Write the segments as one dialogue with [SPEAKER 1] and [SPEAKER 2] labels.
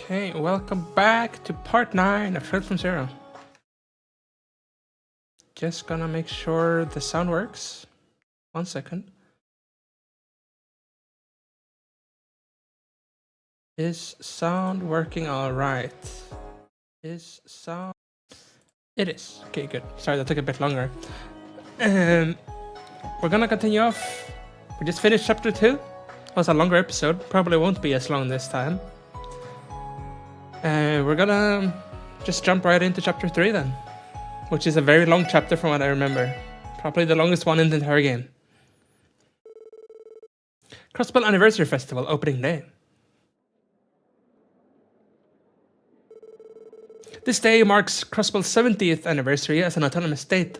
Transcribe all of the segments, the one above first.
[SPEAKER 1] Okay, welcome back to part 9 of Thread from Zero. Just gonna make sure the sound works. 1 second. Is sound working alright? Is sound... It is. Okay, good. Sorry, that took a bit longer. We're gonna continue off. We just finished chapter 2. It was a longer episode. Probably won't be as long this time. We're gonna just jump right into chapter 3 then, which is a very long chapter from what I remember. Probably the longest one in the entire game. Crossbell Anniversary Festival opening day. This day marks Crossbell's 70th anniversary as an autonomous state.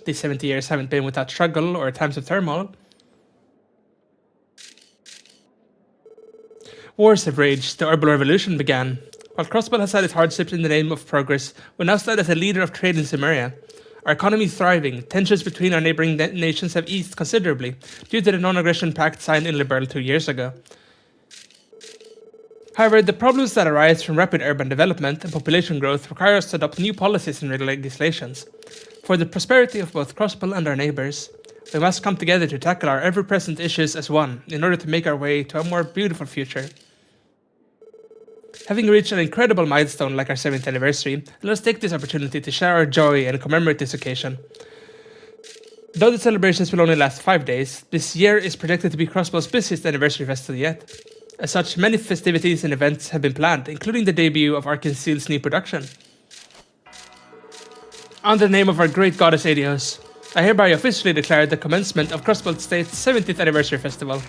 [SPEAKER 1] These 70 years haven't been without struggle or times of turmoil. Wars have raged, the Herbal Revolution began. While Crossbell has had its hardships in the name of progress, we now stand as a leader of trade in Cimmeria. Our economy is thriving. Tensions between our neighboring nations have eased considerably due to the non-aggression pact signed in Liberl 2 years ago. However, the problems that arise from rapid urban development and population growth require us to adopt new policies and legislations. For the prosperity of both Crossbell and our neighbors, we must come together to tackle our ever-present issues as one in order to make our way to a more beautiful future. Having reached an incredible milestone like our 7th anniversary, let us take this opportunity to share our joy and commemorate this occasion. Though the celebrations will only last 5 days, this year is projected to be Crossbell's busiest anniversary festival yet. As such, many festivities and events have been planned, including the debut of Arkansas's new production. Under the name of our great goddess Adios, I hereby officially declare the commencement of Crossbell State's 70th anniversary festival.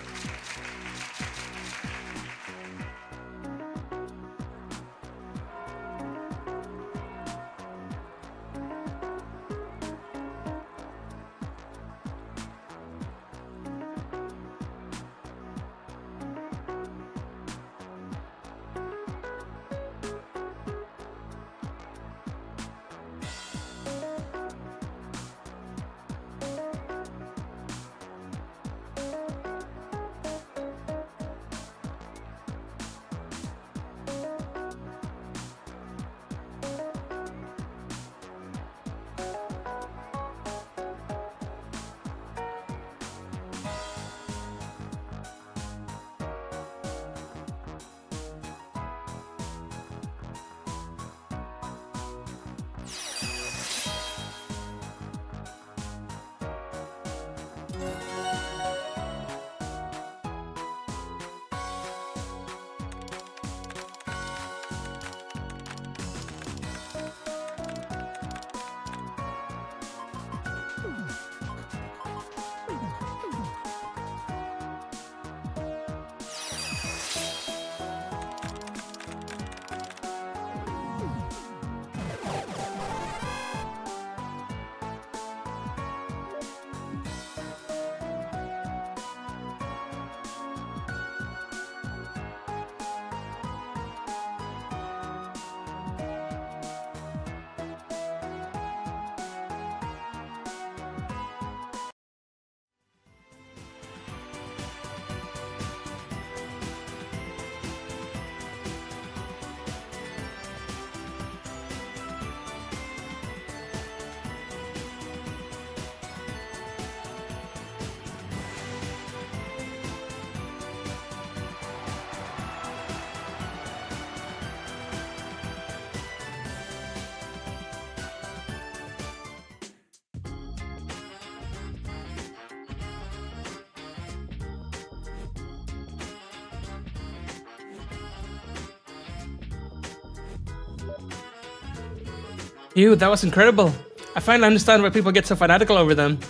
[SPEAKER 1] Ew, that was incredible. I finally understand why people get so fanatical over them.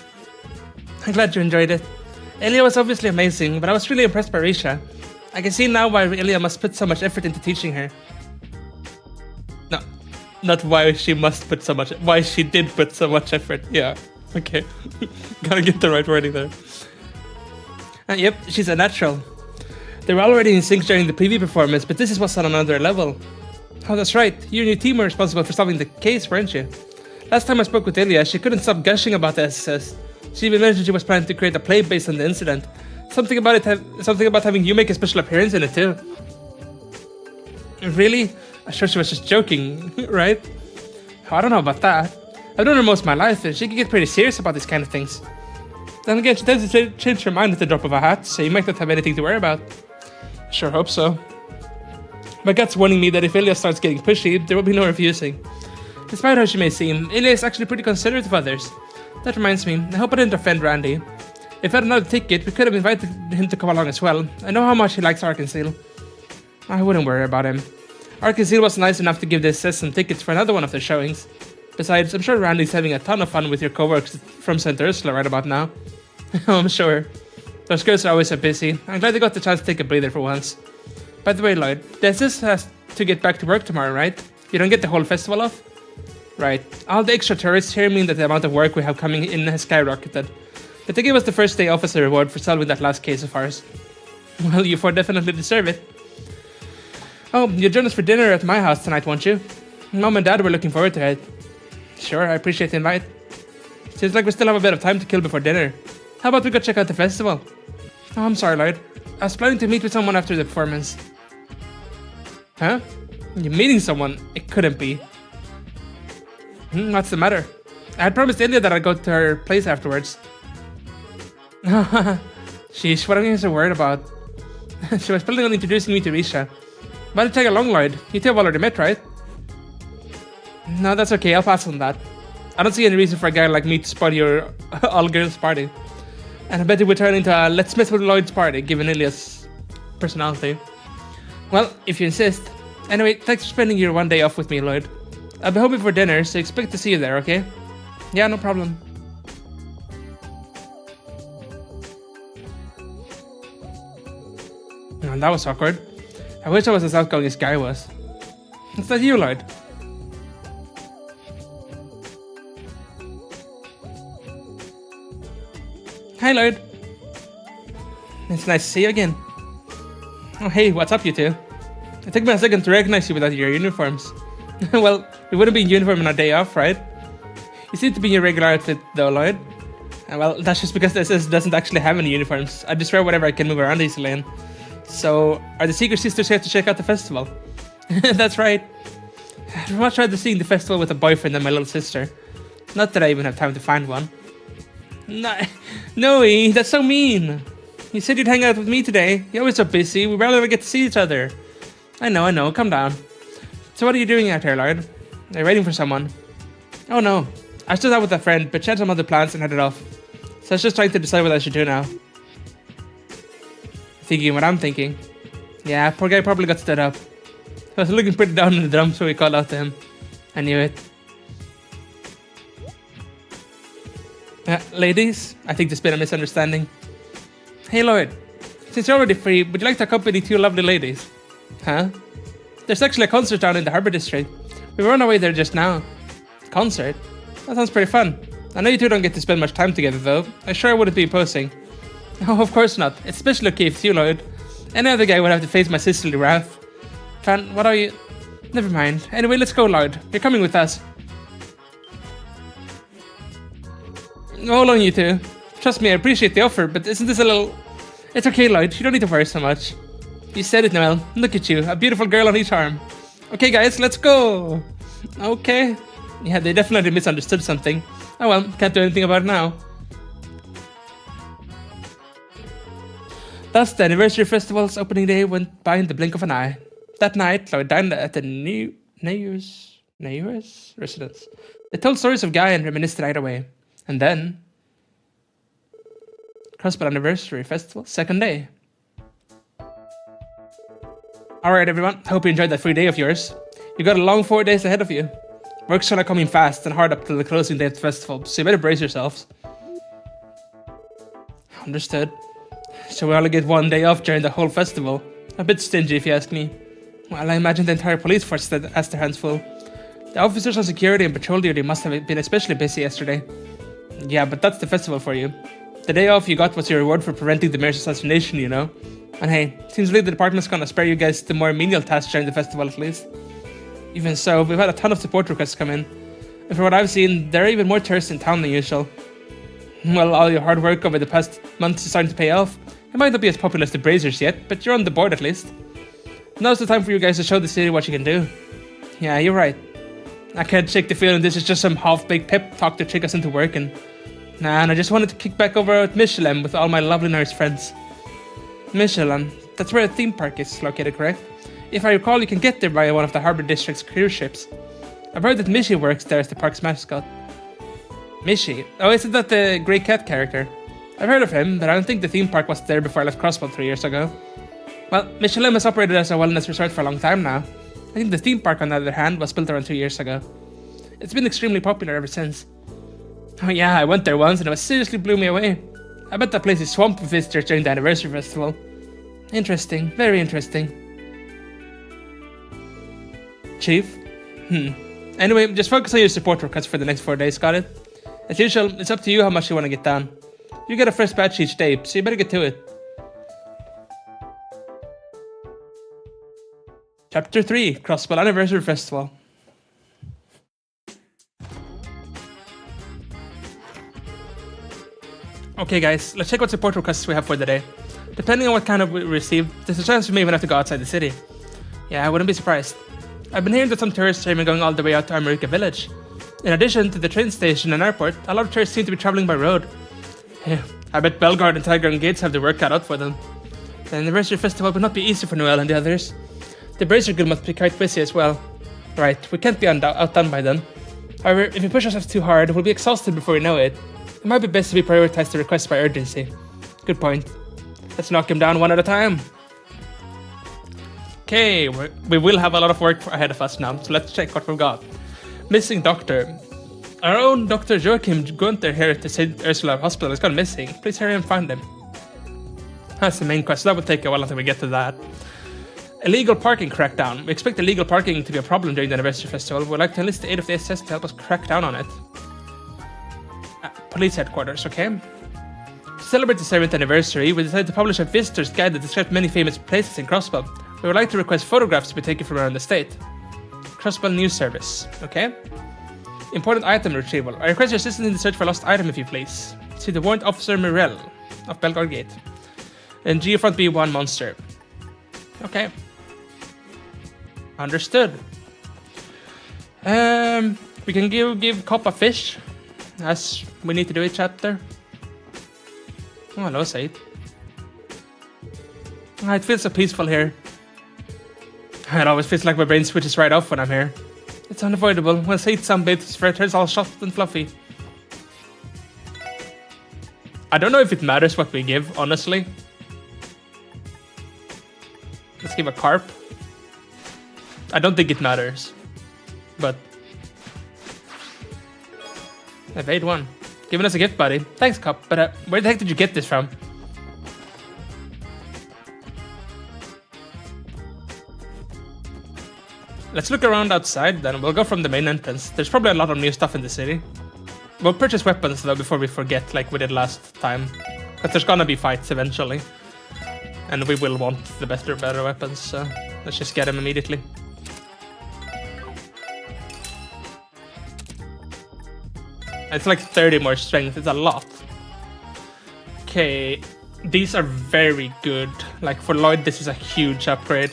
[SPEAKER 1] I'm glad you enjoyed it. Elia was obviously amazing, but I was really impressed by Risha. I can see now why Elia must put so much effort into teaching her. No, not why she must put so much, why she did put so much effort. Yeah, okay. Gotta get the right wording there. Yep, she's a natural. They were already in sync during the preview performance, but this was on another level. Oh, that's right. You and your team were responsible for solving the case, weren't you? Last time I spoke with Ilya, she couldn't stop gushing about the SSS. She even mentioned she was planning to create a play based on the incident. Something about having you make a special appearance in it too. Really? I'm sure she was just joking, right? I don't know about that. I've known her most of my life, and she can get pretty serious about these kind of things. Then again, she tends to change her mind at the drop of a hat, so you might not have anything to worry about. Sure hope so. My gut's warning me that if Ilya starts getting pushy, there will be no refusing. Despite how she may seem, Ilya is actually pretty considerate of others. That reminds me, I hope I didn't offend Randy. If I had another ticket, we could have invited him to come along as well. I know how much he likes Arkansas. I wouldn't worry about him. Arkansas was nice enough to give the SS some tickets for another one of their showings. Besides, I'm sure Randy's having a ton of fun with your coworkers from St. Ursula right about now. I'm sure. Those girls are always so busy. I'm glad they got the chance to take a breather for once. By the way, Lloyd, the SS has to get back to work tomorrow, right? You don't get the whole festival off? Right. All the extra tourists here mean that the amount of work we have coming in has skyrocketed. But they gave us the first day off as a reward for solving that last case of ours. Well, you four definitely deserve it. Oh, you'll join us for dinner at my house tonight, won't you? Mom and Dad were looking forward to it. Sure, I appreciate the invite. Seems like we still have a bit of time to kill before dinner. How about we go check out the festival? Oh, I'm sorry, Lloyd. I was planning to meet with someone after the performance. Huh? You're meeting someone? It couldn't be. What's the matter? I had promised India that I'd go to her place afterwards. Sheesh, what am I so worried about? She was planning on introducing me to Risha. Why did you tag along, Lloyd? You two have already met, right? No, that's okay. I'll pass on that. I don't see any reason for a guy like me to spoil your all-girls party. And I bet it would turn into a let's mess with Lloyd's party, given Ilya's personality. Well, if you insist. Anyway, thanks for spending your one day off with me, Lloyd. I'll be home before dinner, so expect to see you there, okay? Yeah, no problem. Oh, that was awkward. I wish I was as outgoing as Guy was. Is that you, Lloyd? Hi, Lloyd. It's nice to see you again. Oh, hey, what's up, you two? It took me a second to recognize you without your uniforms. Well, we wouldn't be in uniform on our day off, right? You seem to be in your regular outfit, though, Lloyd. Well, that's just because the SS doesn't actually have any uniforms. I just wear whatever I can move around easily in. So, are the Secret Sisters here to check out the festival? That's right. I'd much rather seeing the festival with a boyfriend than my little sister. Not that I even have time to find one. No, that's so mean. You said you'd hang out with me today. You're always so busy. We barely ever get to see each other. I know. Calm down. So what are you doing out here, Lloyd? Are you waiting for someone? Oh no. I stood out with a friend, but she had some other plans and headed off. So I was just trying to decide what I should do now. Thinking what I'm thinking. Yeah, poor guy probably got stood up. I was looking pretty down in the dumps when we called out to him. I knew it. Ladies, I think there's been a misunderstanding. Hey Lloyd, since you're already free, would you like to accompany two lovely ladies? Huh? There's actually a concert down in the Harbor District. We were on our way there just now. Concert? That sounds pretty fun. I know you two don't get to spend much time together though. I sure wouldn't be imposing. Oh, of course not. It's especially okay if you, Lloyd. Any other guy would have to face my sisterly wrath. Fan, what are you? Never mind. Anyway, let's go, Lloyd. You're coming with us. Hold on, you two. Trust me, I appreciate the offer, but isn't this a little... It's okay, Lloyd. You don't need to worry so much. You said it, Noel. Look at you. A beautiful girl on each arm. Okay, guys, let's go. Okay. Yeah, they definitely misunderstood something. Oh well, can't do anything about it now. Thus, the anniversary festival's opening day went by in the blink of an eye. That night, Lloyd dined at the Neyers residence. They told stories of Guy and reminisced the night away. And then... Crossbow Anniversary Festival, second day. Alright everyone, hope you enjoyed that free day of yours. You got a long 4 days ahead of you. Work's gonna come in fast and hard up till the closing day of the festival, so you better brace yourselves. Understood. So we only get 1 day off during the whole festival. A bit stingy if you ask me. Well, I imagine the entire police force has their hands full. The officers on security and patrol duty must have been especially busy yesterday. Yeah, but that's the festival for you. The day off you got was your reward for preventing the mayor's assassination, you know? And hey, seems like the department's gonna spare you guys the more menial tasks during the festival at least. Even so, we've had a ton of support requests come in. And from what I've seen, there are even more tourists in town than usual. Well, all your hard work over the past months is starting to pay off. It might not be as popular as the Brazers yet, but you're on the board at least. Now's the time for you guys to show the city what you can do. Yeah, you're right. I can't shake the feeling this is just some half-baked pep talk to trick us into working. Nah, and I just wanted to kick back over at Michelin with all my lovely nurse friends. Michelin, that's where the theme park is located, correct? If I recall, you can get there by one of the Harbor District's cruise ships. I've heard that Mishi works there as the park's mascot. Mishi? Oh, isn't that the grey cat character? I've heard of him, but I don't think the theme park was there before I left Crossbell 3 years ago. Well, Michelin has operated as a wellness resort for a long time now. I think the theme park, on the other hand, was built around 2 years ago. It's been extremely popular ever since. Oh yeah, I went there once and it was seriously blew me away. I bet that place is swamped with visitors during the anniversary festival. Interesting, very interesting. Chief? Anyway, just focus on your support requests for the next 4 days, got it? As usual, it's up to you how much you want to get done. You get a fresh batch each day, so you better get to it. Chapter 3, Crossbell Anniversary Festival. Okay guys, let's check what support requests we have for the day. Depending on what kind of we receive, there's a chance we may even have to go outside the city. Yeah, I wouldn't be surprised. I've been hearing that some tourists are even going all the way out to America Village. In addition to the train station and airport, a lot of tourists seem to be traveling by road. Yeah, I bet Bellegarde and Tiger and Gates have the work cut out for them. The anniversary festival would not be easy for Noel and the others. The Bracer Guild must be quite busy as well. Right, we can't be outdone by them. However, if we push ourselves too hard, we'll be exhausted before we know it. It might be best if we prioritize the requests by urgency. Good point. Let's knock him down one at a time. Okay, we will have a lot of work ahead of us now, so let's check what we've got. Missing doctor. Our own Dr. Joachim Gunther here at the St. Ursula Hospital has gone missing. Please hurry and find him. That's the main quest, so that will take a while until we get to that. Illegal parking crackdown. We expect illegal parking to be a problem during the anniversary festival. We'd like to enlist the aid of the SS to help us crack down on it. Police headquarters, okay? To celebrate the 7th anniversary, we decided to publish a visitor's guide that describes many famous places in Crossbell. We would like to request photographs to be taken from around the state. Crossbell News Service, okay? Important item retrieval. I request your assistance in the search for a lost item if you please. See the warrant officer Mirel of Bellegarde Gate. And Geofront B1 Monster. Okay. Understood. We can give Cop a fish, as we need to do each chapter. Oh, hello, Said. Oh, it feels so peaceful here. It always feels like my brain switches right off when I'm here. It's unavoidable. When Said's sunbathed, his fur turns all soft and fluffy. I don't know if it matters what we give, honestly. Let's give a carp. I don't think it matters. But evade one. Giving us a gift, buddy. Thanks, Cop. But where the heck did you get this from? Let's look around outside, then we'll go from the main entrance. There's probably a lot of new stuff in the city. We'll purchase weapons though before we forget, like we did last time. Because there's gonna be fights eventually. And we will want the better weapons, so let's just get them immediately. It's like 30 more strength, it's a lot. Okay, these are very good. Like for Lloyd, this is a huge upgrade.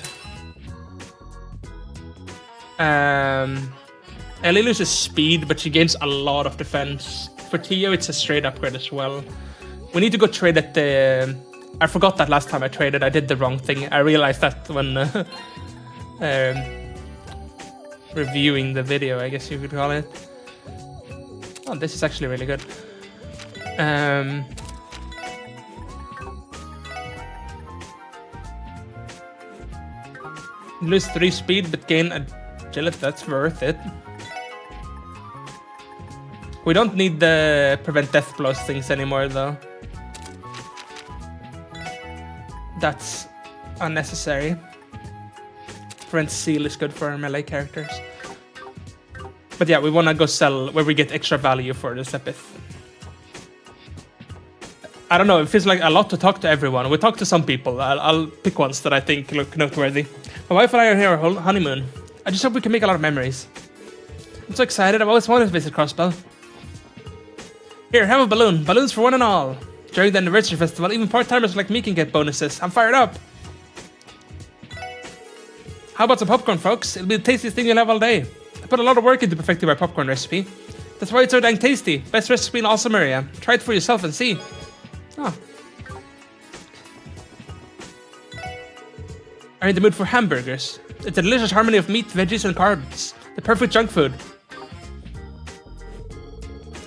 [SPEAKER 1] Ellie loses speed, but she gains a lot of defense. For Tio, it's a straight upgrade as well. We need to go trade at the... I forgot that last time I traded, I did the wrong thing. I realized that when reviewing the video, I guess you could call it. Oh, this is actually really good. Lose 3 speed, but gain agility, that's worth it. We don't need the prevent death blows things anymore, though. That's unnecessary. Prevent seal is good for our melee characters. But yeah, we want to go sell where we get extra value for the Sepith. I don't know, it feels like a lot to talk to everyone. We talk to some people. I'll pick ones that I think look noteworthy. My wife and I are here on our honeymoon. I just hope we can make a lot of memories. I'm so excited, I've always wanted to visit Crossbell. Here, have a balloon. Balloons for one and all. During the anniversary festival, even part-timers like me can get bonuses. I'm fired up. How about some popcorn, folks? It'll be the tastiest thing you'll have all day. I put a lot of work into perfecting my popcorn recipe. That's why it's so dang tasty. Best recipe in all Samaria. Try it for yourself and see. Oh. Are you in the mood for hamburgers? It's a delicious harmony of meat, veggies, and carbs. The perfect junk food.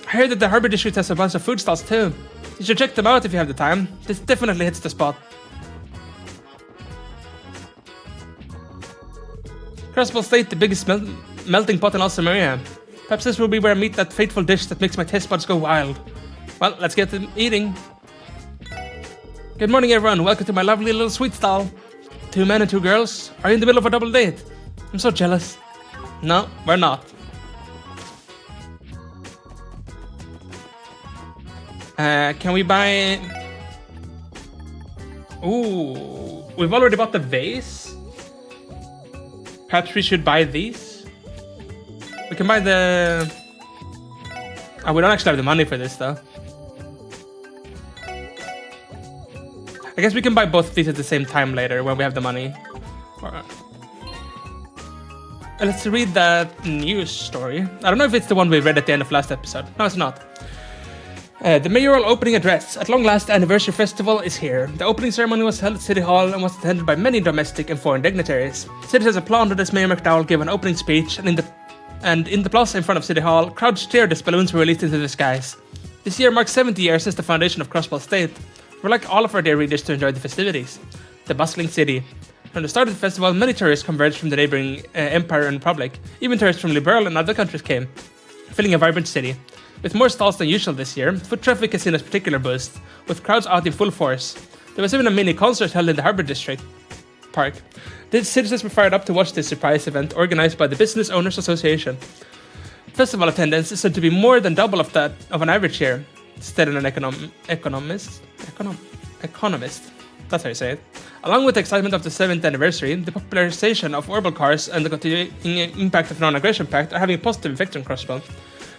[SPEAKER 1] I heard that the Harbor District has a bunch of food stalls too. You should check them out if you have the time. This definitely hits the spot. Crossball State, the biggest melting pot in all Samaria. Perhaps this will be where I meet that fateful dish that makes my taste buds go wild. Well, let's get to eating. Good morning, everyone. Welcome to my lovely little sweet stall. 2 men and 2 girls. Are you in the middle of a double date? I'm so jealous. No, we're not. Can we buy... Ooh, we've already bought the vase. Perhaps we should buy these. We can buy the... Oh, we don't actually have the money for this though. I guess we can buy both of these at the same time later when we have the money. Let's read that news story. I don't know if it's the one we read at the end of last episode. No, it's not. The mayoral opening address at long last anniversary festival is here. The opening ceremony was held at City Hall and was attended by many domestic and foreign dignitaries. Citizens applauded as Mayor McDowell gave an opening speech, and in the plaza in front of City Hall, crowds cheered as balloons were released into the skies. This year marks 70 years since the foundation of Crossball State. We'd like all of our dear readers to enjoy the festivities. The bustling city. From the start of the festival, many tourists converged from the neighboring Empire and Republic. Even tourists from Liberal and other countries came, filling a vibrant city. With more stalls than usual this year, foot traffic has seen a particular boost, with crowds out in full force. There was even a mini concert held in the Harbor District Park. The citizens were fired up to watch this surprise event organized by the Business Owners Association. Festival attendance is said to be more than double of that of an average year, stated an economist. That's how you say it. Along with the excitement of the 7th anniversary, the popularization of orbital cars and the continuing impact of the Non-Aggression Pact are having a positive effect on Crossball.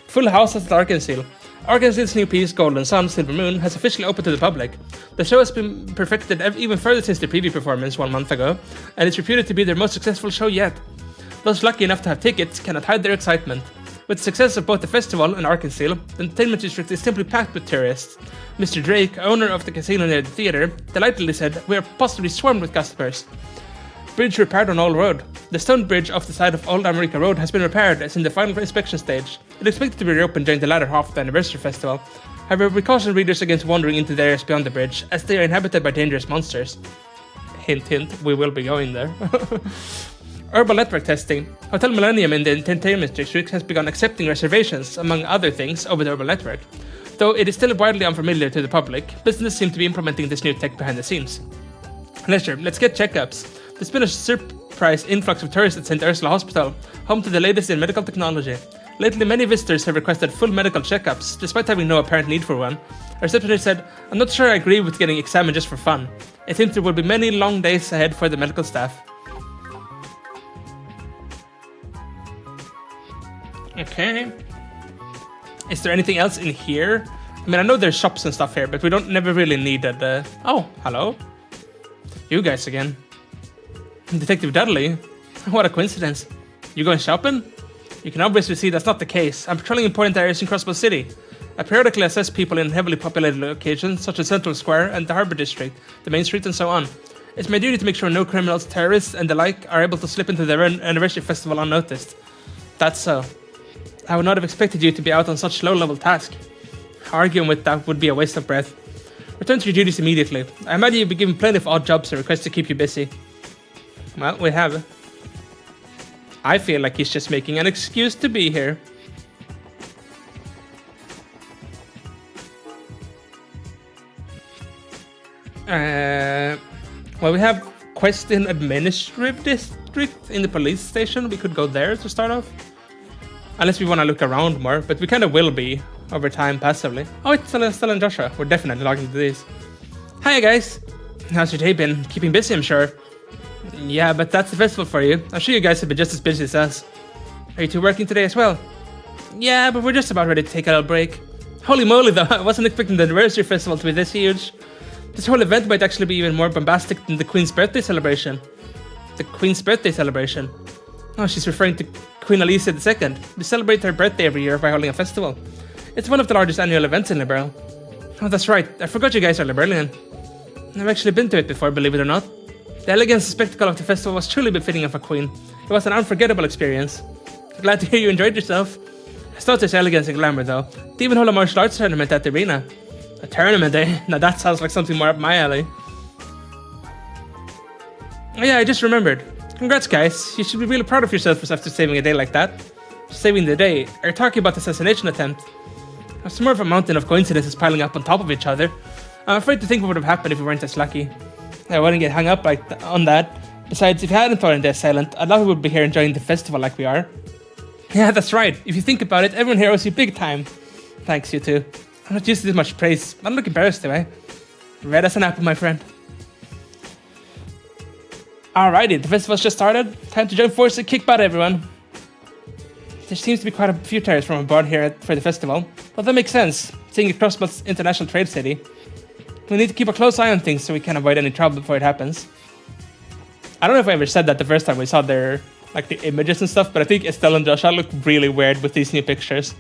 [SPEAKER 1] Full house at Arkansas. Arkansas's new piece, Golden Sun, Silver Moon, has officially opened to the public. The show has been perfected even further since the preview performance 1 month ago, and it's reputed to be their most successful show yet. Those lucky enough to have tickets cannot hide their excitement. With the success of both the festival and Arkansas, the entertainment district is simply packed with tourists. Mr. Drake, owner of the casino near the theater, delightedly said, "We are positively swarmed with customers." Bridge repaired on Old Road. The stone bridge off the side of Old America Road has been repaired as in the final inspection stage. It is expected to be reopened during the latter half of the anniversary festival. However, we caution readers against wandering into the areas beyond the bridge, as they are inhabited by dangerous monsters. Hint hint, we will be going there. Urban network testing. Hotel Millennium in the entertainment district has begun accepting reservations, among other things, over the urban network. Though it is still widely unfamiliar to the public, businesses seem to be implementing this new tech behind the scenes. Leisure, let's get checkups. There's been a surprise influx of tourists at St. Ursula Hospital, home to the latest in medical technology. Lately, many visitors have requested full medical checkups, despite having no apparent need for one. A receptionist said, "I'm not sure I agree with getting examined just for fun. I think there will be many long days ahead for the medical staff." Okay. Is there anything else in here? I mean, I know there's shops and stuff here, but we never really needed... Oh, hello. You guys again. Detective Dudley? What a coincidence. You going shopping? You can obviously see that's not the case. I'm patrolling important areas in Crossball City. I periodically assess people in heavily populated locations, such as Central Square and the Harbor District, the Main Street and so on. It's my duty to make sure no criminals, terrorists, and the like are able to slip into the anniversary festival unnoticed. That's so. I would not have expected you to be out on such low-level task. Arguing with that would be a waste of breath. Return to your duties immediately. I imagine you'll be given plenty of odd jobs and requests to keep you busy. Well, we have. I feel like he's just making an excuse to be here. Well, we have quest in Administrative District in the police station. We could go there to start off. Unless we want to look around more, but we kind of will be over time passively. Oh, it's Stella and Joshua. We're definitely logging into these. Hi guys. How's your day been? Keeping busy, I'm sure. Yeah, but that's the festival for you. I'm sure you guys have been just as busy as us. Are you two working today as well? Yeah, but we're just about ready to take a little break. Holy moly though, I wasn't expecting the anniversary festival to be this huge. This whole event might actually be even more bombastic than the Queen's birthday celebration. the Queen's birthday celebration. Oh, she's referring to Queen Alicia II. We celebrate her birthday every year by holding a festival. It's one of the largest annual events in Liberl. Oh, that's right. I forgot you guys are Liberlian. I've actually been to it before, believe it or not. The elegance and spectacle of the festival was truly befitting of a queen. It was an unforgettable experience. Glad to hear you enjoyed yourself. I thought there's elegance and glamour though. To even hold a martial arts tournament at the arena. A tournament, eh? Now that sounds like something more up my alley. Oh yeah, I just remembered. Congrats guys, you should be really proud of yourselves after saving a day like that. Saving the day, or talking about the assassination attempt. It's more of a mountain of coincidences piling up on top of each other. I'm afraid to think what would have happened if we weren't as lucky. I wouldn't get hung up on that. Besides, if you hadn't fallen dead silent, I'd love we would be here enjoying the festival like we are. Yeah, that's right. If you think about it, everyone here owes you big time. Thanks, you too. I'm not used to this much praise. I don't look embarrassed, do I? Red as an apple, my friend. Alrighty, the festival's just started. Time to join forces and kick butt, everyone. There seems to be quite a few tourists from abroad here for the festival. Well, that makes sense, seeing it Crossbell's international trade city. We need to keep a close eye on things so we can avoid any trouble before it happens. I don't know if I ever said that the first time we saw their the images and stuff, but I think Estelle and Joshua look really weird with these new pictures.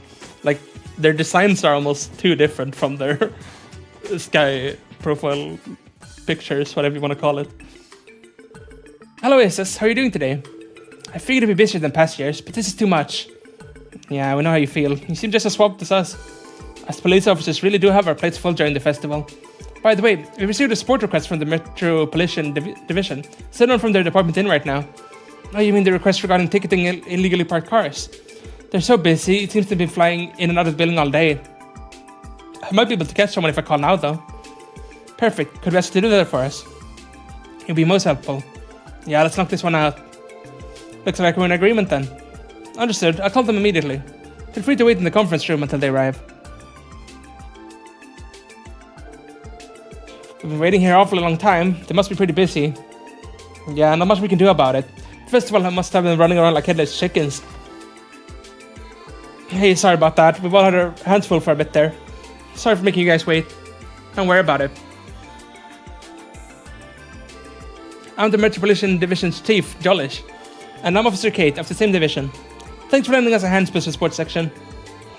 [SPEAKER 1] Like, their designs are almost too different from their sky profile pictures, whatever you want to call it. Hello Aces, how are you doing today? I figured it'd be busier than past years, but this is too much. Yeah, we know how you feel. You seem just as swamped as us. As police officers really do have our plates full during the festival. By the way, we received a support request from the Metropolitan Division. Send one from their department in right now. Oh, you mean the request regarding ticketing illegally parked cars? They're so busy, it seems to be flying in and out of the building all day. I might be able to catch someone if I call now though. Perfect, could we ask you to do that for us? It'd be most helpful. Yeah, let's knock this one out. Looks like we're in agreement then. Understood, I'll call them immediately. Feel free to wait in the conference room until they arrive. We've been waiting here an awfully long time. They must be pretty busy. Yeah, not much we can do about it. The festival must have been running around like headless chickens. Hey, sorry about that. We've all had our hands full for a bit there. Sorry for making you guys wait. Don't worry about it. I'm the Metropolitan Division's Chief, Jolish. And I'm Officer Kate of the same division. Thanks for lending us a hand, Special Support Section.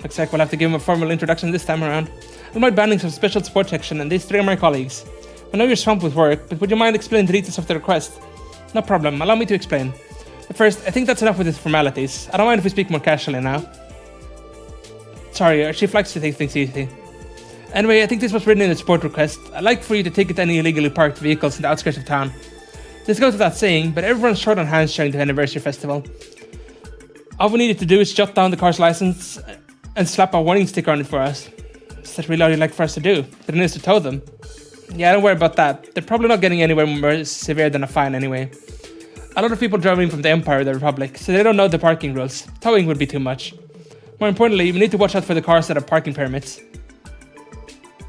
[SPEAKER 1] Looks like we'll have to give him a formal introduction this time around. I'm Lloyd Bannings of Special Support Section, and these three are my colleagues. I know you're swamped with work, but would you mind explaining the details of the request? No problem, allow me to explain. But first, I think that's enough with these formalities. I don't mind if we speak more casually now. Sorry, our chief likes to take things easy. Anyway, I think this was written in the support request. I'd like for you to ticket any illegally parked vehicles in the outskirts of town. This goes without saying, but everyone's short on hands during the anniversary festival. All we needed to do is jot down the car's license and slap a warning sticker on it for us. Is that really all you'd like for us to do? Then it is to tow them. Yeah, don't worry about that. They're probably not getting anywhere more severe than a fine anyway. A lot of people driving from the Empire or the Republic, so they don't know the parking rules. Towing would be too much. More importantly, we need to watch out for the cars that have parking permits.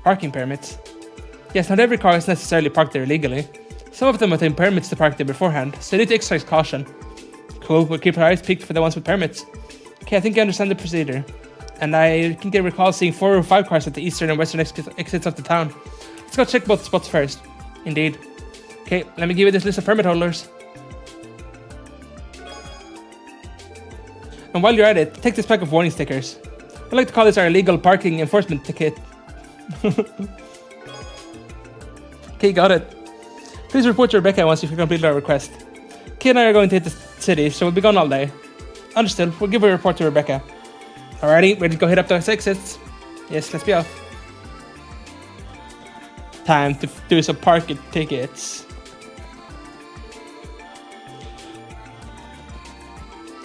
[SPEAKER 1] Parking permits? Yes, not every car is necessarily parked there illegally. Some of them attain permits to park there beforehand, so they need to exercise caution. Cool, we'll keep our eyes peeled for the ones with permits. Okay, I think I understand the procedure. And I think I recall seeing 4 or 5 cars at the eastern and western exits of the town. Let's go check both spots first. Indeed. Okay, let me give you this list of permit holders. And while you're at it, take this pack of warning stickers. I'd like to call this our illegal parking enforcement ticket. Okay, got it. Please report to Rebecca once you've completed our request. Kay and I are going to hit the city, so we'll be gone all day. Understood, we'll give a report to Rebecca. Alrighty, ready to go hit up those exits? Yes, let's be off. Time to do some parking tickets.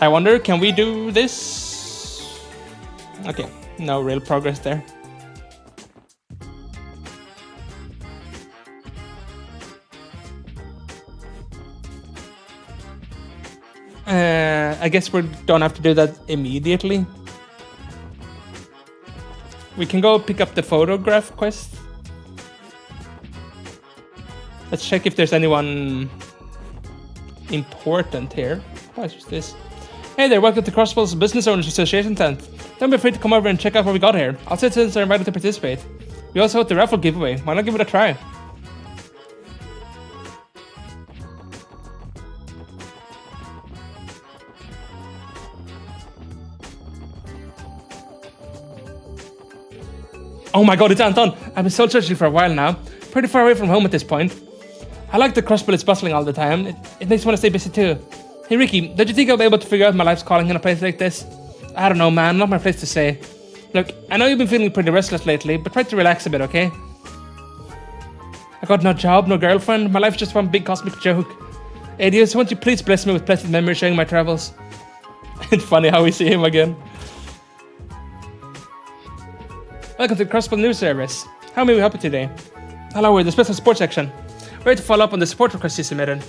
[SPEAKER 1] I wonder, can we do this? Okay, no real progress there. I guess we don't have to do that immediately. We can go pick up the photograph quest. Let's check if there's anyone important here. What is this? Hey there, welcome to Crossbell's Business Owners Association tent. Don't be afraid to come over and check out what we got here. All citizens are invited to participate. We also have the raffle giveaway. Why not give it a try? Oh my god, it's Anton! I've been soul searching for a while now. Pretty far away from home at this point. I like the crossbow that's bustling all the time. It makes me want to stay busy too. Hey Ricky, don't you think I'll be able to figure out my life's calling in a place like this? I don't know, man. Not my place to say. Look, I know you've been feeling pretty restless lately, but try to relax a bit, okay? I got no job, no girlfriend. My life's just one big cosmic joke. Adios, won't you please bless me with pleasant memories sharing my travels? It's funny how we see him again. Welcome to the Crossbow News Service. How may we help you today? Hello, we're the special support section. We're ready to follow up on the support request you submitted.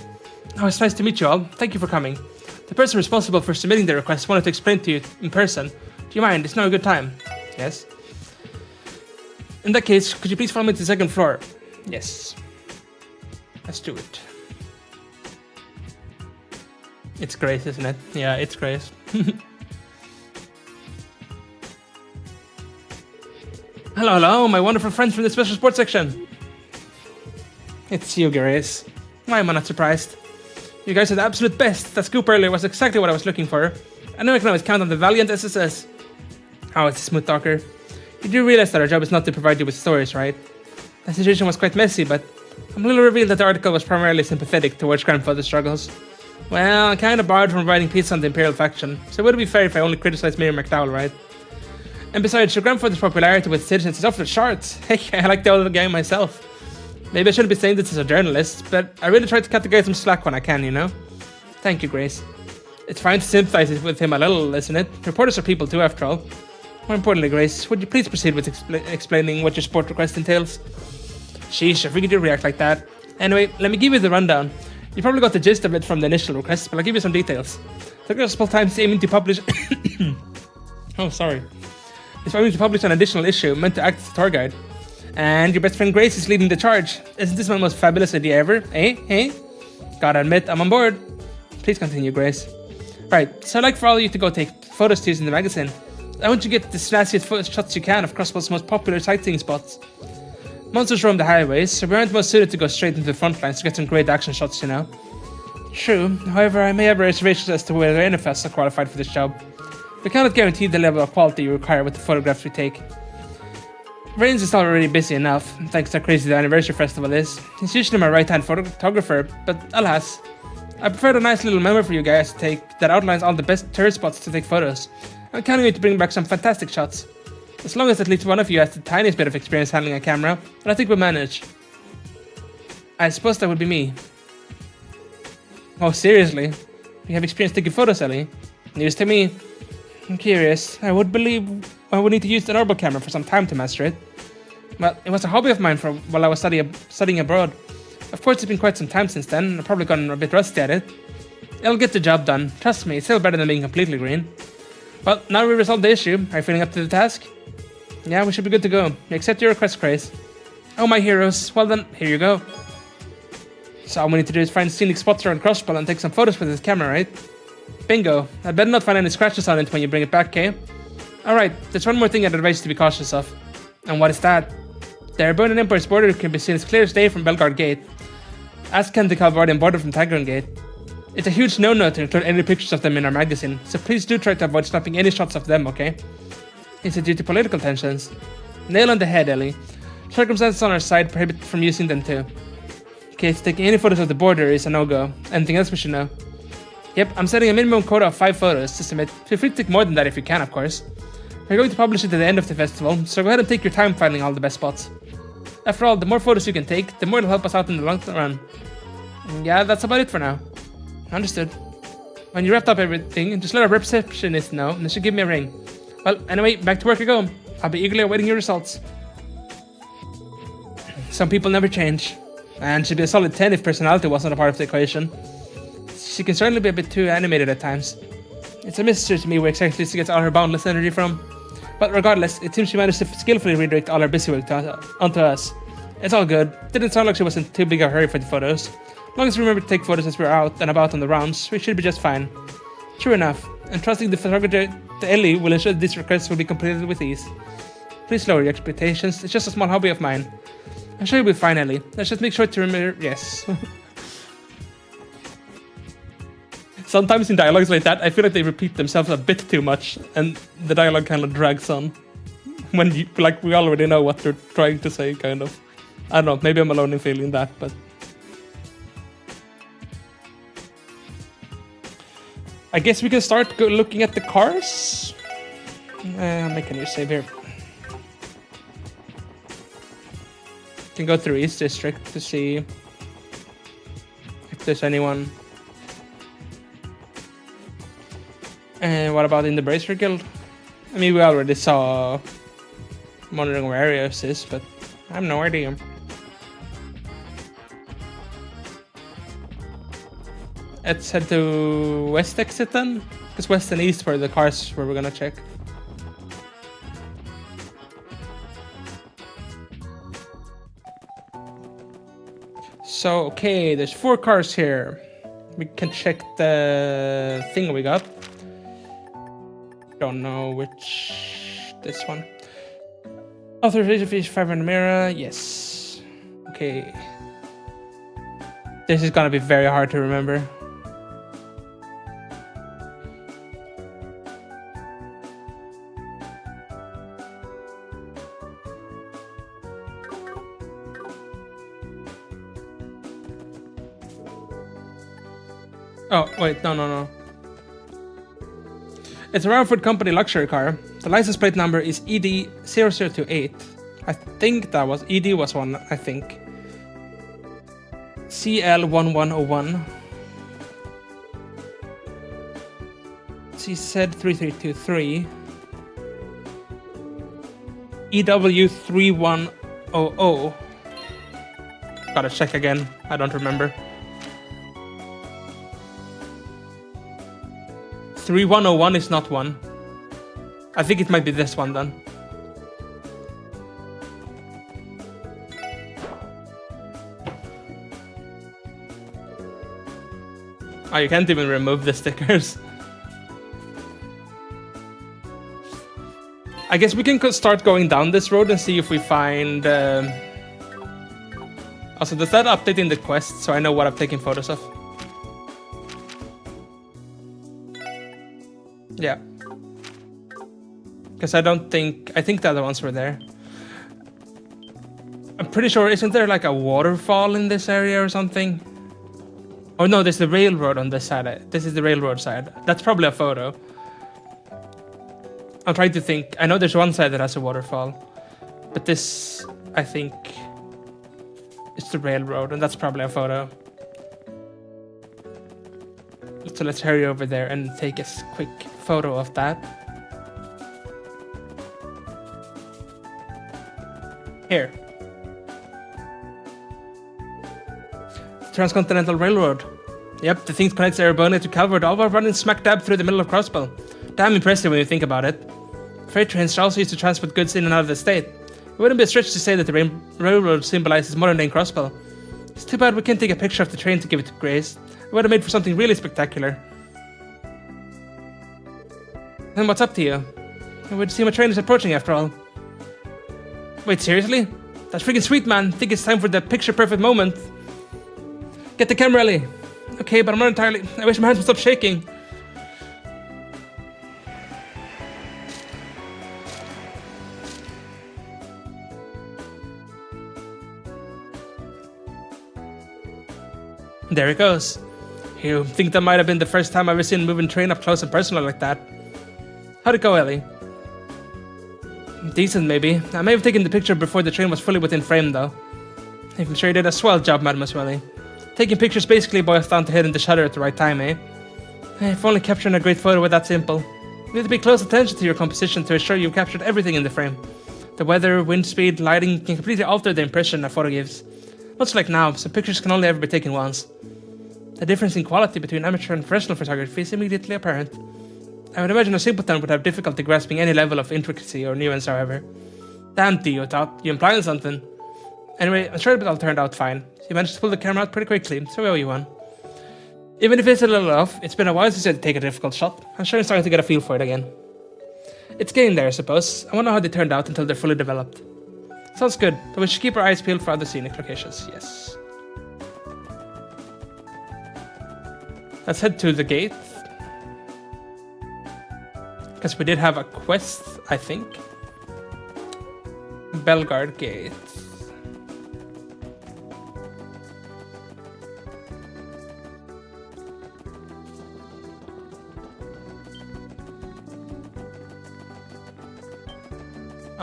[SPEAKER 1] Oh, it's nice to meet you all. Thank you for coming. The person responsible for submitting the request wanted to explain to you in person. Do you mind? It's now a good time. Yes. In that case, could you please follow me to the second floor? Yes. Let's do it. It's Grace, isn't it? Yeah, it's Grace. Hello, hello, my wonderful friends from the special sports section. It's you, Grace. Why am I not surprised? You guys are the absolute best. That scoop earlier was exactly what I was looking for. I know I can always count on the valiant SSS. Oh, it's a smooth talker. You do realize that our job is not to provide you with stories, right? The situation was quite messy, but I'm a little revealed that the article was primarily sympathetic towards grandfather's struggles. Well, I kinda borrowed from writing pieces on the Imperial faction, so it wouldn't be fair if I only criticized Miriam McDowell, right? And besides, your grandfather's popularity with citizens is off the charts. Heck, I like the old guy myself. Maybe I shouldn't be saying this as a journalist, but I really try to cut the guy some slack when I can, you know? Thank you, Grace. It's fine to sympathize with him a little, isn't it? Reporters are people too, after all. More importantly, Grace, would you please proceed with explaining what your support request entails? Sheesh, I figured you'd react like that. Anyway, let me give you the rundown. You probably got the gist of it from the initial request, but I'll give you some details. The Gospel Times is aiming to publish... Oh, sorry. It's aiming to publish an additional issue meant to act as a tour guide. And your best friend Grace is leading the charge. Isn't this my most fabulous idea ever? Eh? Eh? Gotta admit, I'm on board. Please continue, Grace. Right, so I'd like for all of you to go take photos to use in the magazine. I want you to get the snazziest shots you can of Crossbow's most popular sightseeing spots. Monsters roam the highways, so we aren't most suited to go straight into the front lines to get some great action shots, you know. True, however, I may have reservations as to whether any of us are qualified for this job. We cannot guarantee the level of quality you require with the photographs we take. Rains is already busy enough, thanks to how crazy the anniversary festival is. He's usually my right-hand photographer, but alas, I prepared a nice little memo for you guys to take that outlines all the best tourist spots to take photos. I'm counting on you to bring back some fantastic shots. As long as at least one of you has the tiniest bit of experience handling a camera, then I think we'll manage. I suppose that would be me. Oh, seriously? You have experience taking photos, Ellie? News to me. I'm curious. I would believe I would need to use the normal camera for some time to master it. Well, it was a hobby of mine for while I was studying abroad. Of course, it's been quite some time since then, and I've probably gotten a bit rusty at it. It'll get the job done. Trust me, it's still better than being completely green. Well, now we resolved the issue. Are you feeling up to the task? Yeah, we should be good to go. We accept your request, Grace. Oh, my heroes. Well then, here you go. So all we need to do is find scenic spots around Crossbow and take some photos with this camera, right? Bingo. I better not find any scratches on it when you bring it back, okay? Alright, there's one more thing I'd advise you to be cautious of. And what is that? The Airborne Empire's border can be seen as clear as day from Belgard Gate, as can the Calvardian border from Tagron Gate. It's a huge no-no to include any pictures of them in our magazine, so please do try to avoid snapping any shots of them, okay? Is it due to political tensions? Nail on the head, Ellie. Circumstances on our side prohibit from using them too. Okay, so taking any photos of the border is a no-go. Anything else we should know? Yep, I'm setting a minimum quota of 5 photos to submit. Feel free to take more than that if you can, of course. We're going to publish it at the end of the festival, so go ahead and take your time finding all the best spots. After all, the more photos you can take, the more it'll help us out in the long run. Yeah, that's about it for now. Understood. When you wrapped up everything, just let our receptionist know, and they should give me a ring. Well, anyway, back to work I go. I'll be eagerly awaiting your results. Some people never change. And she'd be a solid 10 if personality wasn't a part of the equation. She can certainly be a bit too animated at times. It's a mystery to me where exactly she gets all her boundless energy from. But regardless, it seems she managed to skillfully redirect all her busy work onto us. It's all good. Didn't sound like she was in too big a hurry for the photos. As long as we remember to take photos as we're out and about on the rounds, we should be just fine. True enough, and trusting the photographer to Ellie will ensure that these requests will be completed with ease. Please lower your expectations, it's just a small hobby of mine. I'm sure you'll be fine, Ellie. Let's just make sure to remember, yes. Sometimes in dialogues like that, I feel like they repeat themselves a bit too much, and the dialogue kind of drags on. when you, like, we already know what they're trying to say, kind of. I don't know, maybe I'm alone in feeling that, but... I guess we can start looking at the cars. Make a new save here. Can go through East District to see if there's anyone. And what about in the Bracer Guild? I mean, we already saw monitoring where Arios is, but I have no idea. Let's head to West Exit then, because West and East were the cars where we're gonna check. So, okay, there's 4 cars here. We can check the thing we got. Don't know which... this one. Authorization fees 500 Mira, yes. Okay. This is gonna be very hard to remember. Oh, wait, no. It's a Romford Company luxury car. The license plate number is ED0028. I think that was... ED was one, I think. CL1101. CZ3323. EW3100. Gotta check again. I don't remember. 3101 is not one. I think it might be this one then. Oh, you can't even remove the stickers. I guess we can start going down this road and see if we find... Also, does that update in the quest so I know what I'm taking photos of? Yeah. Because I think the other ones were there. I'm pretty sure, isn't there like a waterfall in this area or something? Oh no, there's the railroad on this side. This is the railroad side. That's probably a photo. I'm trying to think. I know there's one side that has a waterfall. But this, I think, is the railroad, and that's probably a photo. So let's hurry over there and take a quick photo of that. Here. Transcontinental Railroad. Yep, the thing connects Erebona to Calvert, all while running smack dab through the middle of Crossbell. Damn impressive when you think about it. Freight trains also used to transport goods in and out of the state. It wouldn't be a stretch to say that the railroad symbolizes modern-day Crossbell. It's too bad we can't take a picture of the train to give it to Grace. It would have made for something really spectacular. Then what's up to you? It would seem a train is approaching after all. Wait, seriously? That's freaking sweet, man. I think it's time for the picture-perfect moment. Get the camera ready. Okay, but I'm not entirely... I wish my hands would stop shaking. There it goes. You think that might have been the first time I've ever seen a moving train up close and personal like that. How'd it go, Ellie? Decent, maybe. I may have taken the picture before the train was fully within frame, though. I'm sure you did a swell job, Mademoiselle. Taking pictures basically boils down to hitting the shutter at the right time, eh? If only capturing a great photo were that simple. You need to pay close attention to your composition to ensure you've captured everything in the frame. The weather, wind speed, lighting can completely alter the impression a photo gives. Much like now, some pictures can only ever be taken once. The difference in quality between amateur and professional photography is immediately apparent. I would imagine a simpleton would have difficulty grasping any level of intricacy or nuance, however. Damn, Theo, thought you implying something. Anyway, I'm sure it all turned out fine. You managed to pull the camera out pretty quickly, so we owe you one. Even if it's a little off, it's been a while since I had to take a difficult shot. I'm sure I'm starting to get a feel for it again. It's getting there, I suppose. I wonder how they turned out until they're fully developed. Sounds good, but we should keep our eyes peeled for other scenic locations, yes. Let's head to the gate. Because we did have a quest, I think. Belgard Gate.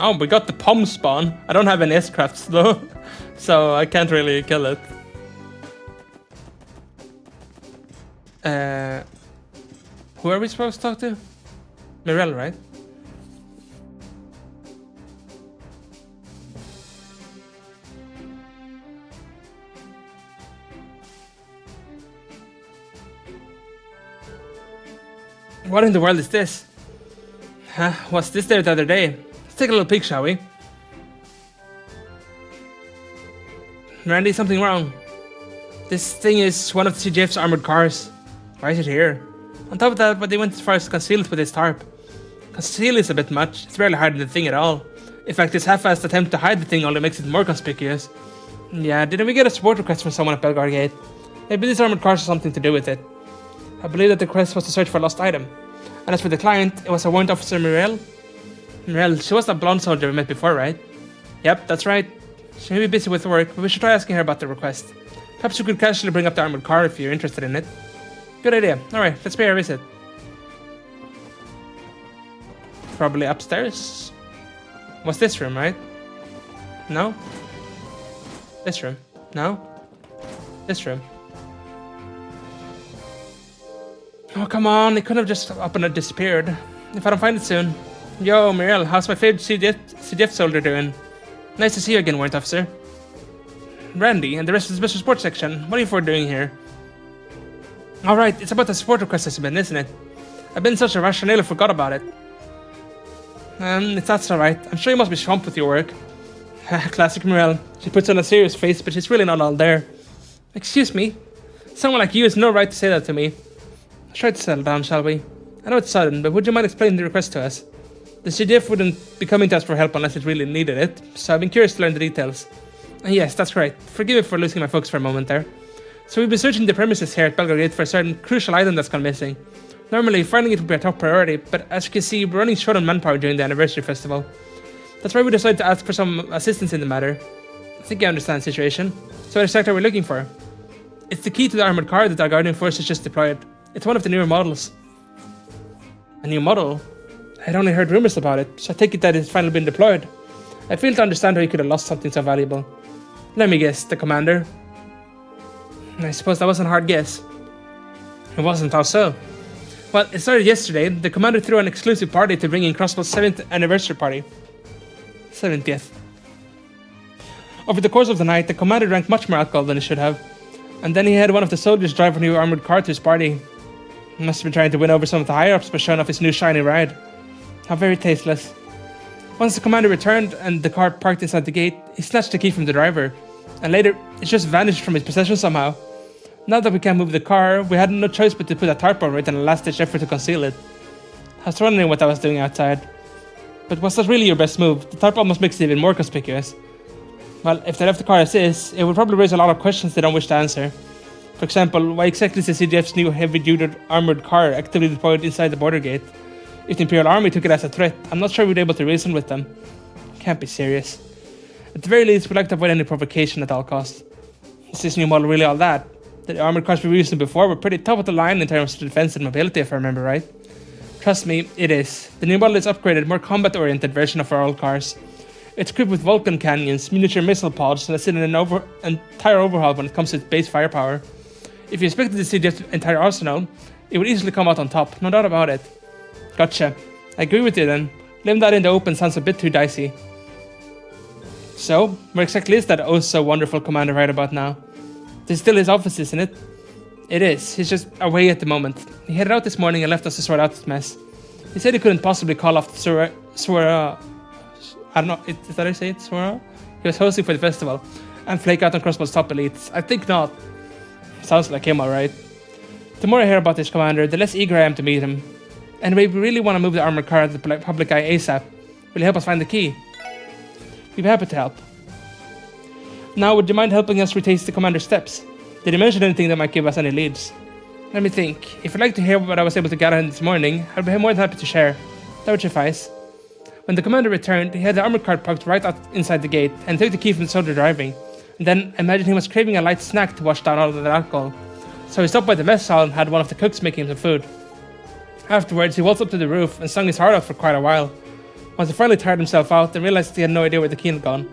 [SPEAKER 1] Oh, we got the Pom spawn. I don't have any S-crafts though, so I can't really kill it. Who are we supposed to talk to? Mirel, right? What in the world is this? Huh? Was this there the other day? Let's take a little peek, shall we? Randy, something wrong. This thing is one of the CGF's armored cars. Why is it here? On top of that, but they went as far as to conceal it with this tarp. Conceal is a bit much. It's barely hiding the thing at all. In fact, this half-assed attempt to hide the thing only makes it more conspicuous. Yeah, didn't we get a support request from someone at Belgard Gate? Maybe these armored cars have something to do with it. I believe that the request was to search for a lost item. And as for the client, it was a warrant officer Mirel. Mirel, she was that blonde soldier we met before, right? Yep, that's right. She may be busy with work, but we should try asking her about the request. Perhaps you could casually bring up the armored car if you're interested in it. Good idea. Alright, let's pay her a visit. Probably upstairs? What's this room, right? No? This room? No? This room? Oh, come on, it could have just up and disappeared. If I don't find it soon. Yo, Mirel, how's my favorite CDF soldier doing? Nice to see you again, warrant officer. Randy, and the rest of the special sports section, what are you for doing here? Alright, it's about the support request I submitted, isn't it? I've been in such a rush, I nearly forgot about it. That's alright. I'm sure you must be swamped with your work. Classic Mirel. She puts on a serious face, but she's really not all there. Excuse me? Someone like you has no right to say that to me. Let's try to settle down, shall we? I know it's sudden, but would you mind explaining the request to us? The CDF wouldn't be coming to us for help unless it really needed it, so I've been curious to learn the details. Yes, that's right. Forgive me for losing my focus for a moment there. So we've been searching the premises here at Belgard Gate for a certain crucial item that's gone missing. Normally, finding it would be a top priority, but as you can see, we're running short on manpower during the anniversary festival. That's why we decided to ask for some assistance in the matter. I think you understand the situation. So what exactly are we looking for? It's the key to the armored car that our Guardian Force has just deployed. It's one of the newer models. A new model? I'd only heard rumors about it, so I take it that it's finally been deployed. I fail to understand how you could have lost something so valuable. Let me guess, the commander? I suppose that wasn't a hard guess. It wasn't, how so? Well, it started yesterday. The commander threw an exclusive party to bring in Crossbow's 7th anniversary party. 70th. Over the course of the night, the commander drank much more alcohol than he should have. And then he had one of the soldiers drive a new armored car to his party. He must have been trying to win over some of the higher-ups by showing off his new shiny ride. How very tasteless. Once the commander returned and the car parked inside the gate, he snatched the key from the driver. And later, it just vanished from his possession somehow. Now that we can't move the car, we had no choice but to put a tarp over it in a last-ditch effort to conceal it. I was wondering what I was doing outside. But was that really your best move? The tarp almost makes it even more conspicuous. Well, if they left the car as is, it would probably raise a lot of questions they don't wish to answer. For example, why exactly is the CDF's new heavy-duty armored car actively deployed inside the border gate? If the Imperial Army took it as a threat, I'm not sure we'd be able to reason with them. Can't be serious. At the very least, we'd like to avoid any provocation at all costs. Is this new model really all that? The armored cars we were using before were pretty top of the line in terms of defense and mobility, if I remember right. Trust me, it is. The new model is upgraded, more combat-oriented version of our old cars. It's equipped with Vulcan cannons, miniature missile pods, and has seen an entire overhaul when it comes to its base firepower. If you expected to see the entire arsenal, it would easily come out on top, no doubt about it. Gotcha. I agree with you then. Leaving that in the open sounds a bit too dicey. So, where exactly is that oh so wonderful commander right about now? This is still his office, isn't it? It is. He's just away at the moment. He headed out this morning and left us to sort out this mess. He said he couldn't possibly call off the I don't know, is that how you say it? Swara? He was hosting for the festival and flake out on Crossbow's top elites. I think not. Sounds like him, alright. The more I hear about this commander, the less eager I am to meet him. Anyway, we really want to move the armored car to the public eye ASAP. Will you help us find the key? We'd be happy to help. Now, would you mind helping us retrace the commander's steps? Did he mention anything that might give us any leads? Let me think. If you'd like to hear what I was able to gather this morning, I'd be more than happy to share. That would suffice. When the commander returned, he had the armored car parked right out inside the gate and took the key from the soldier driving. And then I imagined he was craving a light snack to wash down all of the alcohol. So he stopped by the mess hall and had one of the cooks making him some food. Afterwards, he waltzed up to the roof and sung his heart out for quite a while. Once he finally tired himself out and realized he had no idea where the key had gone.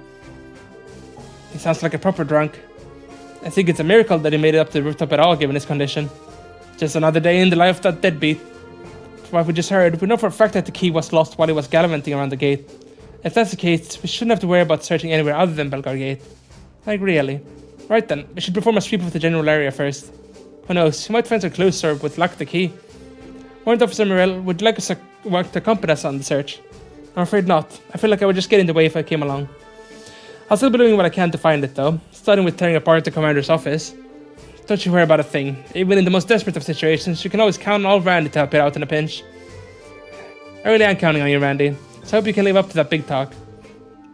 [SPEAKER 1] He sounds like a proper drunk. I think it's a miracle that he made it up to the rooftop at all given his condition. Just another day in the life of that deadbeat. From what we just heard, we know for a fact that the key was lost while he was gallivanting around the gate. If that's the case, we shouldn't have to worry about searching anywhere other than Belgar Gate. Like really. Right then, we should perform a sweep of the general area first. Who knows, we might find some clues or with luck the key. Warrant Officer Morell, would you like us to accompany us on the search? I'm afraid not. I feel like I would just get in the way if I came along. I'll still be doing what I can to find it though, starting with tearing apart the commander's office. Don't you worry about a thing. Even in the most desperate of situations, you can always count on old Randy to help you out in a pinch. I really am counting on you, Randy, so I hope you can live up to that big talk.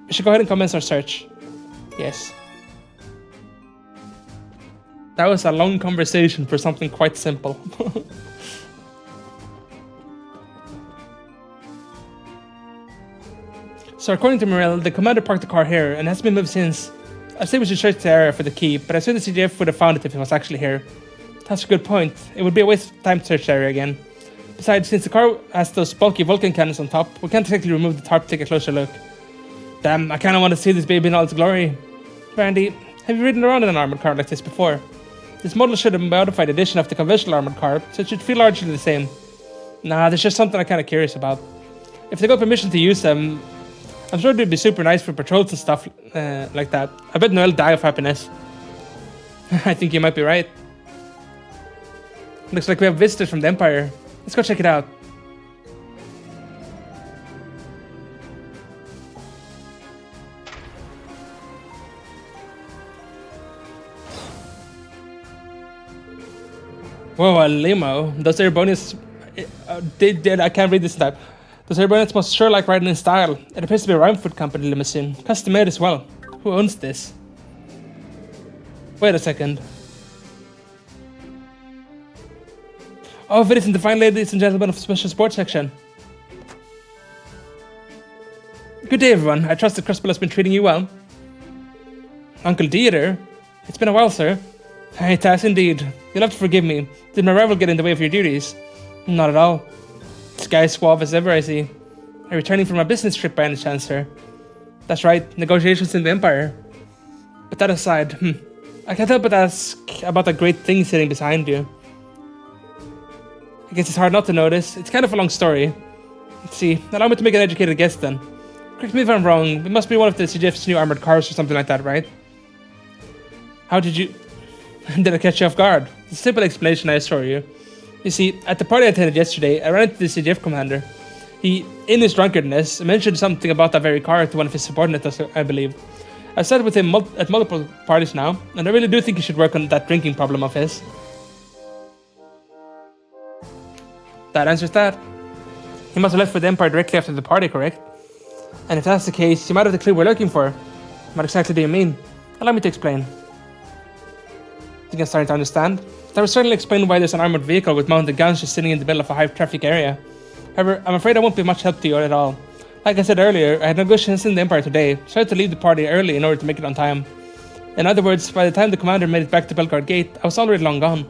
[SPEAKER 1] We should go ahead and commence our search. Yes. That was a long conversation for something quite simple. So according to Morell, the commander parked the car here and has been moved since. I say we should search the area for the key, but I assume the CGF would have found it if it was actually here. That's a good point. It would be a waste of time to search the area again. Besides, since the car has those bulky Vulcan cannons on top, we can't exactly remove the tarp to take a closer look. Damn, I kinda want to see this baby in all its glory. Randy, have you ridden around in an armored car like this before? This model should have a modified edition of the conventional armored car, so it should feel largely the same. Nah, there's just something I'm kinda curious about. If they got permission to use them, I'm sure it'd be super nice for patrols and stuff like that. I bet Noel die of happiness. I think you might be right. Looks like we have visitors from the Empire. Let's go check it out. Whoa, a limo. Those Erebonians... I can't read this type. Those Erebonians must sure like riding in style. It appears to be a Rhinefoot company limousine. Custom made as well. Who owns this? Wait a second. Oh, it isn't the fine ladies and gentlemen of the Special Sports section. Good day, everyone. I trust that Crossbell has been treating you well. Uncle Dieter? It's been a while, sir. It has indeed. You'll have to forgive me. Did my rival get in the way of your duties? Not at all. This guy is suave as ever, I see. Are you returning from a business trip by any chance, sir? That's right, negotiations in the Empire. But that aside, I can't help but ask about the great thing sitting behind you. I guess it's hard not to notice. It's kind of a long story. Let's see, allow me to make an educated guess then. Correct me if I'm wrong, it must be one of the CGF's new armored cars or something like that, right? How did you... Did I catch you off guard? It's a simple explanation, I assure you. You see, at the party I attended yesterday, I ran into the CGF commander. He, in his drunkenness, mentioned something about that very car to one of his subordinates, I believe. I've sat with him at multiple parties now, and I really do think he should work on that drinking problem of his. That answers that. He must have left for the Empire directly after the party, correct? And if that's the case, you might have the clue we're looking for. What exactly do you mean? Allow me to explain. I think I'm starting to understand. That would certainly explain why there's an armored vehicle with mounted guns just sitting in the middle of a high-traffic area. However, I'm afraid I won't be much help to you at all. Like I said earlier, I had negotiations in the Empire today, so I had to leave the party early in order to make it on time. In other words, by the time the commander made it back to Belgar Gate, I was already long gone.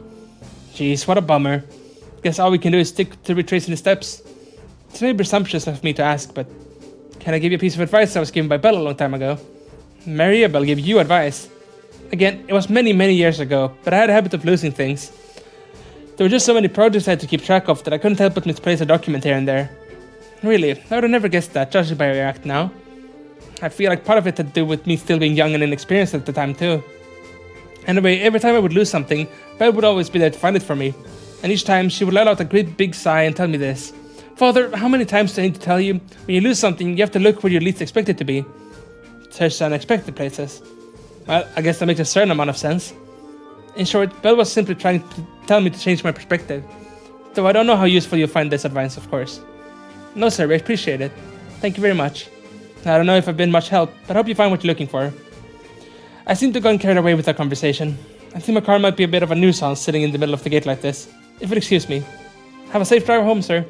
[SPEAKER 1] Jeez, what a bummer. Guess all we can do is stick to retracing the steps. It's maybe presumptuous of me to ask, but can I give you a piece of advice I was given by Belle a long time ago? Marry Belle gave you advice. Again, it was many years ago, but I had a habit of losing things. There were just so many projects I had to keep track of that I couldn't help but misplace a document here and there. Really, I would have never guessed that, judging by your act now. I feel like part of it had to do with me still being young and inexperienced at the time too. Anyway, every time I would lose something, Belle would always be there to find it for me. And each time, she would let out a great big sigh and tell me this. Father, how many times do I need to tell you? When you lose something, you have to look where you least expect it to be. Search the unexpected places. Well, I guess that makes a certain amount of sense. In short, Belle was simply trying to tell me to change my perspective. Though I don't know how useful you'll find this advice, of course. No sir, I appreciate it. Thank you very much. I don't know if I've been much help, but I hope you find what you're looking for. I seem to have gotten carried away with that conversation. I think my car might be a bit of a nuisance sitting in the middle of the gate like this. If you'll excuse me. Have a safe drive home, sir.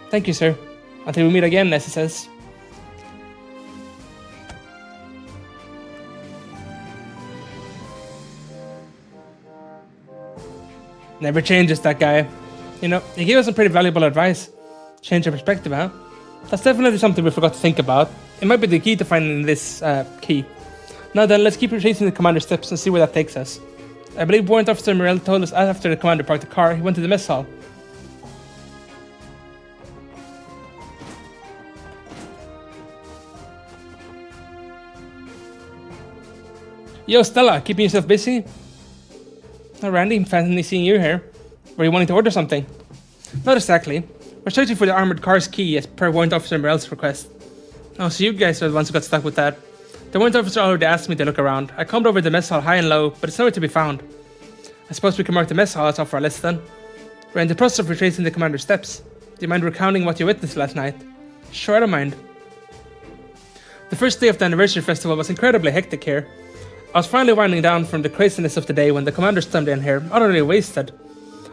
[SPEAKER 1] Thank you, sir. Until we meet again, as he says. Never changes, that guy. You know, he gave us some pretty valuable advice. Change your perspective, huh? That's definitely something we forgot to think about. It might be the key to finding this key. Now then, let's keep retracing the commander's steps and see where that takes us. I believe Warrant Officer Morel told us after the commander parked the car, he went to the mess hall. Yo, Stella, keeping yourself busy? Oh, Randy, finally seeing you here. Were you wanting to order something? Not exactly. We're searching for the armored car's key as per Warrant Officer Morel's request. Oh, so you guys are the ones who got stuck with that. The warrant officer already asked me to look around. I combed over the mess hall high and low, but it's nowhere to be found. I suppose we can mark the mess hall as off our list then. We're in the process of retracing the commander's steps. Do you mind recounting what you witnessed last night? Sure, I don't mind. The first day of the anniversary festival was incredibly hectic here. I was finally winding down from the craziness of the day when the commander stormed in here, utterly wasted.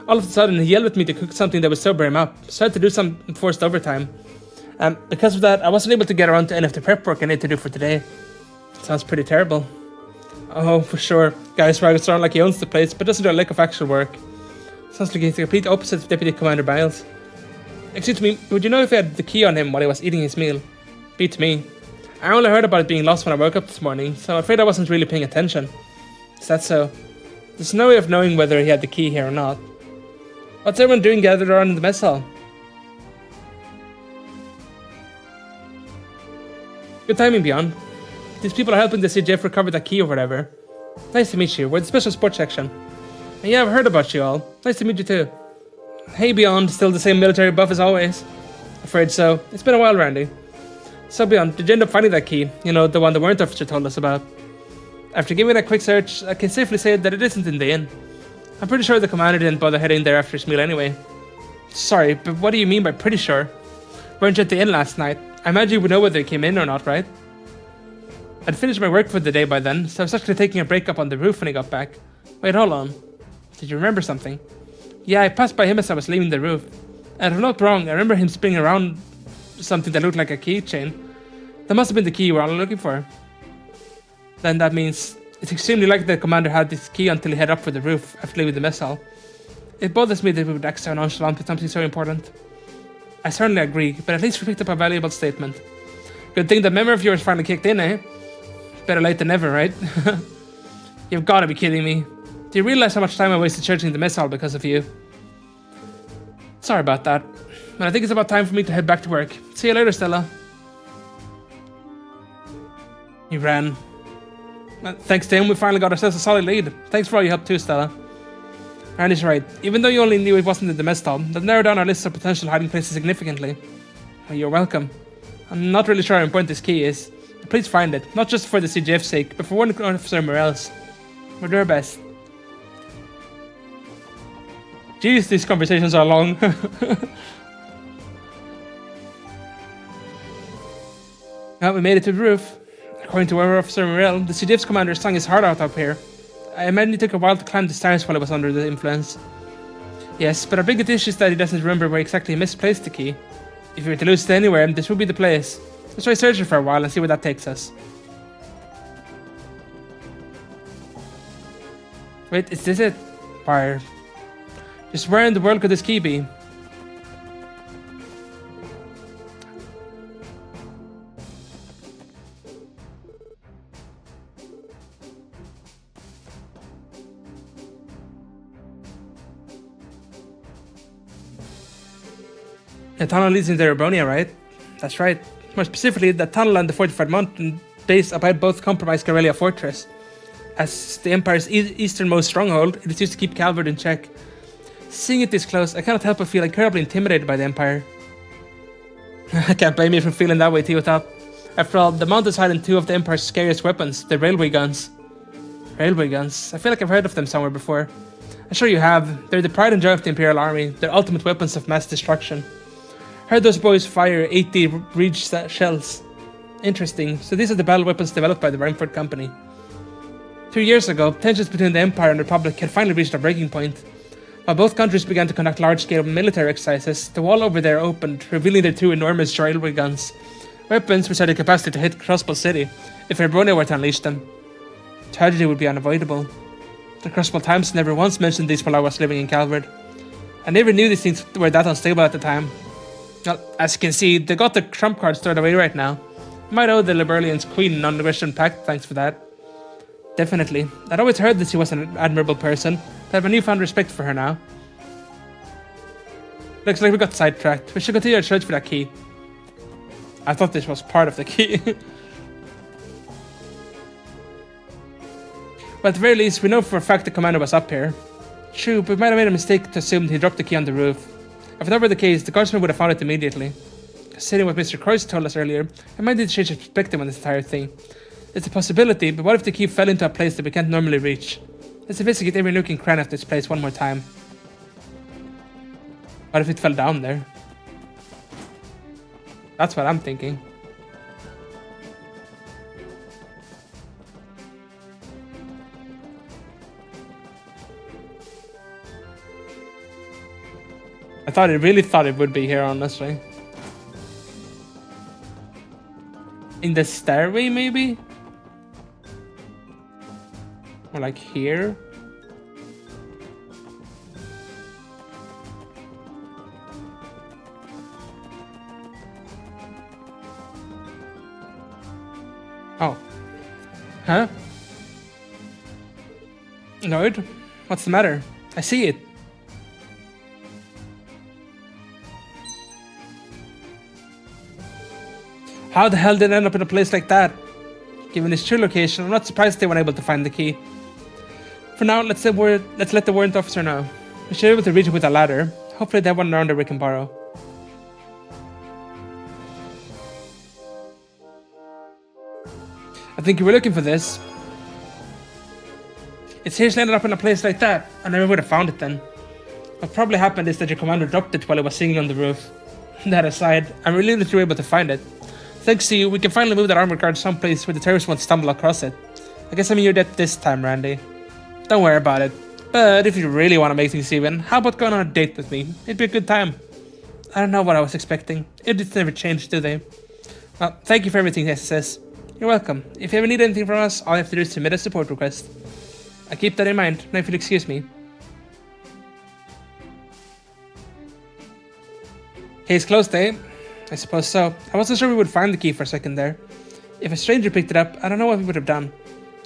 [SPEAKER 1] All of a sudden, he yelled at me to cook something that would sober him up, so I had to do some enforced overtime. Because of that, I wasn't able to get around to any of the prep work I need to do for today. Sounds pretty terrible. Oh, for sure. Guy swaggers around like he owns the place, but doesn't do a lick of actual work. Sounds like he's the complete opposite of Deputy Commander Biles. Excuse me, would you know if he had the key on him while he was eating his meal? Beats me. I only heard about it being lost when I woke up this morning, so I'm afraid I wasn't really paying attention. Is that so? There's no way of knowing whether he had the key here or not. What's everyone doing gathered around in the mess hall? Good timing, Beyond. These people are helping the CJF recover that key or whatever. Nice to meet you. We're the special sports section. And yeah, I've heard about you all. Nice to meet you too. Hey, Beyond. Still the same military buff as always? Afraid so. It's been a while, Randy. So, Beyond, did you end up finding that key? You know, the one the warrant officer told us about. After giving it a quick search, I can safely say that it isn't in the inn. I'm pretty sure the commander didn't bother heading there after his meal anyway. Sorry, but what do you mean by pretty sure? Weren't you at the inn last night? I imagine you would know whether he came in or not, right? I'd finished my work for the day by then, so I was actually taking a break up on the roof when he got back. Wait, hold on. Did you remember something? Yeah, I passed by him as I was leaving the roof. And if I'm not wrong, I remember him spinning around something that looked like a keychain. That must have been the key you were all looking for. Then that means it's extremely likely the commander had this key until he headed up for the roof after leaving the mess hall. It bothers me that we would act so nonchalant with something so important. I certainly agree, but at least we picked up a valuable statement. Good thing the memory of yours finally kicked in, eh? Better late than never, right? You've gotta be kidding me. Do you realize how much time I wasted searching the mess hall because of you? Sorry about that. But I think it's about time for me to head back to work. See you later, Stella. He ran. Thanks to him, we finally got ourselves a solid lead. Thanks for all your help too, Stella. Randy's right. Even though you only knew it wasn't in the mess hall, that narrowed down our list of potential hiding places significantly. Well, you're welcome. I'm not really sure how important this key is. But please find it, not just for the CGF's sake, but for Warrant Officer Morel's. We'll do our best. Jeez, these conversations are long. Well, we made it to the roof. According to Warrant Officer Morel, the CGF's commander sung his heart out up here. I imagine it took a while to climb the stairs while I was under the influence. Yes, but our biggest issue is that he doesn't remember where exactly he misplaced the key. If we were to lose it anywhere, this would be the place. Let's try searching for a while and see where that takes us. Wait, is this it? Fire. Just where in the world could this key be? The tunnel leads into Erebonia, right? That's right. More specifically, the tunnel and the fortified mountain base abide both compromised Corellia Fortress. As the Empire's easternmost stronghold, it is used to keep Calvard in check. Seeing it this close, I cannot help but feel incredibly intimidated by the Empire. I can't blame you for feeling that way, Teotop. After all, the mountains hide in two of the Empire's scariest weapons, the railway guns. Railway guns? I feel like I've heard of them somewhere before. I'm sure you have. They're the pride and joy of the Imperial Army, their ultimate weapons of mass destruction. Heard those boys fire 80 Reach shells. Interesting, so these are the battle weapons developed by the Rainford Company. 2 years ago, tensions between the Empire and the Republic had finally reached a breaking point. While both countries began to conduct large-scale military exercises, the wall over there opened, revealing their two enormous railway guns. Weapons which had the capacity to hit Crossbow City, if Erebonia were to unleash them. Tragedy would be unavoidable. Across multiple times, never once mentioned these while I was living in Calvert. I never knew these things were that unstable at the time. Well, as you can see, they got the trump card stored away right now. Might owe the Liberalians Queen non-aggression pact thanks for that. Definitely. I'd always heard that she was an admirable person, but I have a newfound respect for her now. Looks like we got sidetracked. We should continue our search for that key. I thought this was part of the key. But at the very least, we know for a fact the commander was up here. True, but we might have made a mistake to assume he dropped the key on the roof. If that were the case, the guardsman would have found it immediately. Considering what Mr. Croix told us earlier, I might need to change his perspective on this entire thing. It's a possibility, but what if the key fell into a place that we can't normally reach? Let's investigate every nook and cranny of this place one more time. What if it fell down there? That's what I'm thinking. I really thought it would be here, honestly. In the stairway, maybe? Or like here? Oh. Huh? Lloyd? What's the matter? I see it. How the hell did it end up in a place like that? Given its true location, I'm not surprised they weren't able to find the key. For now, let's let the warrant officer know. We should be able to reach it with a ladder. Hopefully they have one around that we can borrow. I think you were looking for this. It seriously ended up in a place like that. I never would have found it then. What probably happened is that your commander dropped it while he was singing on the roof. That aside, I'm relieved that you were able to find it. Thanks to you, we can finally move that armored car someplace where the terrorists won't stumble across it. I guess I'm in your debt this time, Randy. Don't worry about it. But if you really want to make things even, how about going on a date with me? It'd be a good time. I don't know what I was expecting. Idiots never change, do they? Well, thank you for everything, SSS. You're welcome. If you ever need anything from us, all you have to do is submit a support request. I keep that in mind. Now if you'll excuse me. Case closed, eh? I suppose so. I wasn't sure we would find the key for a second there. If a stranger picked it up, I don't know what we would have done.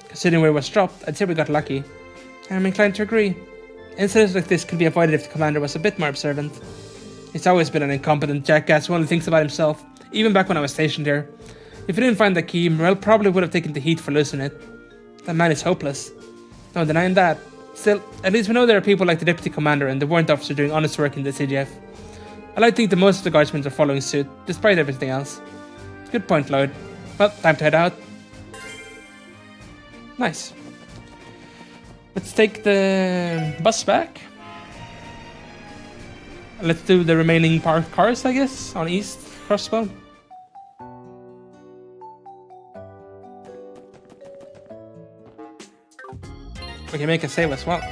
[SPEAKER 1] Considering where it was dropped, I'd say we got lucky. I'm inclined to agree. Incidents like this could be avoided if the commander was a bit more observant. He's always been an incompetent jackass who only thinks about himself, even back when I was stationed here. If he didn't find the key, Morel probably would have taken the heat for losing it. That man is hopeless. No denying that. Still, at least we know there are people like the deputy commander and the warrant officer doing honest work in the CGF. I like to think that most of the guardsmen are following suit, despite everything else. Good point, Lloyd. Well, time to head out. Nice. Let's take the bus back. Let's do the remaining parked cars, I guess, on East Crossbow. We can make a save as well.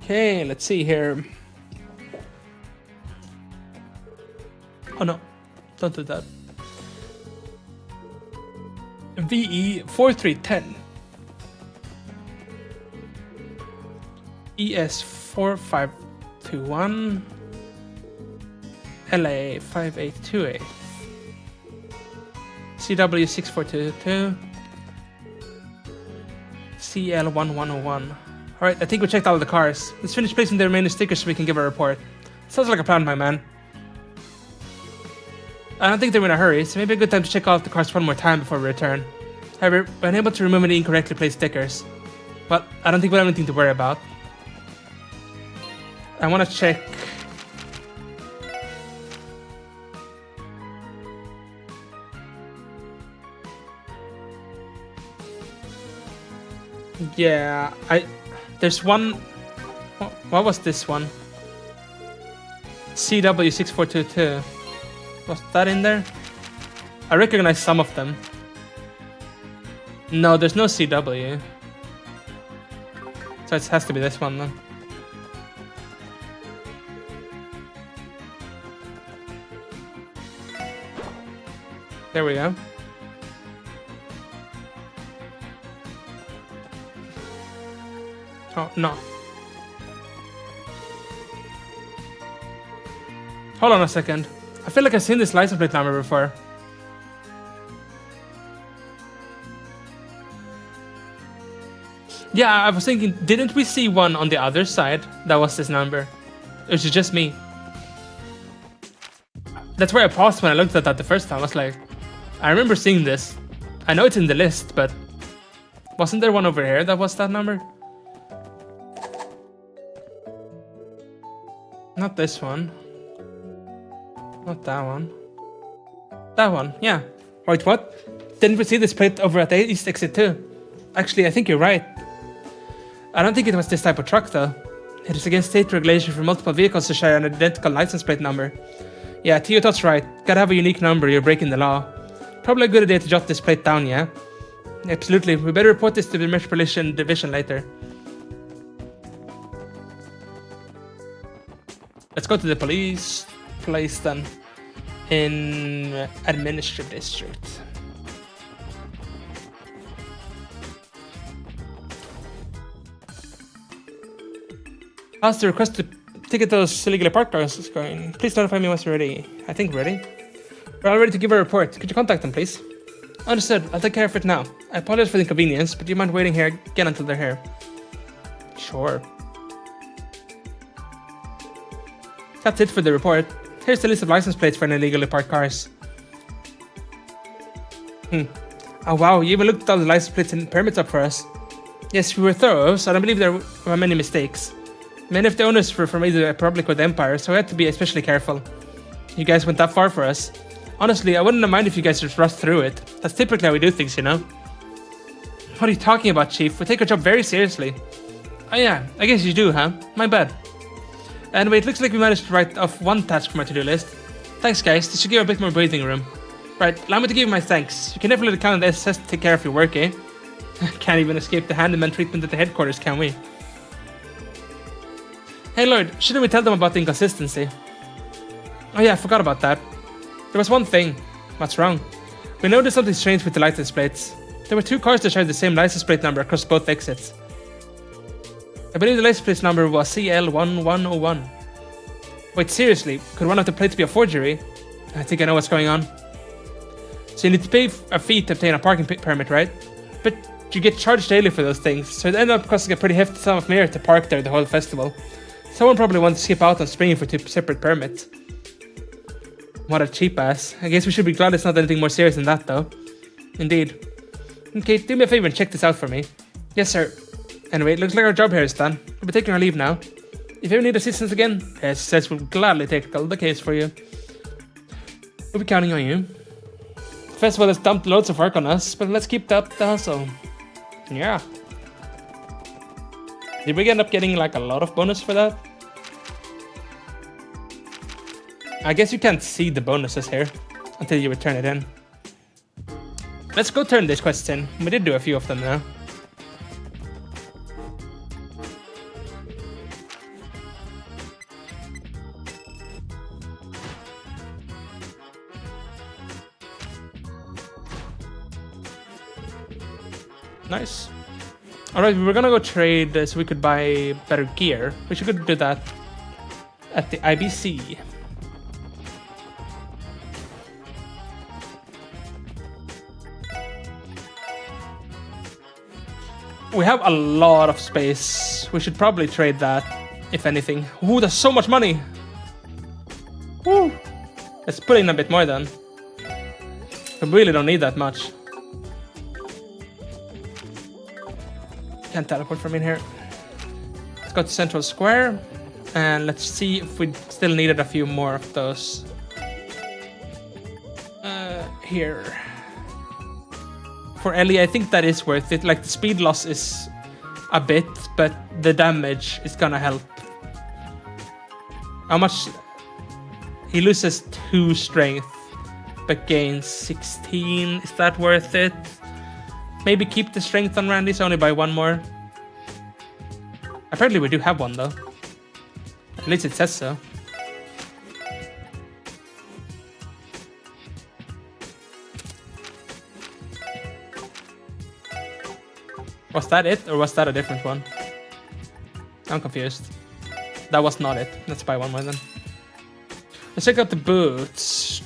[SPEAKER 1] Okay, let's see here. Oh no, don't do that. VE 4310. ES 4521. LA 5828. CW 6422. CL 1101. Alright, I think we checked all of the cars. Let's finish placing the remaining stickers so we can give a report. Sounds like a plan, my man. I don't think they're in a hurry, so maybe a good time to check off the cars one more time before we return. However, we're unable to remove any incorrectly placed stickers. But I don't think we have anything to worry about. I want to check... Yeah, there's one... What was this one? CW6422. Was that in there? I recognize some of them. No, there's no CW. So it has to be this one then. There we go. Oh, no. Hold on a second. I feel like I've seen this license plate number before. Yeah, I was thinking, didn't we see one on the other side that was this number? It was just me. That's where I paused when I looked at that the first time. I was like, I remember seeing this. I know it's in the list, but wasn't there one over here that was that number? Not this one. Not that one. That one, yeah. Wait, what? Didn't we see this plate over at the East Exit too? Actually, I think you're right. I don't think it was this type of truck though. It is against state regulation for multiple vehicles to share an identical license plate number. Yeah, Teotot's right. Gotta have a unique number, you're breaking the law. Probably a good idea to jot this plate down, yeah? Absolutely, we better report this to the Metropolitan Division later. Let's go to the police place then. In Administrative District. How's the request to ticket those illegally parked cars is going? Please notify me once you're ready. I think ready. We're all ready to give a report. Could you contact them, please? Understood. I'll take care of it now. I apologize for the inconvenience, but do you mind waiting here again until they're here? Sure. That's it for the report. Here's the list of license plates for any illegally parked cars. Oh wow, you even looked all the license plates and permits up for us. Yes, we were thorough, so I don't believe there were many mistakes. Many of the owners were from either the Republic or the Empire, so we had to be especially careful. You guys went that far for us. Honestly, I wouldn't mind if you guys just rushed through it. That's typically how we do things, you know? What are you talking about, Chief? We take our job very seriously. Oh yeah, I guess you do, huh? My bad. Anyway, it looks like we managed to write off one task from our to-do list. Thanks, guys. This should give a bit more breathing room. Right, allow me to give you my thanks. You can definitely count on the SS to take care of your work, eh? Can't even escape the handyman treatment at the headquarters, can we? Hey Lloyd, shouldn't we tell them about the inconsistency? Oh yeah, I forgot about that. There was one thing. What's wrong? We noticed something strange with the license plates. There were two cars that shared the same license plate number across both exits. I believe the license plate number was CL1101. Wait, seriously? Could one of the plates be a forgery? I think I know what's going on. So you need to pay a fee to obtain a parking permit, right? But you get charged daily for those things, so it ended up costing a pretty hefty sum of money to park there the whole festival. Someone probably wanted to skip out on springing for two separate permits. What a cheap ass. I guess we should be glad it's not anything more serious than that, though. Indeed. Okay, do me a favor and check this out for me. Yes, sir. Anyway, it looks like our job here is done. We'll be taking our leave now. If you ever need assistance again, SSS will gladly take the case for you. We'll be counting on you. The festival has dumped loads of work on us, but let's keep up the hustle. Yeah. Did we end up getting like a lot of bonus for that? I guess you can't see the bonuses here until you return it in. Let's go turn this quest in. We did do a few of them now. Nice. Alright, we were gonna go trade so we could buy better gear. We should do that at the IBC. We have a lot of space. We should probably trade that, if anything. Ooh, there's so much money! Woo! Let's put in a bit more then. We really don't need that much. Can't teleport from in here. Let's go to Central Square. And let's see if we still needed a few more of those. Here. For Ellie, I think that is worth it. Like, the speed loss is a bit, but the damage is gonna help. How much? He loses 2 strength, but gains 16. Is that worth it? Maybe keep the strength on Randy's, only by 1 more. Apparently we do have 1 though. At least it says so. Was that it, or was that a different one? I'm confused. That was not it. Let's buy one more then. Let's check out the boots.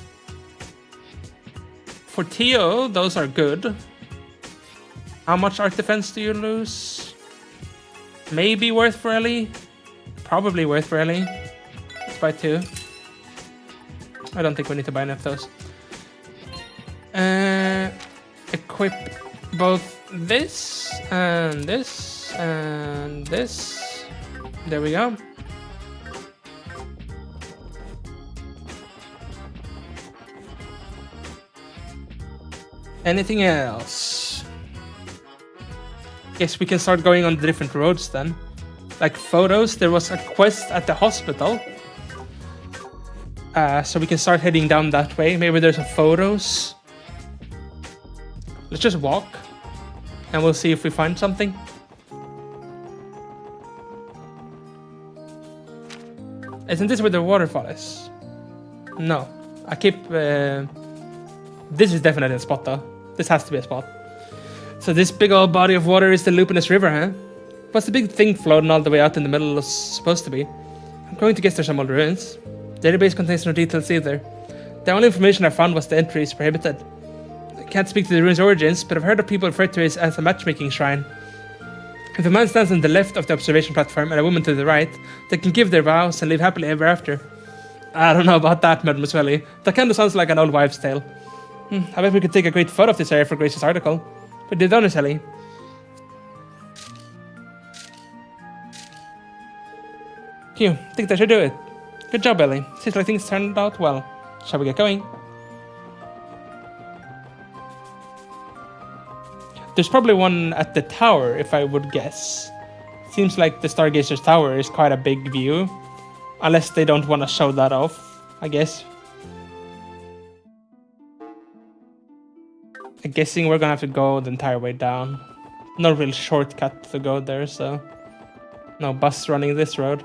[SPEAKER 1] For Tio, those are good. How much art defense do you lose? Maybe worth for Ellie. Probably worth for Ellie. Let's buy 2. I don't think we need to buy enough of those. Equip both this and this and this. There we go. Anything else? Guess we can start going on the different roads then. Like photos, there was a quest at the hospital. So we can start heading down that way. Maybe there's a photos. Let's just walk. And we'll see if we find something. Isn't this where the waterfall is? No. I keep... This is definitely a spot though. This has to be a spot. So this big old body of water is the Lupinus River, huh? What's the big thing floating all the way out in the middle supposed to be? I'm going to guess there's some old ruins. The database contains no details either. The only information I found was the entry is prohibited. I can't speak to the ruins' origins, but I've heard of people refer to it as a matchmaking shrine. If a man stands on the left of the observation platform and a woman to the right, they can give their vows and live happily ever after. I don't know about that, Mademoiselle. That kind of sounds like an old wives' tale. I bet we could take a great photo of this area for Grace's article. But did honest, Ellie. Phew, think that should do it. Good job, Ellie. Seems like things turned out well. Shall we get going? There's probably one at the tower, if I would guess. Seems like the Stargazer's tower is quite a big view. Unless they don't want to show that off, I guess. I'm guessing we're gonna have to go the entire way down. No real shortcut to go there, so... No bus running this road.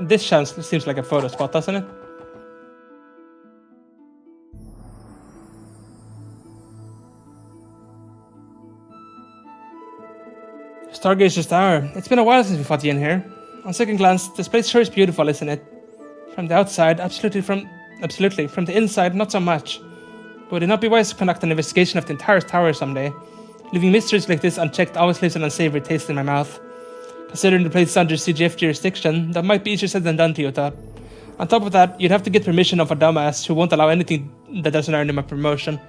[SPEAKER 1] This seems like a photo spot, doesn't it? Stargazer's Tower. It's been a while since we fought Yin here. On second glance, this place sure is beautiful, isn't it? From the outside, absolutely. From the inside, not so much. But would it not be wise to conduct an investigation of the entire tower someday? Leaving mysteries like this unchecked always leaves an unsavory taste in my mouth. Considering the place is under CGF jurisdiction, that might be easier said than done, to you thought. On top of that, you'd have to get permission of a dumbass who won't allow anything that doesn't earn him a promotion.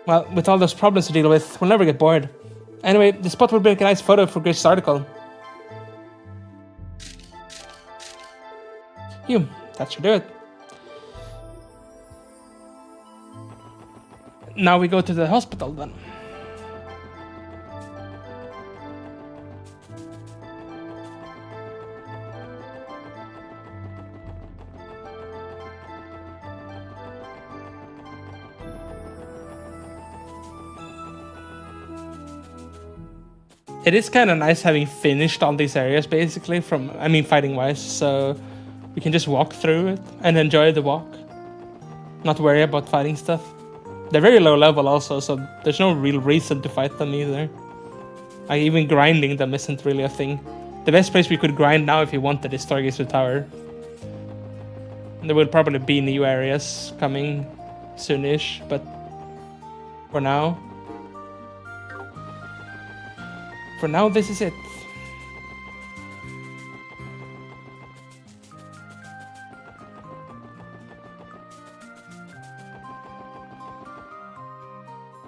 [SPEAKER 1] Well, with all those problems to deal with, we'll never get bored. Anyway, the spot would make a nice photo for Grace's article. That should do it. Now we go to the hospital then. It is kind of nice having finished all these areas, basically, fighting-wise, so we can just walk through it and enjoy the walk. Not worry about fighting stuff. They're very low level also, so there's no real reason to fight them either. Even grinding them isn't really a thing. The best place we could grind now if you wanted is Stargazer Tower. There will probably be new areas coming soonish, but for now... this is it.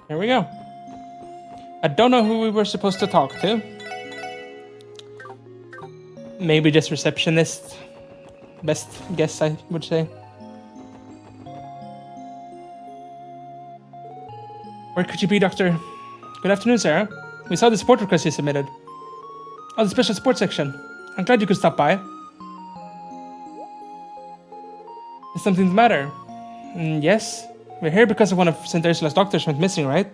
[SPEAKER 1] Here we go. I don't know who we were supposed to talk to. Maybe just receptionist. Best guess, I would say. Where could you be, Doctor? Good afternoon, Sarah. We saw the support request you submitted. Oh, the special sports section. I'm glad you could stop by. Is something the matter? Yes. We're here because of one of St. Ursula's doctors went missing, right?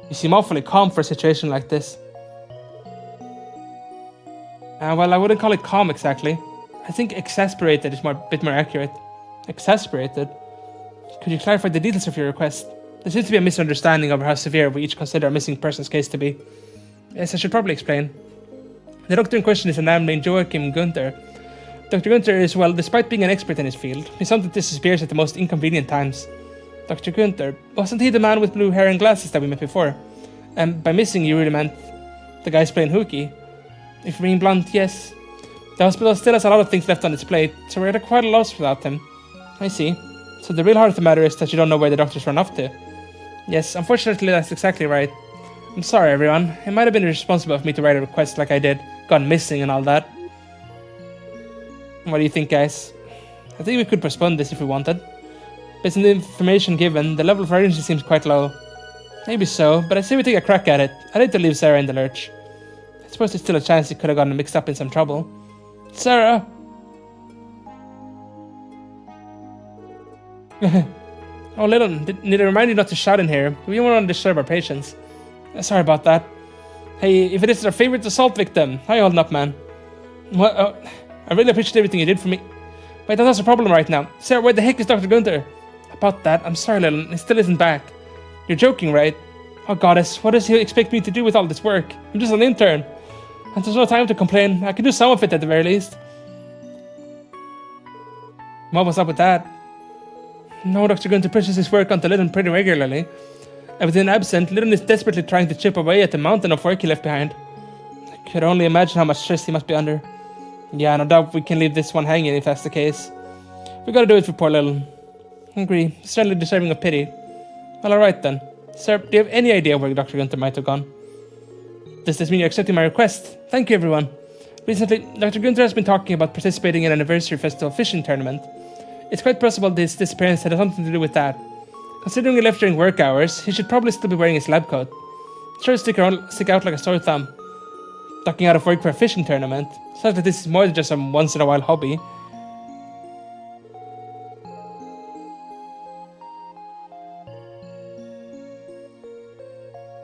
[SPEAKER 1] You seem awfully calm for a situation like this. Well, I wouldn't call it calm exactly. I think exasperated is a bit more accurate. Exasperated? Could you clarify the details of your request? There seems to be a misunderstanding over how severe we each consider a missing person's case to be. Yes, I should probably explain. The doctor in question is a man named Joachim Gunther. Dr. Gunther is, well, despite being an expert in his field, he sometimes disappears at the most inconvenient times. Dr. Gunther, wasn't he the man with blue hair and glasses that we met before? And by missing, you really meant the guy's playing hooky? If being blunt, yes. The hospital still has a lot of things left on its plate, so we're at quite a loss without him. I see. So the real heart of the matter is that you don't know where the doctor's run off to. Yes, unfortunately that's exactly right. I'm sorry everyone, it might have been irresponsible of me to write a request like I did, gone missing and all that. What do you think, guys? I think we could postpone this if we wanted. Based on the information given, the level of urgency seems quite low. Maybe so, but I say we take a crack at it. I'd hate to leave Sarah in the lurch. I suppose there's still a chance he could have gotten mixed up in some trouble. Sarah! Oh, Little, need I remind you not to shout in here? We don't want to disturb our patients. Sorry about that. Hey, if it is our favorite assault victim, how you holding up, man? What? Oh, I really appreciate everything you did for me. Wait, that's a problem right now. Sarah, where the heck is Dr. Gunther? About that, I'm sorry, Little, he still isn't back. You're joking, right? Oh, goddess, what does he expect me to do with all this work? I'm just an intern. And there's no time to complain. I can do some of it at the very least. What was up with that? No, Dr. Gunther pushes his work onto Lyndon pretty regularly. And with him absent, Lyndon is desperately trying to chip away at the mountain of work he left behind. I could only imagine how much stress he must be under. Yeah, no doubt we can leave this one hanging if that's the case. We gotta do it for poor Little. I agree, he's certainly deserving of pity. Well, alright then. Sir, do you have any idea where Dr. Gunther might have gone? Does this mean you're accepting my request? Thank you, everyone. Recently, Dr. Gunther has been talking about participating in an anniversary festival fishing tournament. It's quite possible this disappearance had something to do with that. Considering he left during work hours, he should probably still be wearing his lab coat. Sure stick out like a sore thumb. Ducking out of work for a fishing tournament. Sounds like this is more than just some once-in-a-while hobby.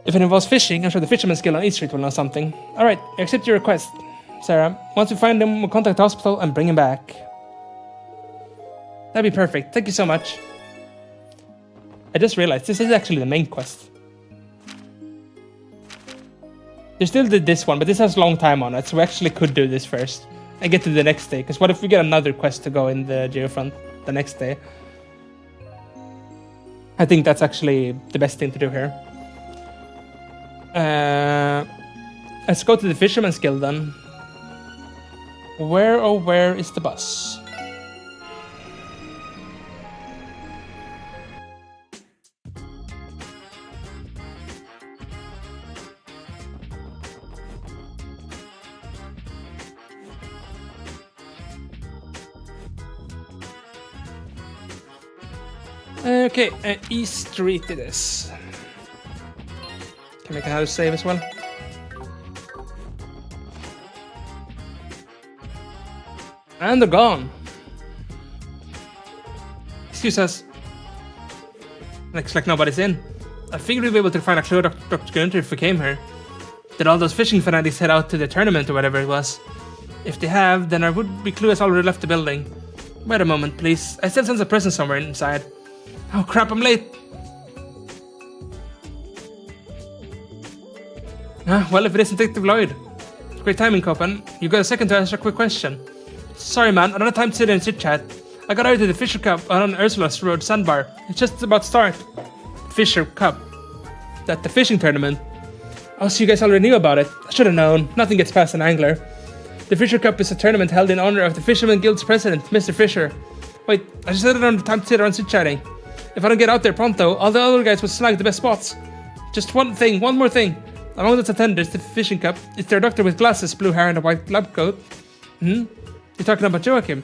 [SPEAKER 1] If it involves fishing, I'm sure the Fisherman's Guild on East Street will know something. Alright, I accept your request. Sarah, once we find him, we'll contact the hospital and bring him back. That'd be perfect. Thank you so much. I just realized this is actually the main quest. They still did this one, but this has a long time on it, so we actually could do this first and get to the next day. Because what if we get another quest to go in the Geofront the next day? I think that's actually the best thing to do here. Let's go to the Fisherman's Guild then. Where, oh where is the bus? Okay, East Street it is. Can make another save as well. And they're gone. Excuse us. Looks like nobody's in. I figured we'd be able to find a clue of Dr. Gunther if we came here. Did all those fishing fanatics head out to the tournament or whatever it was? If they have, then our would-be clue has already left the building. Wait a moment, please. I still sense a presence somewhere inside. Oh crap, I'm late! Well, if it isn't Detective Lloyd. Great timing, Copen. You got a second to answer a quick question. Sorry man, I don't have time to sit and chit-chat. I got out to the Fisher Cup on Ursula's Road Sandbar. It's just about to start. Fisher Cup. That the fishing tournament. Oh, so you guys already knew about it. I should have known. Nothing gets past an angler. The Fisher Cup is a tournament held in honor of the Fisherman Guild's president, Mr. Fisher. Wait, I just had time to sit around chit-chatting. If I don't get out there pronto, all the other guys will snag the best spots. Just one more thing. Among those attenders, the fishing cup, is there a doctor with glasses, blue hair, and a white lab coat? You're talking about Joachim?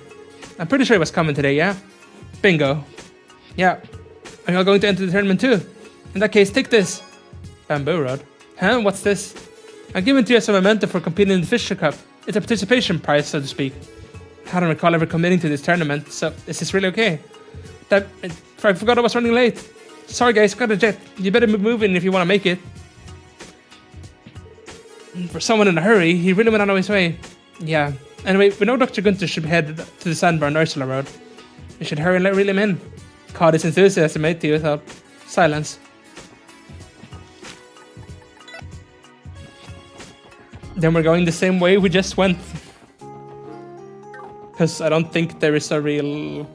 [SPEAKER 1] I'm pretty sure he was coming today, yeah? Bingo. Yeah. Are you all going to enter the tournament too? In that case, take this. Bamboo rod. Huh? What's this? I'm giving to you as a memento for competing in the Fisher Cup. It's a participation prize, so to speak. I don't recall ever committing to this tournament, so is this really okay? I forgot I was running late. Sorry guys, got a jet. You better be moving if you want to make it. For someone in a hurry, he really went out of his way. Yeah. Anyway, we know Dr. Gunther should be headed to the Sandbar on Ursula Road. We should hurry and reel him in. Caught his enthusiasm, mate, you without silence. Then we're going the same way we just went. Because I don't think there is a real...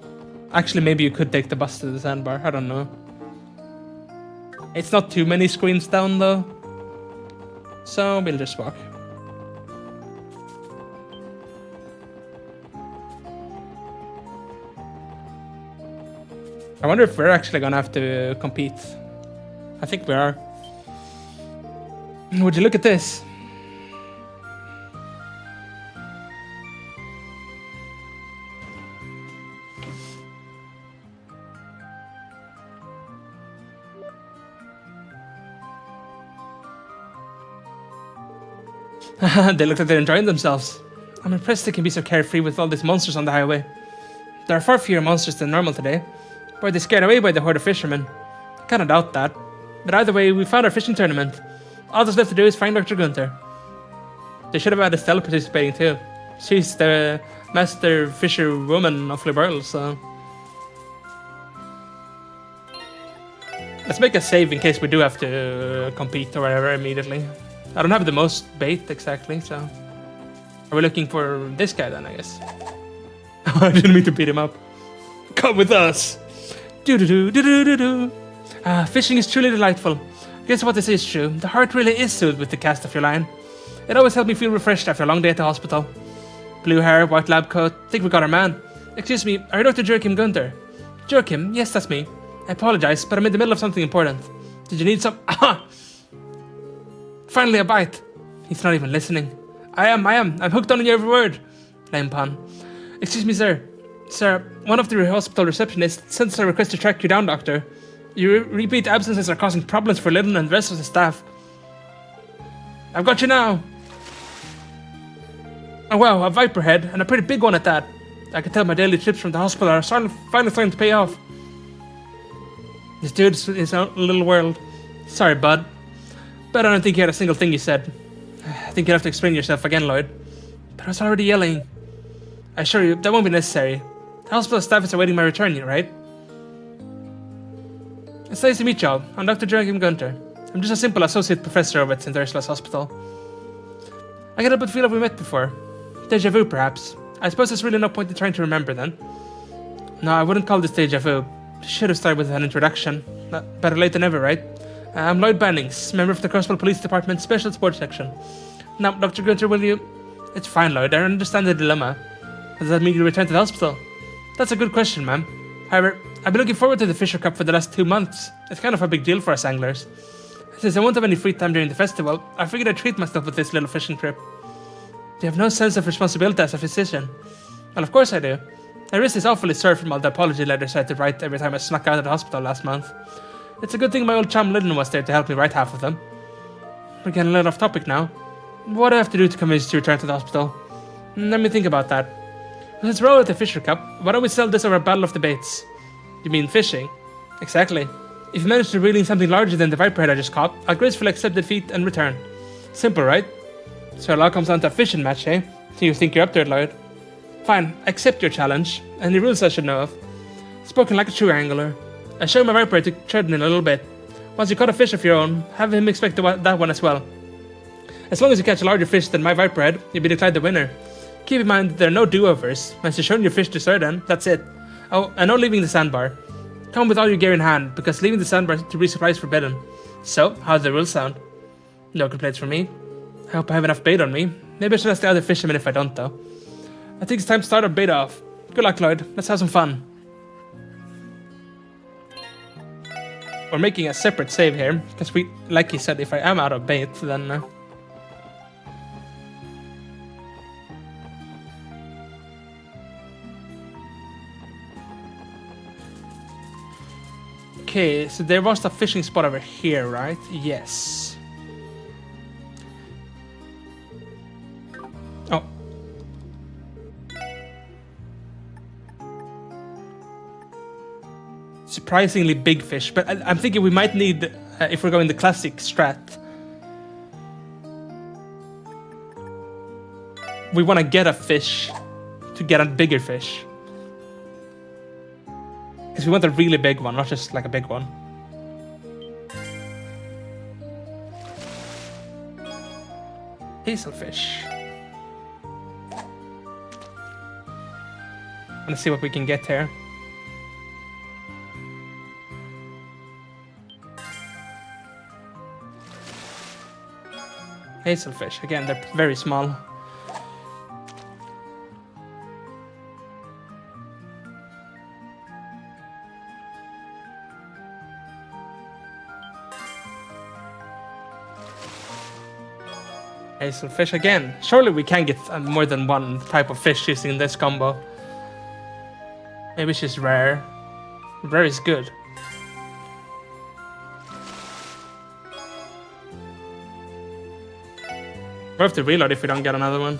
[SPEAKER 1] Actually, maybe you could take the bus to the Sandbar. I don't know. It's not too many screens down, though. So we'll just walk. I wonder if we're actually gonna have to compete. I think we are. Would you look at this? They look like they're enjoying themselves. I'm impressed they can be so carefree with all these monsters on the highway. There are far fewer monsters than normal today. Were they scared away by the horde of fishermen? I kinda doubt that. But either way, we found our fishing tournament. All that's left to do is find Dr. Gunther. They should have had Estelle participating too. She's the master fisher woman of Liberl, so... Let's make a save in case we do have to compete or whatever immediately. I don't have the most bait exactly, so... Are we looking for this guy then, I guess? I didn't mean to beat him up. Come with us! Do-do-do-do-do-do-do. Fishing is truly delightful. Guess what they say is true. The heart really is soothed with the cast of your line. It always helped me feel refreshed after a long day at the hospital. Blue hair, white lab coat. Think we got our man. Excuse me, are you Dr. Joachim Gunther? Joachim? Yes, that's me. I apologize, but I'm in the middle of something important. Did you need some... Aha! Finally a bite. He's not even listening. I am. I'm hooked on your every word. Lame pun. Excuse me, sir. Sir, one of the hospital receptionists sent us a request to track you down, doctor. Your repeat absences are causing problems for Lyndon and the rest of the staff. I've got you now. Oh wow, a viper head, and a pretty big one at that. I can tell my daily trips from the hospital are finally starting to pay off. This dude's in his own little world. Sorry, bud. But I don't think you had a single thing you said. I think you'll have to explain yourself again, Lloyd. But I was already yelling. I assure you, that won't be necessary. The hospital staff is awaiting my return, right? It's nice to meet y'all. I'm Dr. Joachim Gunther. I'm just a simple associate professor over at St. Ursula's Hospital. I get a bit feel like we met before. Deja vu, perhaps. I suppose there's really no point in trying to remember then. No, I wouldn't call this deja vu. Should have started with an introduction. Better late than never, right? I'm Lloyd Bannings, member of the Crosswell Police Department Special Sports Section. Now, Dr. Gunther, will you... It's fine, Lloyd. I understand the dilemma. Does that mean you return to the hospital? That's a good question, ma'am. However, I've been looking forward to the Fisher Cup for the last 2 months. It's kind of a big deal for us anglers. Since I won't have any free time during the festival, I figured I'd treat myself with this little fishing trip. Do you have no sense of responsibility as a physician? Well, of course I do. My wrist is awfully sore from all the apology letters I had to write every time I snuck out of the hospital last month. It's a good thing my old chum Lyndon was there to help me write half of them. We're getting a little off topic now. What do I have to do to convince you to return to the hospital? Let me think about that. Since we're all at the Fisher Cup, why don't we sell this over a battle of the baits? You mean fishing? Exactly. If you manage to reel in something larger than the viper head I just caught, I'll gracefully accept defeat and return. Simple, right? So it all comes down to a fishing match, eh? So you think you're up to it, Lloyd? Fine, I accept your challenge. Any rules I should know of? Spoken like a true angler. I show my viper to tread in a little bit. Once you caught a fish of your own, have him expect that one as well. As long as you catch a larger fish than my viper head, you'll be declared the winner. Keep in mind that there are no do-overs. Once you've shown your fish to certain, that's it. Oh, and no leaving the sandbar. Come with all your gear in hand, because leaving the sandbar to resupply is forbidden. So, how do the rules sound? No complaints from me. I hope I have enough bait on me. Maybe I should ask the other fishermen if I don't, though. I think it's time to start our bait off. Good luck, Lloyd. Let's have some fun. We're making a separate save here, because we, like you said, if I am out of bait, then... Okay, so there was a fishing spot over here, right? Yes. Oh. Surprisingly big fish, but I'm thinking we might need, if we're going the classic strat. we want to get a fish to get a bigger fish. Because we want a really big one, not just like a big one. Hazelfish. Let's see what we can get here. Hazelfish, again, they're very small. Hazelfish again. Surely we can get more than one type of fish using this combo. Maybe it's just rare. Rare is good. We'll have to reload if we don't get another one.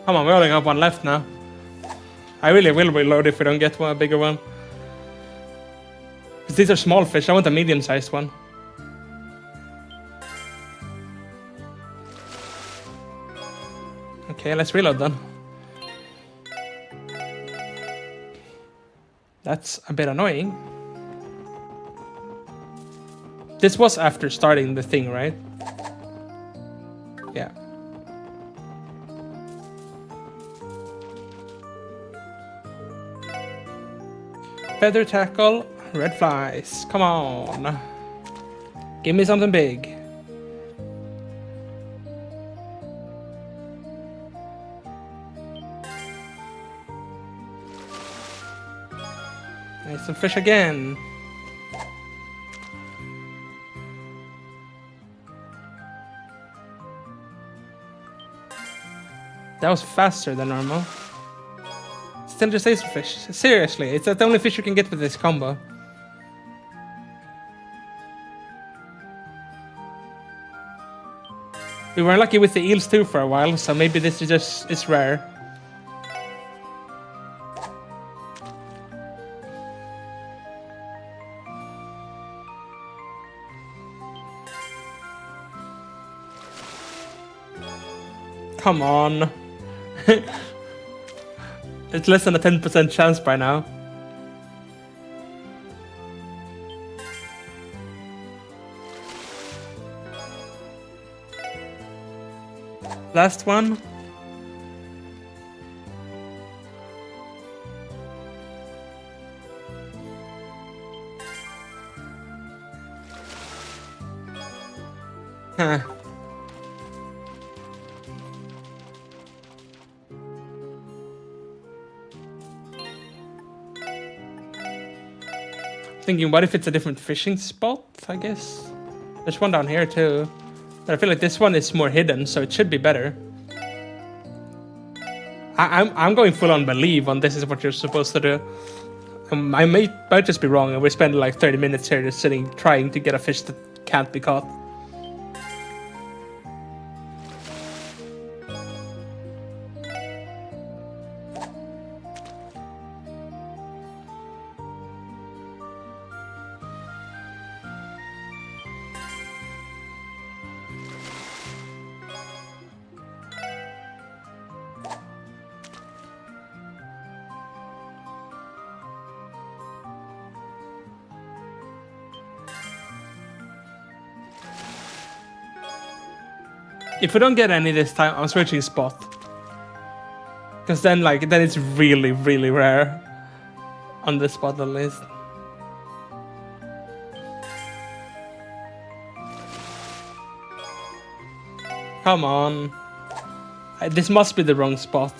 [SPEAKER 1] Come on, we only got one left now. I really will reload if we don't get one, a bigger one. Because these are small fish, I want a medium-sized one. Okay, let's reload then. That's a bit annoying. This was after starting the thing, right? Yeah. Feather tackle, red flies. Come on. Give me something big. Nice, some fish again. That was faster than normal. Still just ace fish. Seriously, it's the only fish you can get with this combo. We were lucky with the eels too for a while, so maybe this is just, it's rare. Come on. It's less than a 10% chance by now. Last one. Huh. Thinking, what if it's a different fishing spot, I guess? There's one down here too. But I feel like this one is more hidden, so it should be better. I'm going full on believe on this is what you're supposed to do. I might just be wrong, and we spend like 30 minutes here just sitting trying to get a fish that can't be caught. If we don't get any this time, I'm switching spot. Because then it's really, really rare on the spot at least. Come on. This must be the wrong spot.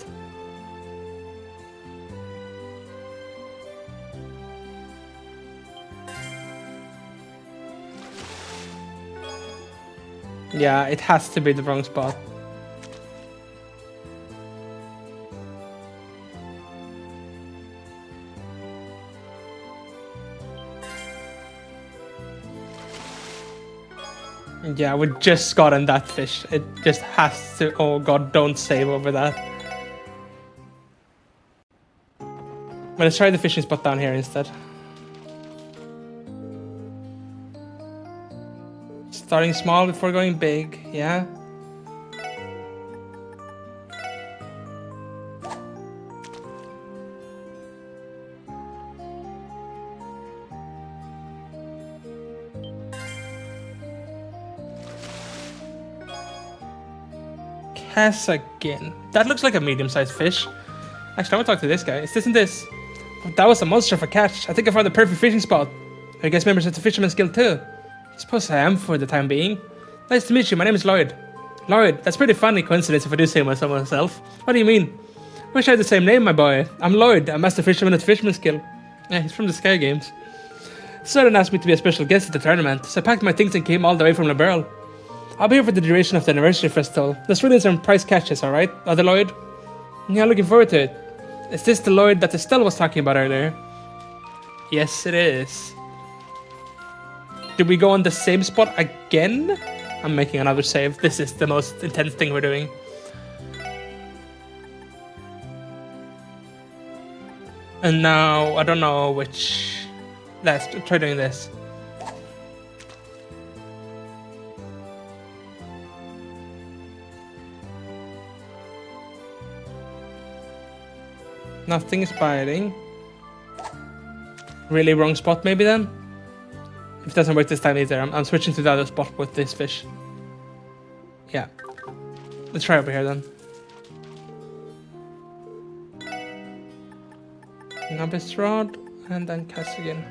[SPEAKER 1] Yeah, it has to be the wrong spot. Yeah, we just gotten that fish. It just has to. Oh god, don't save over that. let's try the fishing spot down here instead. Starting small before going big, yeah. Again. That looks like a medium-sized fish. Actually, I want to talk to this guy. Isn't this? That was a monster of a catch. I think I found the perfect fishing spot. Are you guys members of the Fisherman's Guild too? I suppose I am for the time being. Nice to meet you. My name is Lloyd. Lloyd, that's pretty funny coincidence if I do say myself. What do you mean? Wish I had the same name, my boy. I'm Lloyd. I'm Master Fisherman at Fisherman's Guild. Yeah, he's from the Sky Games. Soren asked me to be a special guest at the tournament, so I packed my things and came all the way from Liberl. I'll be here for the duration of the anniversary festival. There's really some prize catches, alright? Other Lloyd? Yeah, looking forward to it. Is this the Lloyd that Estelle was talking about earlier? Yes, it is. Did we go on the same spot again? I'm making another save. This is the most intense thing we're doing. And now, I don't know which... Let's try doing this. Nothing is biting. Really wrong spot maybe then? If it doesn't work this time either, I'm switching to the other spot with this fish. Yeah. Let's try over here then. Nabis rod and then cast again.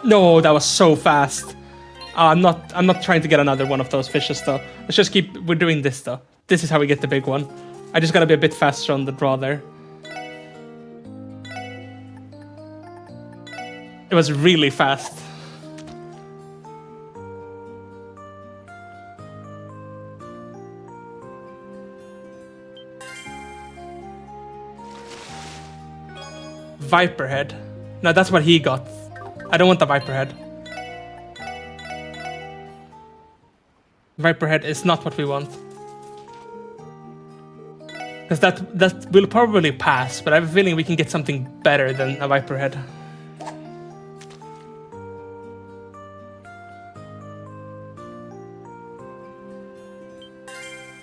[SPEAKER 1] No, that was so fast. I'm not trying to get another one of those fishes though. Let's just we're doing this though. This is how we get the big one. I just gotta be a bit faster on the draw there. It was really fast. Viper head. No, that's what he got. I don't want the viper head. Viper head is not what we want. Because that will probably pass, but I have a feeling we can get something better than a viper head.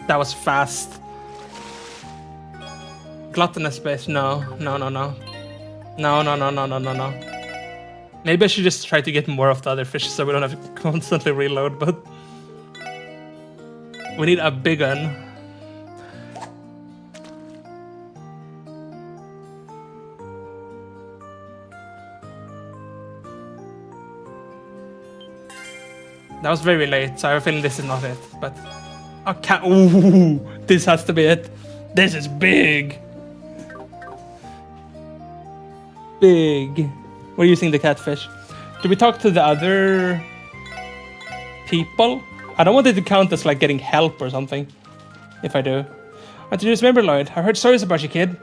[SPEAKER 1] That was fast. Gluttonous base, no. No. Maybe I should just try to get more of the other fish so we don't have to constantly reload, but... We need a big one. That was very late, so I have a feeling this is not it, but... Okay. Ooh, this has to be it. This is big. Big. We're using the catfish. Did we talk to the other people? I don't want it to count as like getting help or something. If I do. Did you just remember, Lloyd? I heard stories about you, kid.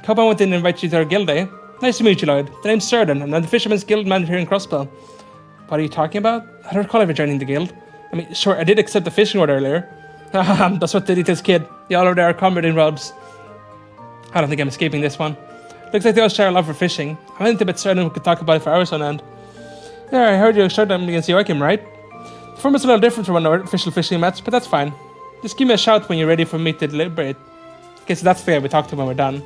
[SPEAKER 1] Hope I went in and invite you to our guild, eh? Nice to meet you, Lloyd. The name's Serdan, and I'm the Fisherman's Guild manager here in Crossbell. What are you talking about? I don't recall ever joining the guild. I mean, sure, I did accept the fishing rod earlier. That's what did it is, kid. Y'all over there are comrade in robs. I don't think I'm escaping this one. Looks like they all share a love for fishing. I'm a bit certain we could talk about it for hours on end. Yeah, I heard you showed them against Joachim, right? The format's a little different from an official fishing match, but that's fine. Just give me a shout when you're ready for me to deliberate. Okay, so that's the guy we talked to when we're done.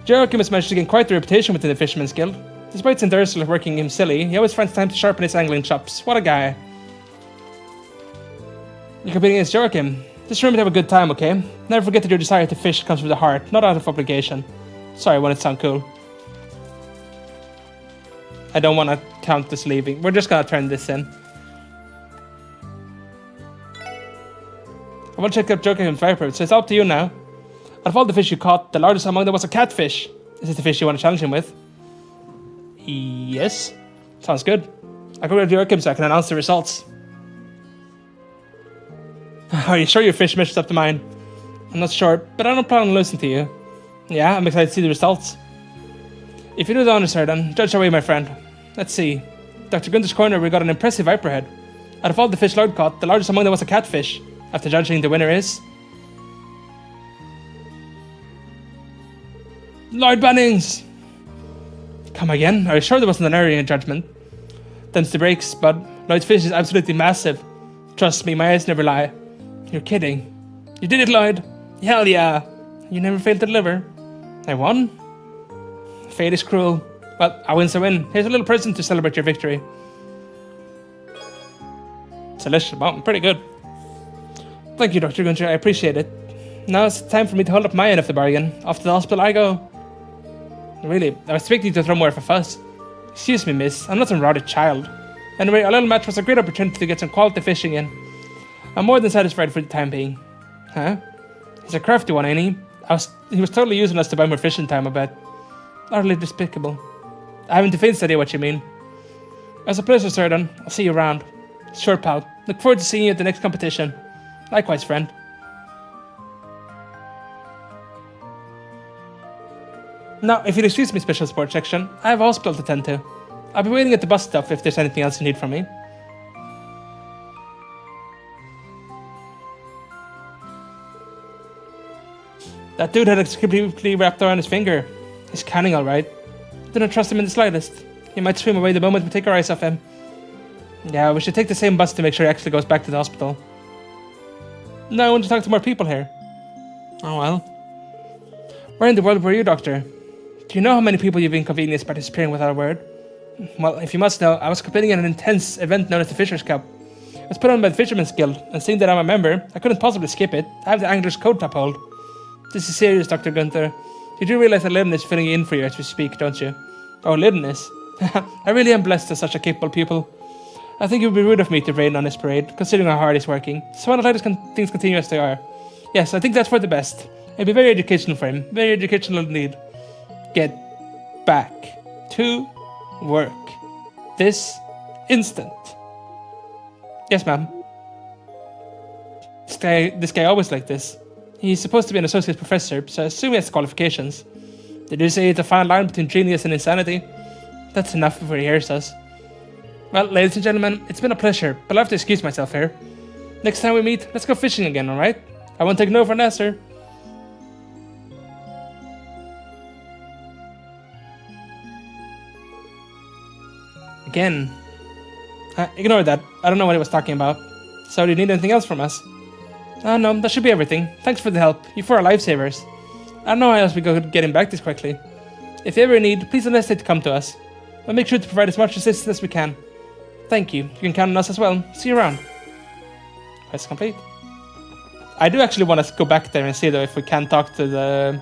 [SPEAKER 1] Joachim has managed to gain quite the reputation within the Fisherman's Guild. Despite St. Ursula working him silly, he always finds time to sharpen his angling chops. What a guy. You're competing against Joachim. Just remember to have a good time, okay? Never forget that your desire to fish comes from the heart, not out of obligation. Sorry, I wanted to sound cool. I don't want to count this leaving. We're just gonna turn this in. I want to check up Joachim's viper, so it's up to you now. Out of all the fish you caught, the largest among them was a catfish. Is this the fish you want to challenge him with? Yes. Sounds good. I'll go to Joachim so I can announce the results. Are you sure your fish measures up to mine? I'm not sure, but I don't plan on losing to you. Yeah, I'm excited to see the results. If you do the honors, then judge away, my friend. Let's see. Dr. Gunther's corner, we got an impressive viper head. Out of all the fish Lloyd caught, the largest among them was a catfish. After judging, the winner is... Lloyd Bunnings! Come again? Are you sure there wasn't an error in your judgment? Them's the breaks, bud. Lloyd's fish is absolutely massive. Trust me, my eyes never lie. You're kidding. You did it, Lloyd. Hell yeah. You never failed to deliver. I won? Fate is cruel. Well, a win's a win. Here's a little present to celebrate your victory. Delicious. Well, pretty good. Thank you, Dr. Gunter. I appreciate it. Now it's time for me to hold up my end of the bargain. Off to the hospital I go. Really, I was expecting you to throw more of a fuss. Excuse me, miss. I'm not some rowdy child. Anyway, our little match was a great opportunity to get some quality fishing in. I'm more than satisfied for the time being. Huh? He's a crafty one, ain't he? He was totally using us to buy more fishing time, I bet. Utterly despicable. I haven't the faintest idea what you mean. It was a pleasure, sir, then. I'll see you around. Sure, pal. Look forward to seeing you at the next competition. Likewise, friend. Now, if you'll excuse me, Special Sports Section, I have a hospital to tend to. I'll be waiting at the bus stop if there's anything else you need from me. That dude had it completely wrapped around his finger. He's canning alright. Do not trust him in the slightest. He might swim away the moment we take our eyes off him. Yeah, we should take the same bus to make sure he actually goes back to the hospital. No, I want to talk to more people here. Oh well. Where in the world were you, Doctor? Do you know how many people you've inconvenienced by disappearing without a word? Well, if you must know, I was competing in an intense event known as the Fisher's Cup. It was put on by the Fisherman's Guild, and seeing that I'm a member, I couldn't possibly skip it. I have the Angler's Code to uphold. This is serious, Dr. Gunther. You do realize that Lydon is filling you in for you as we speak, don't you? Oh, Lydon is? I really am blessed to such a capable pupil. I think it would be rude of me to rain on his parade, considering how hard he's working. So why not let things continue as they are? Yes, I think that's for the best. It'd be very educational for him. Very educational indeed. Get back to work. This instant. Yes, ma'am. This guy always like this. He's supposed to be an associate professor, so I assume he has qualifications. Did you say it's a fine line between genius and insanity? That's enough before he hears us. Well, ladies and gentlemen, it's been a pleasure, but I'll have to excuse myself here. Next time we meet, let's go fishing again, alright? I won't take no for an answer. Again. Ignore that. I don't know what he was talking about. So do you need anything else from us? Oh no, that should be everything. Thanks for the help. You four are lifesavers. I don't know how else we go getting back this quickly. If you ever need, please don't hesitate to come to us. We'll make sure to provide as much assistance as we can. Thank you. You can count on us as well. See you around. Quest complete. I do actually want to go back there and see though if we can talk to the...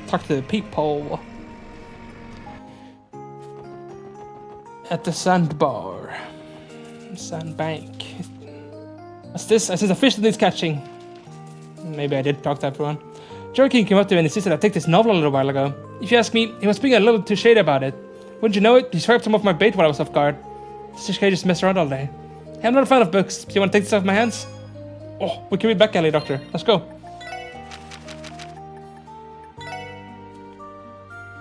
[SPEAKER 1] Talk to the people. At the sandbar. Sandbank. What's this? I sense a fish that needs catching. Maybe I did talk to everyone. Jorkin came up to me and insisted I take this novel a little while ago. If you ask me, he was being a little too shady about it. Wouldn't you know it? He swiped some of my bait while I was off guard. This guy just messed around all day. Hey, I'm not a fan of books. Do you want to take this off my hands? Oh, we can read back alley, Doctor. Let's go.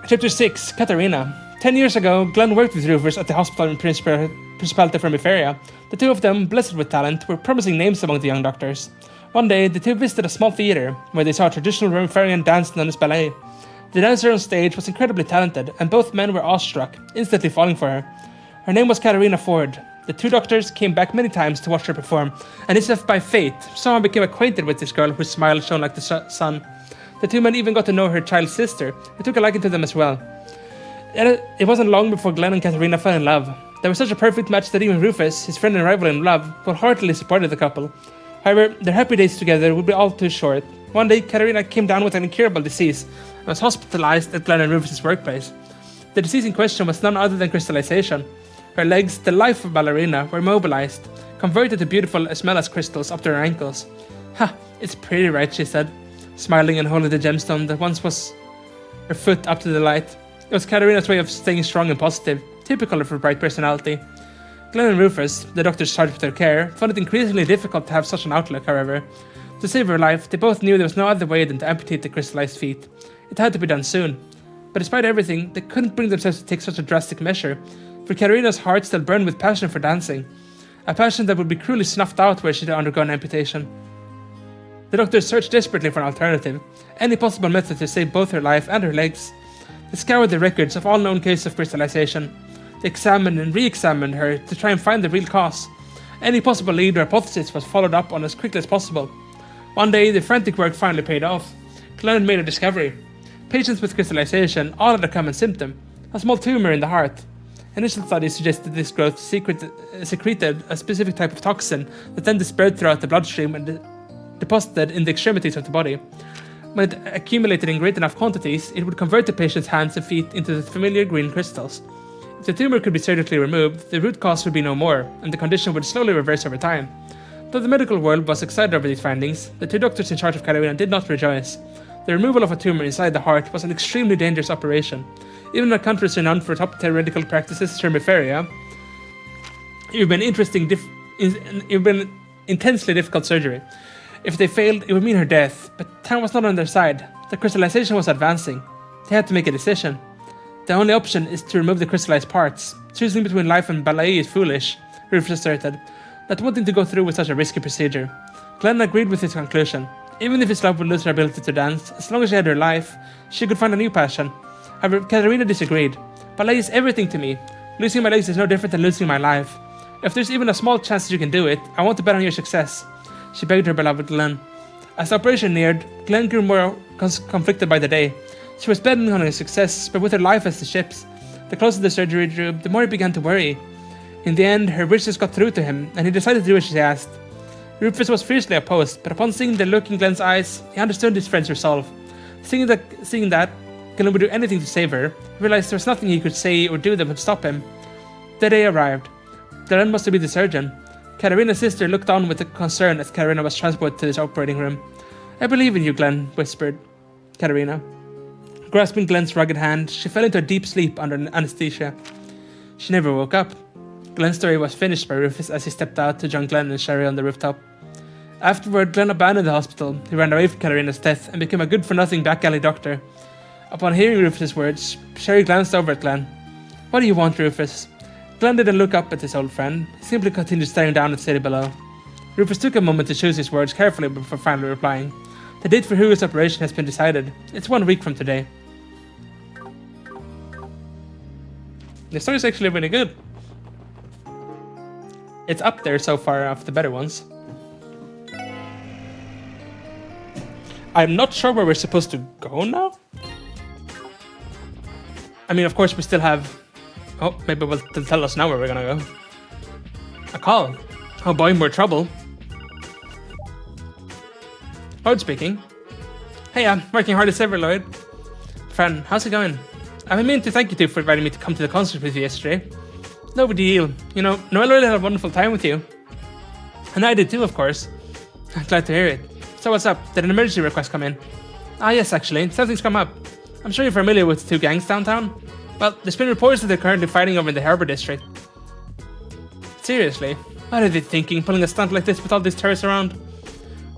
[SPEAKER 1] Chapter 6, Katarina. 10 years ago, Glenn worked with Rufus at the hospital in Principality Firmiferia. The two of them, blessed with talent, were promising names among the young doctors. One day, the two visited a small theatre, where they saw a traditional Remiferian dance known as ballet. The dancer on stage was incredibly talented, and both men were awestruck, instantly falling for her. Her name was Katarina Ford. The two doctors came back many times to watch her perform, and as if by fate, somehow became acquainted with this girl whose smile shone like the sun. The two men even got to know her child's sister, who took a liking to them as well. It wasn't long before Glenn and Katarina fell in love. They were such a perfect match that even Rufus, his friend and rival in love, wholeheartedly supported the couple. However, their happy days together would be all too short. One day, Katarina came down with an incurable disease and was hospitalized at Glenn and Rufus' workplace. The disease in question was none other than crystallization. Her legs, the life of ballerina, were mobilized, converted to beautiful as well as crystals up to her ankles. Ha, it's pretty right, she said, smiling and holding the gemstone that once was her foot up to the light. It was Katarina's way of staying strong and positive, typical of her bright personality. Glenn and Rufus, the doctors charged with her care, found it increasingly difficult to have such an outlook, however. To save her life, they both knew there was no other way than to amputate the crystallized feet. It had to be done soon. But despite everything, they couldn't bring themselves to take such a drastic measure, for Katerina's heart still burned with passion for dancing, a passion that would be cruelly snuffed out were she to undergo an amputation. The doctors searched desperately for an alternative, any possible method to save both her life and her legs. They scoured the records of all known cases of crystallization. They examined and re-examined her to try and find the real cause. Any possible lead or hypothesis was followed up on as quickly as possible. One day, the frantic work finally paid off. Glenn had made a discovery. Patients with crystallization all had a common symptom, a small tumor in the heart. Initial studies suggested this growth secreted a specific type of toxin that then dispersed throughout the bloodstream and deposited in the extremities of the body. When it accumulated in great enough quantities, it would convert the patient's hands and feet into the familiar green crystals. If the tumor could be surgically removed, the root cause would be no more, and the condition would slowly reverse over time. Though the medical world was excited over these findings, the two doctors in charge of Katerina did not rejoice. The removal of a tumor inside the heart was an extremely dangerous operation. Even in countries renowned for top theoretical practices, Thermoferia, it would been intensely difficult surgery. If they failed, it would mean her death, but time was not on their side. The crystallization was advancing. They had to make a decision. The only option is to remove the crystallized parts. Choosing between life and ballet is foolish, Rufus asserted, not wanting to go through with such a risky procedure. Glenn agreed with his conclusion. Even if his love would lose her ability to dance, as long as she had her life, she could find a new passion. However, Katerina disagreed. Ballet is everything to me. Losing my legs is no different than losing my life. If there's even a small chance that you can do it, I want to bet on your success, she begged her beloved Glenn. As the operation neared, Glenn grew more conflicted by the day. She was betting on his success, but with her life as the ship's. The closer the surgery drew, the more he began to worry. In the end, her wishes got through to him, and he decided to do as she asked. Rufus was fiercely opposed, but upon seeing the look in Glenn's eyes, he understood his friend's resolve. Seeing that Glenn would do anything to save her, he realized there was nothing he could say or do that would stop him. The day arrived. Glenn was to be the surgeon. Katerina's sister looked on with concern as Katerina was transported to his operating room. I believe in you, Glenn, whispered Katerina. Grasping Glenn's rugged hand, she fell into a deep sleep under anesthesia. She never woke up. Glenn's story was finished by Rufus as he stepped out to join Glenn and Sherry on the rooftop. Afterward, Glenn abandoned the hospital. He ran away from Katerina's death and became a good-for-nothing back-alley doctor. Upon hearing Rufus's words, Sherry glanced over at Glenn. What do you want, Rufus? Glenn didn't look up at his old friend. He simply continued staring down at the city below. Rufus took a moment to choose his words carefully before finally replying. The date for Hugo's operation has been decided. It's 1 week from today. The story is actually really good. It's up there so far of the better ones. I'm not sure where we're supposed to go now. I mean, of course, we still have... Oh, maybe they'll tell us now where we're gonna go. A call. Oh boy, more trouble. Lloyd speaking. Hey, I'm working hard as ever, Lloyd. Friend, how's it going? I've been meaning to thank you two for inviting me to come to the concert with you yesterday. No big deal. You know, Noel really had a wonderful time with you. And I did too, of course. I'm glad to hear it. So what's up? Did an emergency request come in? Ah yes, actually. Something's come up. I'm sure you're familiar with the two gangs downtown. Well, there's been reports that they're currently fighting over in the Harbor District. Seriously? What are they thinking, pulling a stunt like this with all these tourists around?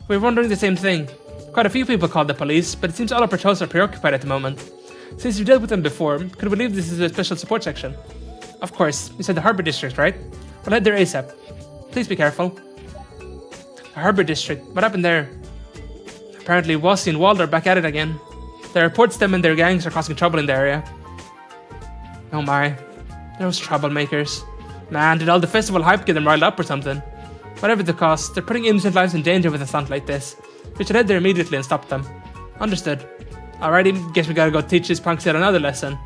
[SPEAKER 1] We're wondering the same thing. Quite a few people called the police, but it seems all our patrols are preoccupied at the moment. Since you've dealt with them before, could we believe this is a special support section? Of course, you said the Harbor District, right? We'll head there ASAP. Please be careful. The Harbor District, what happened there? Apparently, Wasi and Wald are back at it again. There are reports them and their gangs are causing trouble in the area. Oh my, those troublemakers. Man, did all the festival hype get them riled up or something? Whatever the cost, they're putting innocent lives in danger with a stunt like this. We should head there immediately and stop them. Understood. Alrighty, guess we gotta go teach these punks yet another lesson.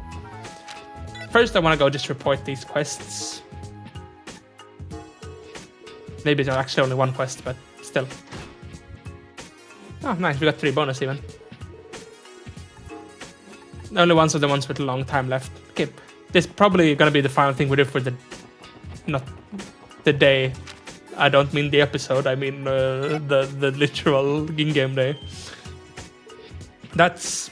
[SPEAKER 1] First, I wanna go just report these quests. Maybe there's actually only one quest, but still. Oh, nice, we got 3 bonus even. The only ones are the ones with a long time left. Okay, this is probably gonna be the final thing we do for the... not the day. I don't mean the episode, I mean the literal in-game day. That's...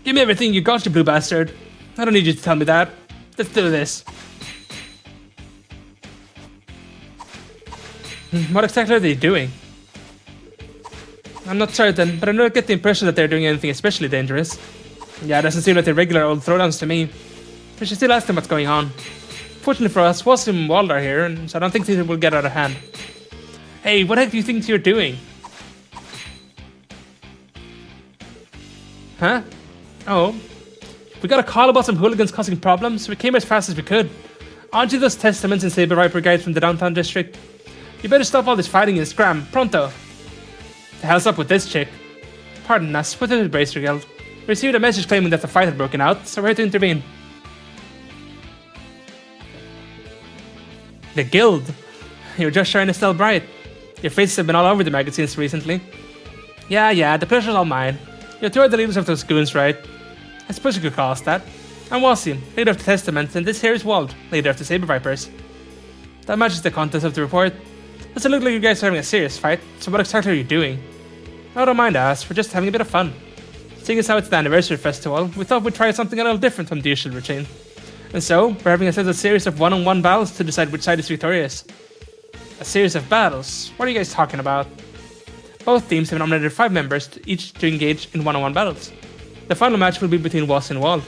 [SPEAKER 1] Give me everything you got, you blue bastard. I don't need you to tell me that. Let's do this. What exactly are they doing? I'm not certain, but I don't get the impression that they're doing anything especially dangerous. Yeah, it doesn't seem like the regular old throwdowns to me. We should still ask them what's going on. Fortunately for us, Wassim and Wald are here, and so I don't think things will get out of hand. Hey, what the heck do you think you're doing? Huh? Oh. We got a call about some hooligans causing problems, so we came as fast as we could. Aren't you those Testaments and Saber Viper guys from the downtown district? You better stop all this fighting and scram, pronto. The hell's up with this chick? Pardon us, what is the Bracer Guild? We received a message claiming that the fight had broken out, so we're here to intervene. The Guild? You're just trying to sell bright. Your faces have been all over the magazines recently. Yeah, the pleasure's all mine. You're two of the leaders of those goons, right? I suppose you could call us that. I'm Wasim, leader of the Testament, and this here is Wald, leader of the Saber Vipers. That matches the contents of the report. Doesn't look like you guys are having a serious fight, so what exactly are you doing? I don't mind us, we're just having a bit of fun. Seeing as how it's the anniversary festival, we thought we'd try something a little different from the usual routine. And so, we're having a series of one-on-one battles to decide which side is victorious. A series of battles? What are you guys talking about? Both teams have nominated 5 members each to engage in one-on-one battles. The final match will be between Was and Wald.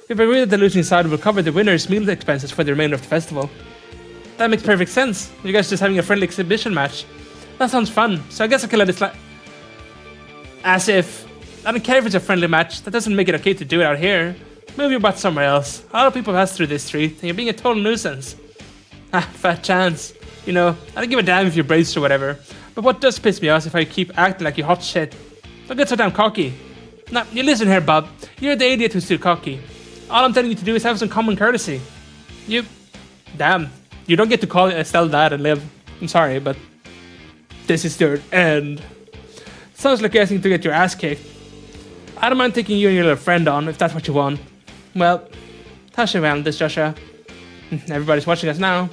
[SPEAKER 1] We've agreed that the losing side will cover the winner's meal expenses for the remainder of the festival. That makes perfect sense. You guys are just having a friendly exhibition match. That sounds fun, so I guess I can let it slide. As if. I don't care if it's a friendly match, that doesn't make it okay to do it out here. Move your butt somewhere else. A lot of people pass through this street, and you're being a total nuisance. Fat chance. You know, I don't give a damn if you're braced or whatever. But what does piss me off is if I keep acting like you hot shit. Don't get so damn cocky. Now, you listen here, Bob. You're the idiot who's too cocky. All I'm telling you to do is have some common courtesy. Damn. You don't get to call Estelle that and live. I'm sorry, but this is your end. Sounds like you're asking to get your ass kicked. I don't mind taking you and your little friend on, if that's what you want. Well, hash around this, Joshua. Everybody's watching us now.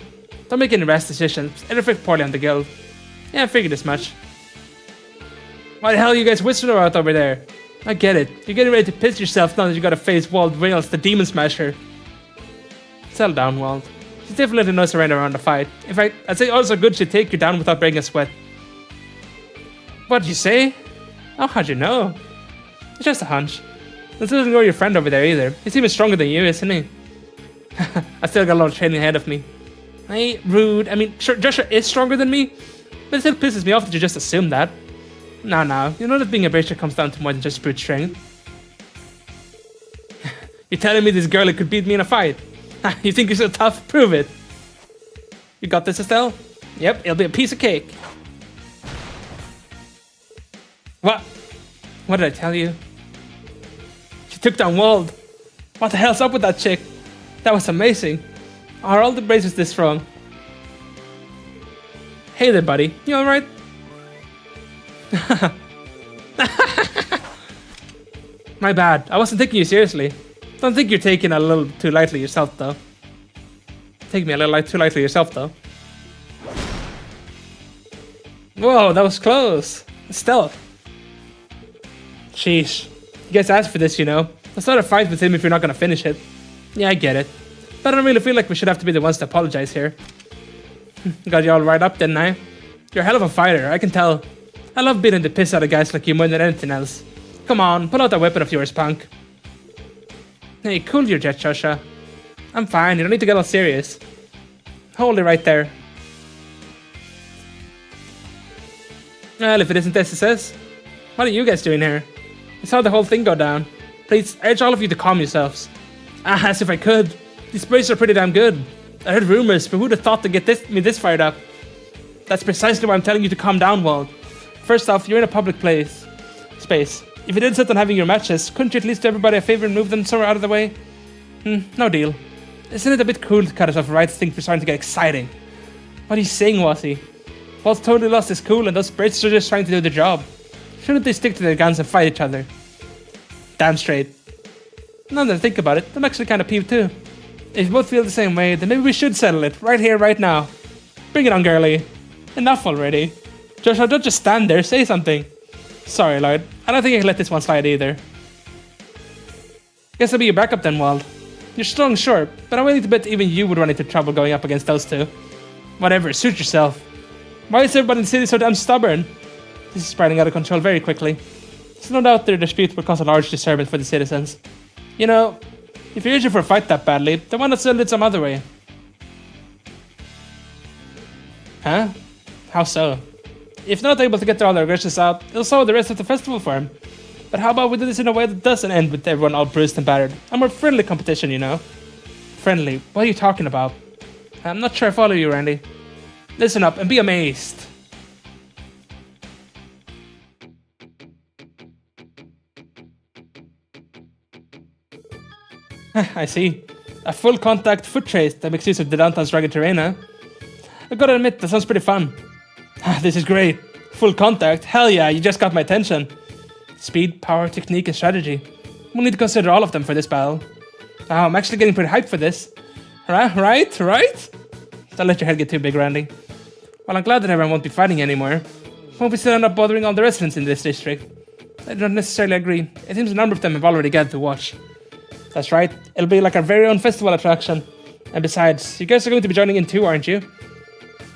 [SPEAKER 1] Don't make any rash decisions. It reflects poorly on the guild. Yeah, I figured as much. Why the hell are you guys whistling about over there? I get it. You're getting ready to piss yourself now that you gotta face Wald Rails, the Demon Smasher. Settle down, Wald. She's definitely no surrender around the fight. In fact, I'd say also good she'd take you down without breaking a sweat. What did you say? Oh, how'd you know? It's just a hunch. This doesn't go your friend over there either. He's even stronger than you, isn't he? I still got a lot of training ahead of me. I ain't rude. I mean, sure, Joshua is stronger than me, but it still pisses me off that you just assume that. No. You know that being a bracer comes down to more than just brute strength. You're telling me this girl could beat me in a fight? You think you're so tough? Prove it. You got this, Estelle? Yep, it'll be a piece of cake. What? What did I tell you? She took down Wald. What the hell's up with that chick? That was amazing. Are all the bracers this strong? Hey there, buddy. You alright? My bad. I wasn't taking you seriously. Don't think you're taking it a little too lightly yourself, though. Take me a little too lightly yourself, though. Whoa, that was close. Estelle. Sheesh. You guys asked for this, you know. Let's not a fight with him if you're not gonna finish it. Yeah, I get it. But I don't really feel like we should have to be the ones to apologize here. Got you all right up, didn't I? You're a hell of a fighter, I can tell. I love beating the piss out of guys like you more than anything else. Come on, pull out that weapon of yours, punk. Hey, cool your jet, Joshua. I'm fine, you don't need to get all serious. Hold it right there. Well, if it isn't SSS, what are you guys doing here? I saw the whole thing go down. Please, I urge all of you to calm yourselves. As if I could. These sprays are pretty damn good. I heard rumors, but who'd have thought to get me this fired up? That's precisely why I'm telling you to calm down, Wald. First off, you're in a public space. If you did sit on having your matches, couldn't you at least do everybody a favor and move them somewhere out of the way? No deal. Isn't it a bit cool to cut us off right as things were starting to get exciting? What are you saying, Wasi? Wald's totally lost his cool and those brits are just trying to do the job. Shouldn't they stick to their guns and fight each other? Damn straight. Now that I think about it, I'm actually kind of peeved too. If you both feel the same way, then maybe we should settle it, right here, right now. Bring it on, girlie. Enough already. Joshua, don't just stand there, say something. Sorry, Lloyd. I don't think I can let this one slide either. Guess I'll be your backup then, Wald. You're strong, sure, but I'm willing to bet even you would run into trouble going up against those two. Whatever, suit yourself. Why is everybody in the city so damn stubborn? This is spiraling out of control very quickly. There's no doubt their dispute would cause a large disturbance for the citizens. You know, if you're itching for a fight that badly, then why not settle it some other way? Huh? How so? If not able to get all their aggressions out, it'll slow the rest of the festival for him. But how about we do this in a way that doesn't end with everyone all bruised and battered? A more friendly competition, you know? Friendly? What are you talking about? I'm not sure I follow you, Randy. Listen up and be amazed. I see. A full contact foot trace that makes use of the downtown's rugged terrain, huh? I gotta admit, that sounds pretty fun. This is great. Full contact? Hell yeah, you just got my attention. Speed, power, technique, and strategy. We'll need to consider all of them for this battle. Wow, I'm actually getting pretty hyped for this. Right? Don't let your head get too big, Randy. Well, I'm glad that everyone won't be fighting anymore. Won't we still end up bothering all the residents in this district? I don't necessarily agree. It seems a number of them have already gathered to watch. That's right. It'll be like our very own festival attraction. And besides, you guys are going to be joining in too, aren't you?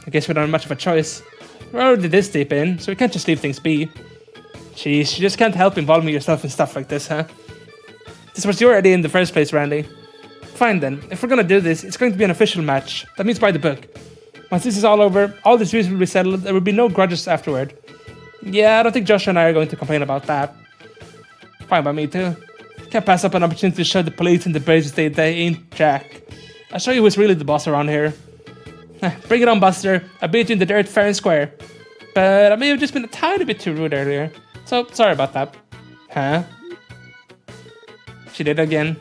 [SPEAKER 1] I guess we don't have much of a choice. We're already this deep in, so we can't just leave things be. Jeez, you just can't help involving yourself in stuff like this, huh? This was your idea in the first place, Randy. Fine then, if we're gonna do this, it's going to be an official match. That means by the book. Once this is all over, all disputes will be settled, there will be no grudges afterward. Yeah, I don't think Joshua and I are going to complain about that. Fine by me too. Can't pass up an opportunity to show the police and the Braves they ain't Jack. I'll show you who's really the boss around here. Bring it on, Buster. I beat you in the dirt fair and square. But I may have just been a tiny bit too rude earlier. So, sorry about that. Huh? She did again.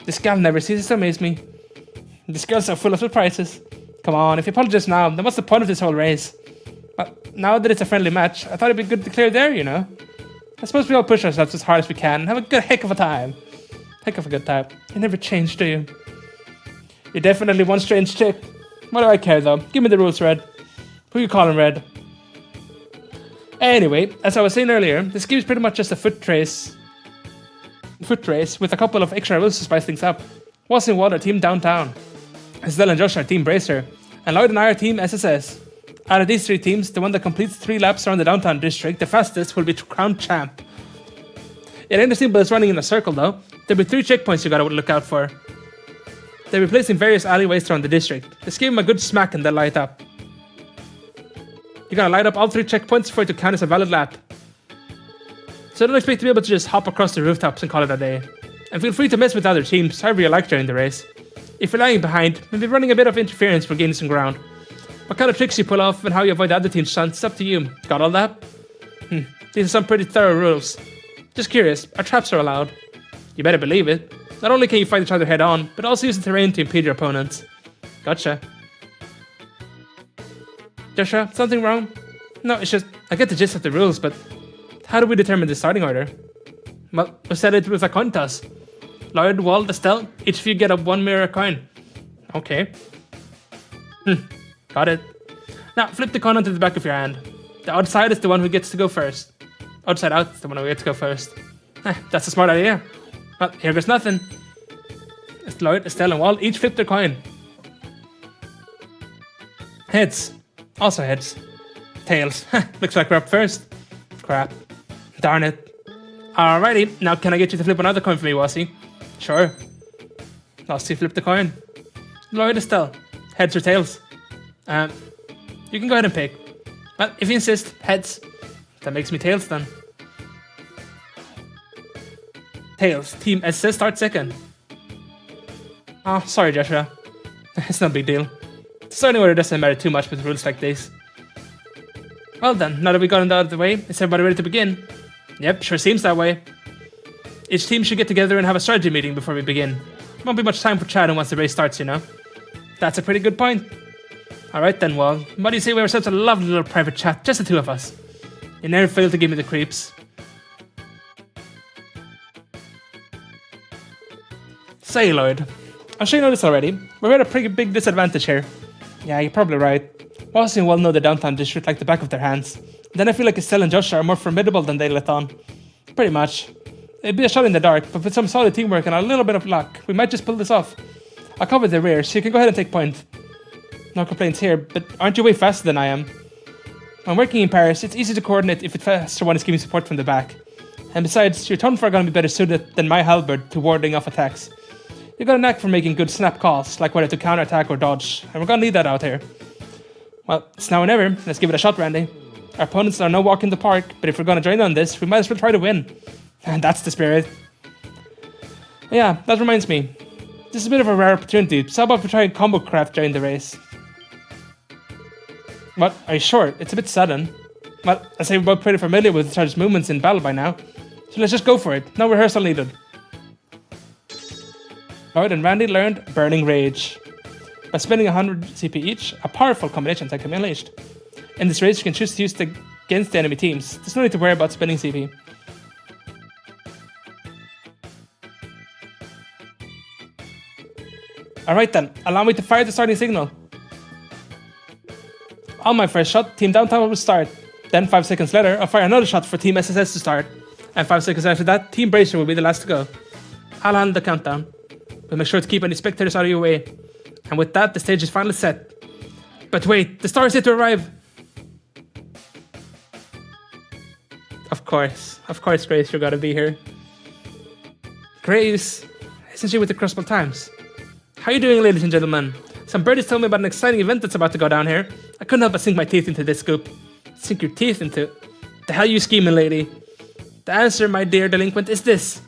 [SPEAKER 1] This gal never ceases to amaze me. This girl's so full of surprises. Come on, if you apologize now, then what's the point of this whole race? But now that it's a friendly match, I thought it'd be good to clear there, you know? I suppose we all push ourselves as hard as we can and have a good heck of a time. Heck of a good time. You never change, do you? You're definitely one strange chick. What do I care, though? Give me the rules, Red. Who you calling Red? Anyway, as I was saying earlier, this game is pretty much just a foot race with a couple of extra rules to spice things up. What's in Water, Team Downtown. Estelle and Josh are Team Bracer, and Lloyd and I are Team SSS. Out of these three teams, the one that completes 3 laps around the downtown district the fastest will be crowned champ. It ain't as simple as running in a circle, though. There'll be 3 checkpoints you gotta look out for. They'll be placed in various alleyways around the district. Just give them a good smack and they'll light up. You gotta light up all 3 checkpoints for it to count as a valid lap. So don't expect to be able to just hop across the rooftops and call it a day. And feel free to mess with other teams, however you like during the race. If you're lagging behind, maybe running a bit of interference for gaining some ground. What kind of tricks you pull off and how you avoid the other team's stunts, it's up to you. Got all that? These are some pretty thorough rules. Just curious, are traps are allowed? You better believe it. Not only can you fight each other head on, but also use the terrain to impede your opponents. Gotcha. Joshua, something wrong? No, it's just, I get the gist of the rules, but how do we determine the starting order? Well, we said it with a coin toss. Lloyd, Walt, Estelle, each of you get a 1 mirror coin. Okay. Got it. Now, flip the coin onto the back of your hand. The outside is the one who gets to go first. Outside out is the one who gets to go first. That's a smart idea. Well, here goes nothing. Lloyd, Estelle, and Walt each flip their coin. Heads. Also heads. Tails. Looks like we're up first. Crap. Darn it. Alrighty, now can I get you to flip another coin for me, Wasi? Sure. Last you flip the coin. Lloyd, Estelle. Heads or tails? You can go ahead and pick. Well, if you insist, heads. That makes me tails then. Tails. Team SS start second. Oh, sorry, Joshua. It's no big deal. Starting order doesn't matter too much with rules like this. Well then, now that we got it out of the way, is everybody ready to begin? Yep, sure seems that way. Each team should get together and have a strategy meeting before we begin. Won't be much time for chatting once the race starts, you know. That's a pretty good point. Alright then, well, what do you say we have ourselves a lovely little private chat, just the two of us? You never fail to give me the creeps. Say, Lloyd, I'm sure you know this already. We're at a pretty big disadvantage here. Yeah, you're probably right. Washington well know the downtown district like the back of their hands. Then I feel like Estelle and Josh are more formidable than they let on. Pretty much. It'd be a shot in the dark, but with some solid teamwork and a little bit of luck, we might just pull this off. I'll cover the rear, so you can go ahead and take point. No complaints here, but aren't you way faster than I am? When working in Paris, it's easy to coordinate if the faster one is giving support from the back. And besides, your Tonfa are going to be better suited than my halberd to warding off attacks. You've got a knack for making good snap calls, like whether to counterattack or dodge, and we're going to need that out here. Well, it's now or never. Let's give it a shot, Randy. Our opponents are no walk in the park, but if we're going to join on this, we might as well try to win. And that's the spirit. Yeah, that reminds me. This is a bit of a rare opportunity, so how about we try combo craft during the race? What? Are you sure? It's a bit sudden. Well, I say we're both pretty familiar with each other's movements in battle by now, so let's just go for it. No rehearsal needed. Lloyd and Randy learned Burning Rage. By spending 100 CP each, a powerful combination attack can be unleashed. In this race, you can choose to use it against the enemy teams. There's no need to worry about spending CP. Alright then, allow me to fire the starting signal. On my first shot, Team Downtown will start. Then 5 seconds later, I'll fire another shot for Team SSS to start. And 5 seconds after that, Team Bracer will be the last to go. I'll handle the countdown. But make sure to keep any spectators out of your way. And with that, the stage is finally set. But wait, the star is yet to arrive! Of course, Grace, you're gotta be here. Grace, isn't she with the Crossbell Times? How you doing, ladies and gentlemen? Some birdies told me about an exciting event that's about to go down here. I couldn't help but sink my teeth into this scoop. Sink your teeth into? The hell you scheming, lady? The answer, my dear delinquent, is this.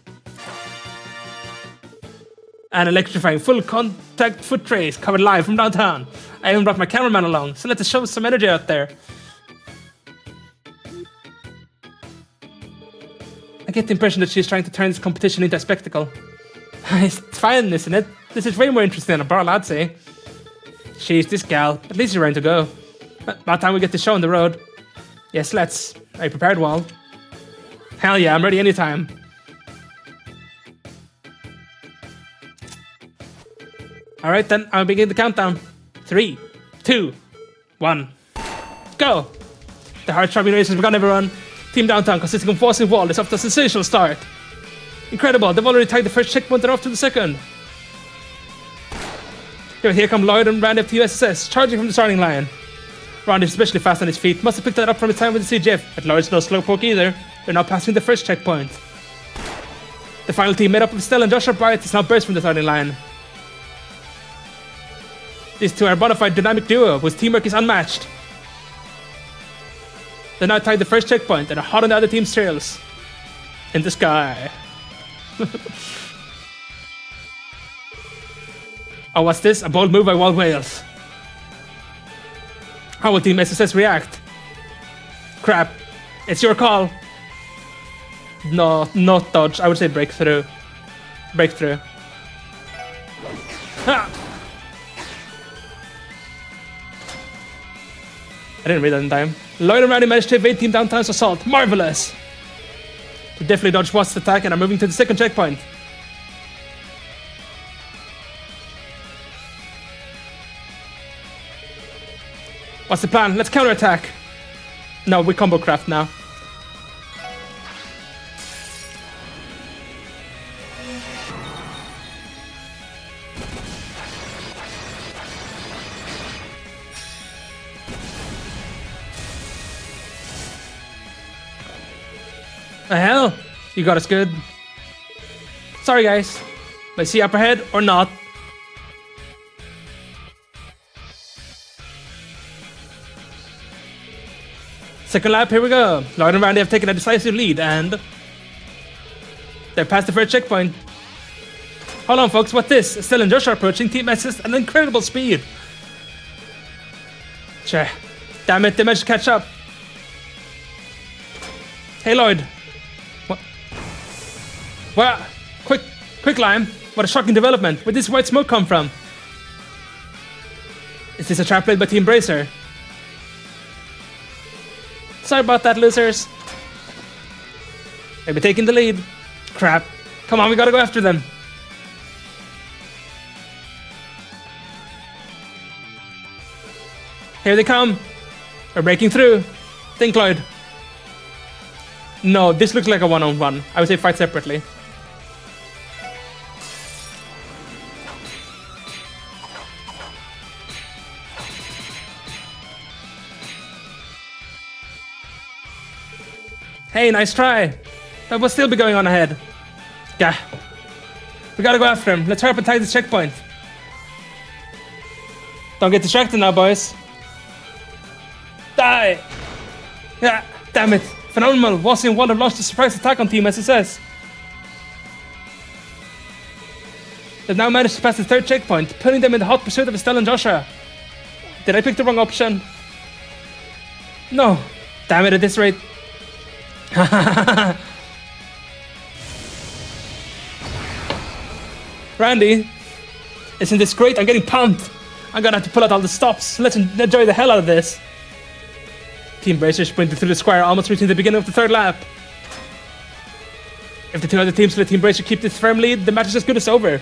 [SPEAKER 1] An electrifying full contact foot race covered live from downtown. I even brought my cameraman along, so let's show some energy out there. I get the impression that she's trying to turn this competition into a spectacle. It's fine, isn't it? This is way more interesting than a brawl, I'd say. Sheesh, this gal. At least you're ready to go. About time we get the show on the road. Yes, let's. Are you prepared, Wall? Hell yeah, I'm ready anytime. Alright then, I'll begin the countdown. 3, 2, 1, go! The heart-throbbing race has begun, everyone. Team Downtown, consisting of Voss and Wall, is off to a sensational start. Incredible, they've already tagged the first checkpoint and off to the second. Here come Lloyd and Randy of TUSS, charging from the starting line. Randy is especially fast on his feet, must have picked that up from his time with the CGF, but Lloyd's no slowpoke either. They're now passing the first checkpoint. The final team, made up of Stella and Joshua Bryant, is now burst from the starting line. These two are a bona fide dynamic duo, whose teamwork is unmatched. They now tied the first checkpoint and are hot on the other team's trails. In the sky. Oh, what's this? A bold move by Wild Wales. How will Team SSS react? Crap. It's your call. No, not dodge. I would say breakthrough. Breakthrough. Ah! I didn't read that in time. Lloyd and Randy managed to evade Team Downtown's assault. Marvelous! They definitely dodged Watt's attack and are moving to the second checkpoint. What's the plan? Let's counterattack. No, we combo craft now. The hell? You got us good. Sorry guys. Let's see up ahead or not. Second lap, here we go. Lloyd and Randy have taken a decisive lead and they're past the first checkpoint. Hold on folks, what's this? Stella and Josh are approaching Team SS at an incredible speed. Sure. Damn it, they managed to catch up. Hey Lloyd. What? Well, quick Lime. What a shocking development. Where did this white smoke come from? Is this a trap played by Team Bracer? Sorry about that, losers. Maybe taking the lead. Crap. Come on, we gotta go after them. Here they come. We're breaking through. Think, Lloyd. No, this looks like a one-on-one. I would say fight separately. Hey, nice try. That will still be going on ahead. Yeah. We gotta go after him. Let's hurry up and take this checkpoint. Don't get distracted now, boys. Die! Yeah, damn it. Phenomenal. Wasi and Wald have launched a surprise attack on Team SSS. They've now managed to pass the third checkpoint, putting them in the hot pursuit of Estelle and Joshua. Did I pick the wrong option? No. Damn it, at this rate. Randy, isn't this great? I'm getting pumped. I'm gonna have to pull out all the stops. Let's enjoy the hell out of this. Team Bracer sprinted through the square, almost reaching the beginning of the third lap. If the two other teams let Team Bracer keep this firm lead, the match is as good as over.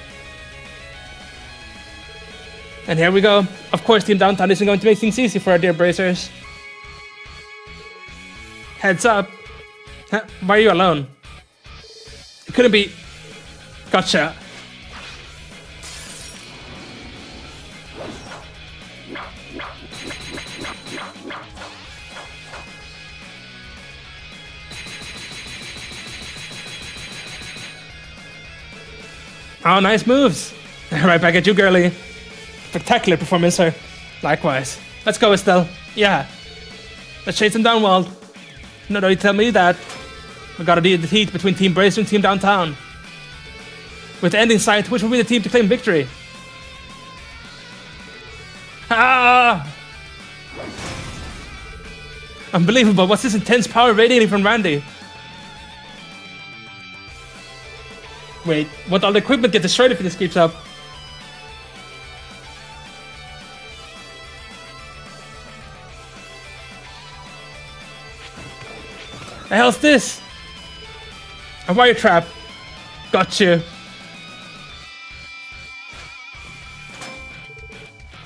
[SPEAKER 1] And here we go. Of course, Team Downtown isn't going to make things easy for our dear Bracers. Heads up. Huh? Why are you alone? It couldn't be... Gotcha. Oh, nice moves. Right back at you, girlie. Spectacular performance, sir. Likewise. Let's go, Estelle. Yeah. Let's chase him down, Wald. No, don't you tell me that. We gotta deal the heat between Team Bracer and Team Downtown. With the end in sight, which will be the team to claim victory? Ah! Unbelievable. What's this intense power radiating from Randy? Wait, won't all the equipment get destroyed if this keeps up? The hell's this? A wire trap. Got you.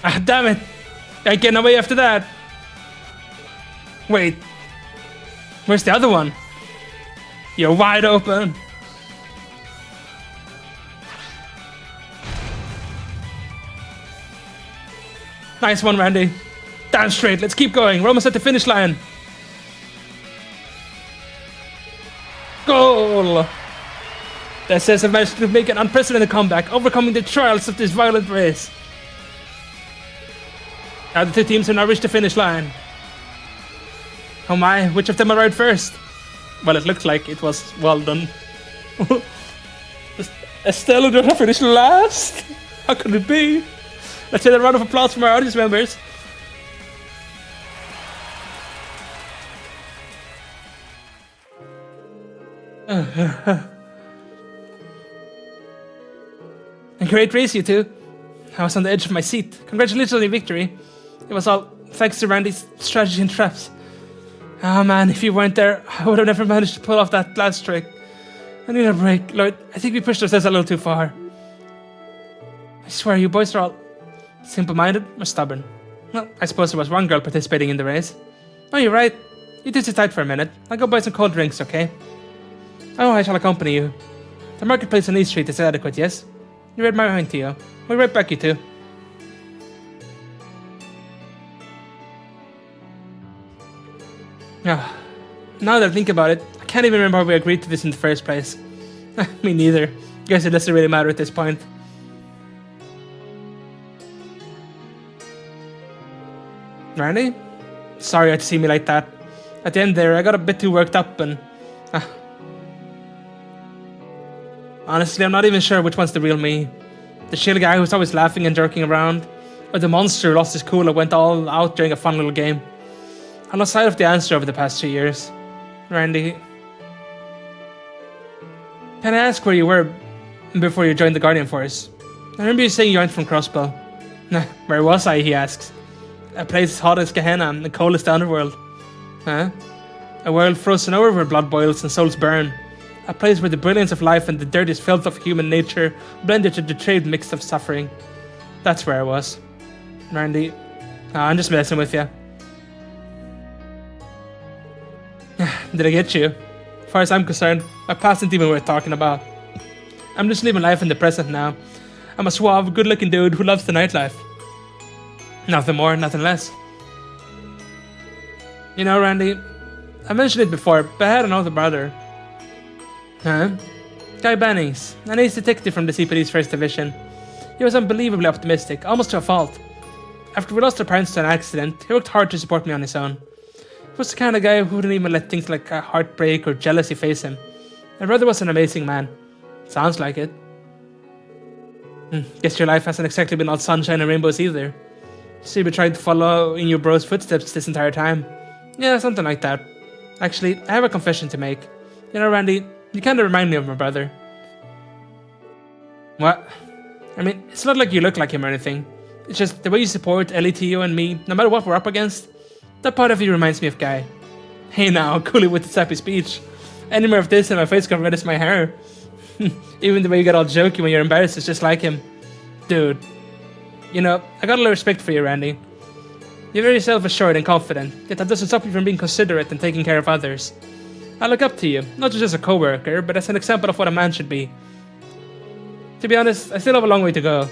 [SPEAKER 1] Ah, damn it. I ain't getting away after that. Wait. Where's the other one? You're wide open. Nice one, Randy. Damn straight. Let's keep going. We're almost at the finish line. Goal! The SS have managed to make an unprecedented comeback, overcoming the trials of this violent race. Now the two teams have now reached the finish line. Oh my, which of them arrived first? Well, it looked like it was well done. Estelle did not finish last? How could it be? Let's get a round of applause from our audience members. A great race, you two. I was on the edge of my seat. Congratulations on your victory. It was all thanks to Randy's strategy and traps. Oh man, if you weren't there, I would have never managed to pull off that last trick. I need a break. Lloyd, I think we pushed ourselves a little too far. I swear, you boys are all simple-minded or stubborn. Well, I suppose there was one girl participating in the race. Oh, you're right. You two sit tight for a minute. I'll go buy some cold drinks, okay? Oh, I shall accompany you. The marketplace on East Street is adequate, yes? You read my mind to you. We'll be right back, you two. Ah, now that I think about it, I can't even remember how we agreed to this in the first place. Me neither. Guess it doesn't really matter at this point. Randy? Sorry you had to see me like that. At the end there, I got a bit too worked up and... Honestly, I'm not even sure which one's the real me. The chill guy who's always laughing and joking around, or the monster who lost his cool and went all out during a fun little game. I lost sight of the answer over the past 2 years. Randy... Can I ask where you were before you joined the Guardian Force? I remember you saying you aren't from Crossbow. Nah, where was I, he asks. A place as hot as Gehenna and the coldest underworld. Huh? A world frozen over where blood boils and souls burn. A place where the brilliance of life and the dirtiest filth of human nature blended to the trade mix of suffering. That's where I was. Randy. I'm just messing with you. Did I get you? As far as I'm concerned, my past isn't even worth talking about. I'm just living life in the present now. I'm a suave, good-looking dude who loves the nightlife. Nothing more, nothing less. You know, Randy, I mentioned it before, but I had an older brother. Huh? Guy Bannings, an ace detective from the CPD's first division. He was unbelievably optimistic, almost to a fault. After we lost our parents to an accident, he worked hard to support me on his own. He was the kind of guy who wouldn't even let things like heartbreak or jealousy face him. My brother was an amazing man. Sounds like it. Guess your life hasn't exactly been all sunshine and rainbows either. So you've been trying to follow in your bro's footsteps this entire time. Yeah, something like that. Actually, I have a confession to make. You know, Randy, you kind of remind me of my brother. What? I mean, it's not like you look like him or anything. It's just the way you support LETO and me, no matter what we're up against. That part of you reminds me of Guy. Hey now, cool it with the sappy speech. Any more of this and my face got red as my hair. Even the way you get all jokey when you're embarrassed is just like him. Dude. You know, I got a lot of respect for you, Randy. You're very self-assured and confident, yet that doesn't stop you from being considerate and taking care of others. I look up to you, not just as a co-worker, but as an example of what a man should be. To be honest, I still have a long way to go.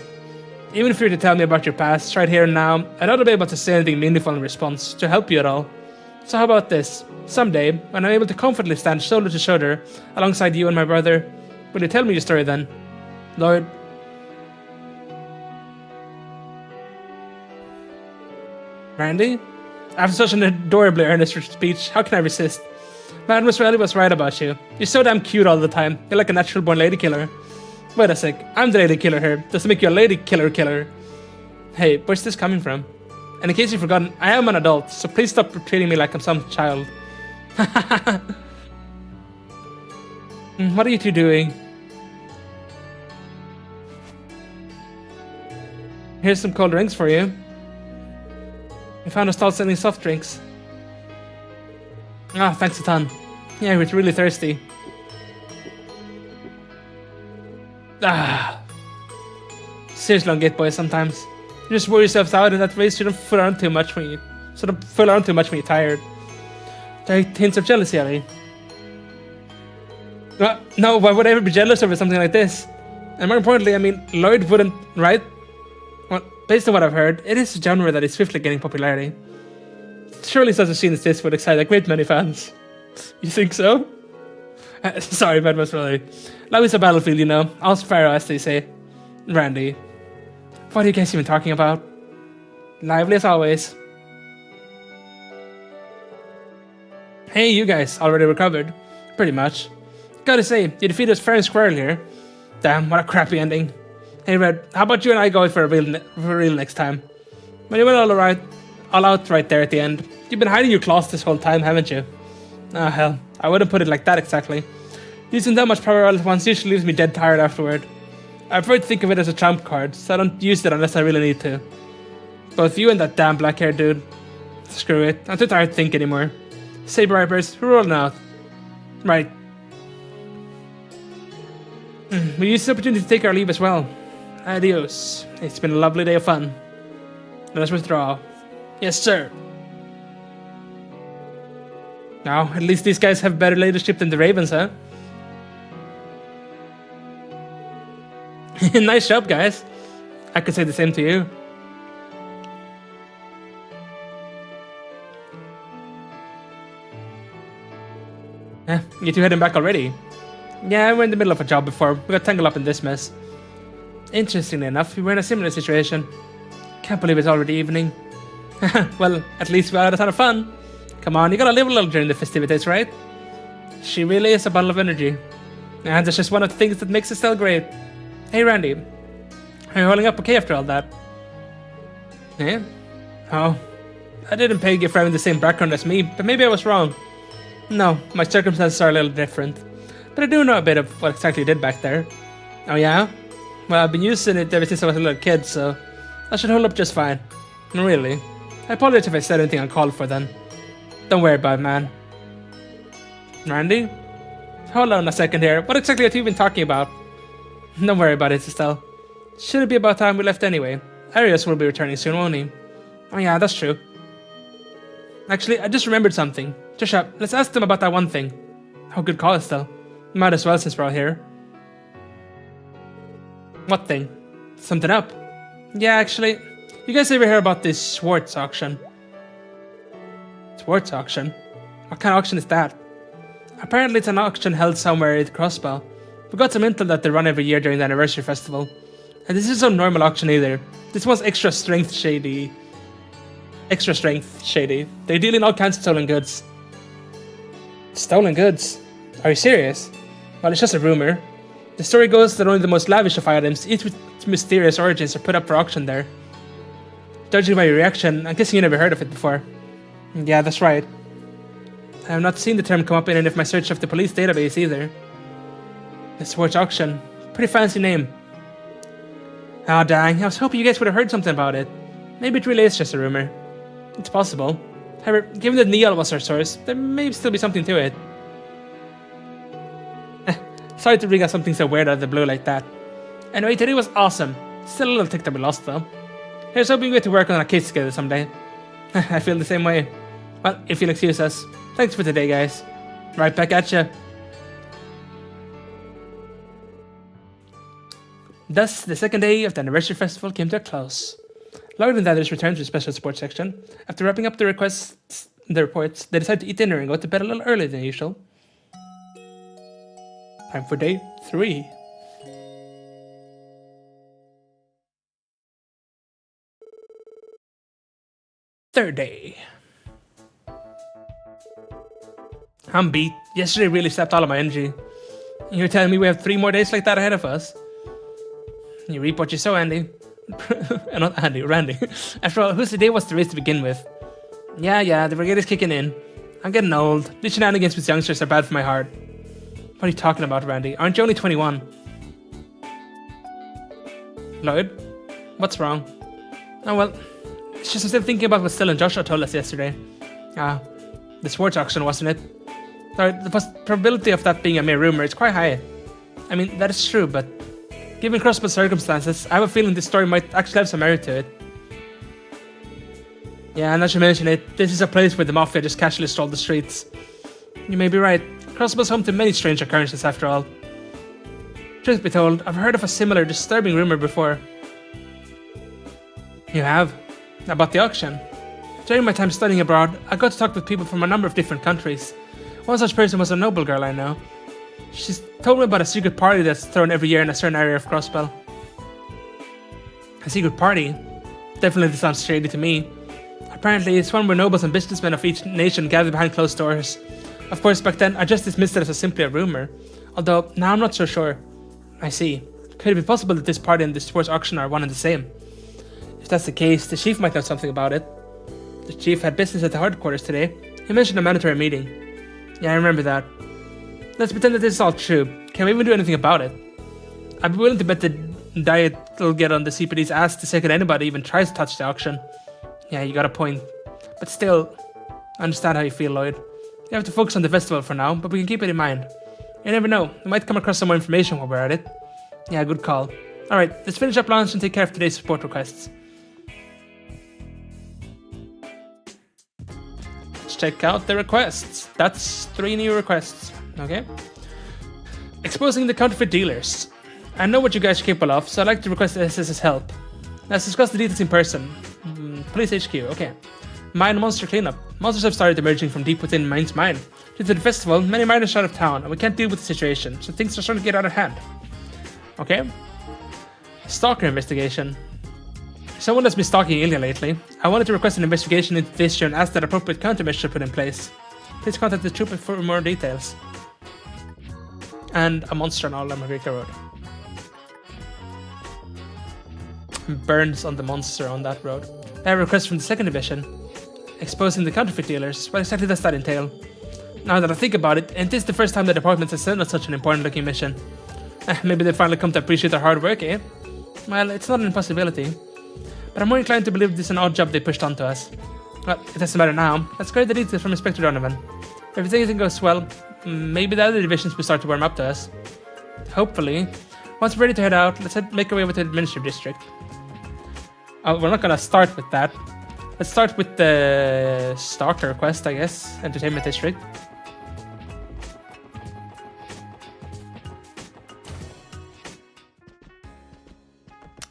[SPEAKER 1] Even if you were to tell me about your past, right here and now, I'd not be able to say anything meaningful in response, to help you at all. So how about this? Someday, when I'm able to comfortably stand shoulder to shoulder alongside you and my brother, will you tell me your story then? Lloyd. Randy? After such an adorably earnest speech, how can I resist? Man, Miss Riley was right about you. You're so damn cute all the time. You're like a natural born lady killer. Wait a sec, I'm the lady killer here. Doesn't make you a lady killer. Hey, where's this coming from? And in case you've forgotten, I am an adult, so please stop treating me like I'm some child. What are you two doing? Here's some cold drinks for you. I found a stall selling soft drinks. Ah, thanks a ton. Yeah, we're really thirsty. Seriously, don't get boys sometimes. You just wear yourselves out in that race. You don't fool around too much when you're tired. There are hints of jealousy, Ali. No, why would I ever be jealous over something like this? And more importantly, I mean, Lloyd wouldn't, right? Well, based on what I've heard, it is a genre that is swiftly gaining popularity. Surely such a scene as this would excite a great many fans. You think so? Sorry, bad Miss Riley. Life is a battlefield, you know. All's fair, as they say. Randy. What are you guys even talking about? Lively as always. Hey, you guys, already recovered. Pretty much. Gotta say, you defeated us fair and square here. Damn, what a crappy ending. Hey, Red, how about you and I go for a real next time? When you went all out right there at the end. You've been hiding your claws this whole time, haven't you? Ah, hell, I wouldn't put it like that exactly. Using that much power all at once usually leaves me dead tired afterward. I prefer to think of it as a trump card, so I don't use it unless I really need to. Both you and that damn black-haired dude. Screw it, I'm too tired to think anymore. Saber Ripers, we're rolling out. Right. We use this opportunity to take our leave as well. Adios. It's been a lovely day of fun. Let us withdraw. Yes, sir. Now, at least these guys have better leadership than the Ravens, huh? Nice job, guys. I could say the same to you. You two heading back already? Yeah, we're in the middle of a job before. We got tangled up in this mess. Interestingly enough, we were in a similar situation. Can't believe it's already evening. Well, at least we had a ton of fun. Come on, you gotta live a little during the festivities, right? She really is a bundle of energy. And that's just one of the things that makes Estelle great. Hey, Randy. Are you holding up okay after all that? Yeah? Oh. I didn't peg you for having the same background as me, but maybe I was wrong. No, my circumstances are a little different. But I do know a bit of what exactly you did back there. Oh yeah? Well, I've been using it ever since I was a little kid, so I should hold up just fine. Really. I apologize if I said anything uncalled for then. Don't worry about it, man. Randy? Hold on a second here. What exactly are you even talking about? Don't worry about it, Estelle. Should it be about time we left anyway? Arias will be returning soon, won't he? Oh yeah, that's true. Actually, I just remembered something. Trisha, let's ask them about that one thing. Oh, good call, Estelle. Might as well since we're all here. What thing? Something up? Yeah, actually, you guys ever hear about this Schwartz auction? Schwartz auction? What kind of auction is that? Apparently it's an auction held somewhere at Crossbell. We got some intel that they run every year during the anniversary festival. And this isn't a normal auction either. This one's extra strength shady. Extra strength shady. They deal in all kinds of stolen goods. Stolen goods? Are you serious? Well, it's just a rumor. The story goes that only the most lavish of items, each with mysterious origins, are put up for auction there. Judging by your reaction, I'm guessing you never heard of it before. Yeah, that's right. I have not seen the term come up in any of my search of the police database either. The Swartz Auction. Pretty fancy name. Oh dang, I was hoping you guys would have heard something about it. Maybe it really is just a rumor. It's possible. However, given that Neil was our source, there may still be something to it. Sorry to bring out something so weird out of the blue like that. Anyway, today was awesome. Still a little ticked that we lost though. Here's hoping we get to work on a case together someday. I feel the same way. Well, if you'll excuse us. Thanks for today, guys. Right back at ya. Thus, the second day of the anniversary festival came to a close. Lloyd and the others returned to the special sports section. After wrapping up the reports, they decided to eat dinner and go to bed a little earlier than usual. Time for day 3. Third day. I'm beat. Yesterday really sapped all of my energy. You're telling me we have 3 more days like that ahead of us? You reap what you sow, Andy. Not Andy, Randy. After all, whose idea was the race to begin with? Yeah, the brigade is kicking in. I'm getting old. These shenanigans with youngsters are bad for my heart. What are you talking about, Randy? Aren't you only 21? Lloyd? What's wrong? Oh well, it's just I'm still thinking about what Still and Joshua told us yesterday. The Swartz auction, wasn't it? Sorry, the probability of that being a mere rumor is quite high. I mean, that is true, but given Crossbell's circumstances, I have a feeling this story might actually have some merit to it. Yeah, and as you mention it, this is a place where the Mafia just casually stroll the streets. You may be right. Crossbell's home to many strange occurrences after all. Truth be told, I've heard of a similar disturbing rumor before. You have? About the auction? During my time studying abroad, I got to talk with people from a number of different countries. One such person was a noble girl I know. She's told me about a secret party that's thrown every year in a certain area of Crossbell. A secret party? Definitely sounds shady to me. Apparently, it's one where nobles and businessmen of each nation gather behind closed doors. Of course, back then, I just dismissed it as simply a rumor. Although, now I'm not so sure. I see. Could it be possible that this party and the Swartz auction are one and the same? If that's the case, the chief might know something about it. The chief had business at the headquarters today. He mentioned a mandatory meeting. Yeah, I remember that. Let's pretend that this is all true. Can we even do anything about it? I'd be willing to bet the Diet will get on the CPD's ass the second anybody even tries to touch the auction. Yeah, you got a point. But still, I understand how you feel, Lloyd. You have to focus on the festival for now, but we can keep it in mind. You never know, we might come across some more information while we're at it. Yeah, good call. Alright, let's finish up lunch and take care of today's support requests. Let's check out the requests. That's 3 new requests. Okay. Exposing the counterfeit dealers. I know what you guys are capable of, so I'd like to request SS's help. Let's discuss the details in person. Police HQ, okay. Mine monster cleanup. Monsters have started emerging from deep within Mine's mine. Due to the festival, many miners are out of town, and we can't deal with the situation, so things are starting to get out of hand. Okay. Stalker investigation. Someone has been stalking Ilya lately. I wanted to request an investigation into this issue and ask that appropriate countermeasures put in place. Please contact the trooper for more details. And a monster on All America Road. Burns on the monster on that road. I have a request from the 2nd Division. Exposing the counterfeit dealers. What exactly does that entail? Now that I think about it, and this is the first time the department has sent us such an important looking mission. Maybe they finally come to appreciate our hard work, eh? Well, it's not an impossibility. But I'm more inclined to believe this is an odd job they pushed onto us. Well, it doesn't matter now. Let's grab the details from Inspector Donovan. If everything goes well, maybe the other divisions will start to warm up to us. Hopefully. Once we're ready to head out, let's make our way over to the Administrative District. Oh, we're not gonna start with that. Let's start with the Stalker quest, I guess. Entertainment District.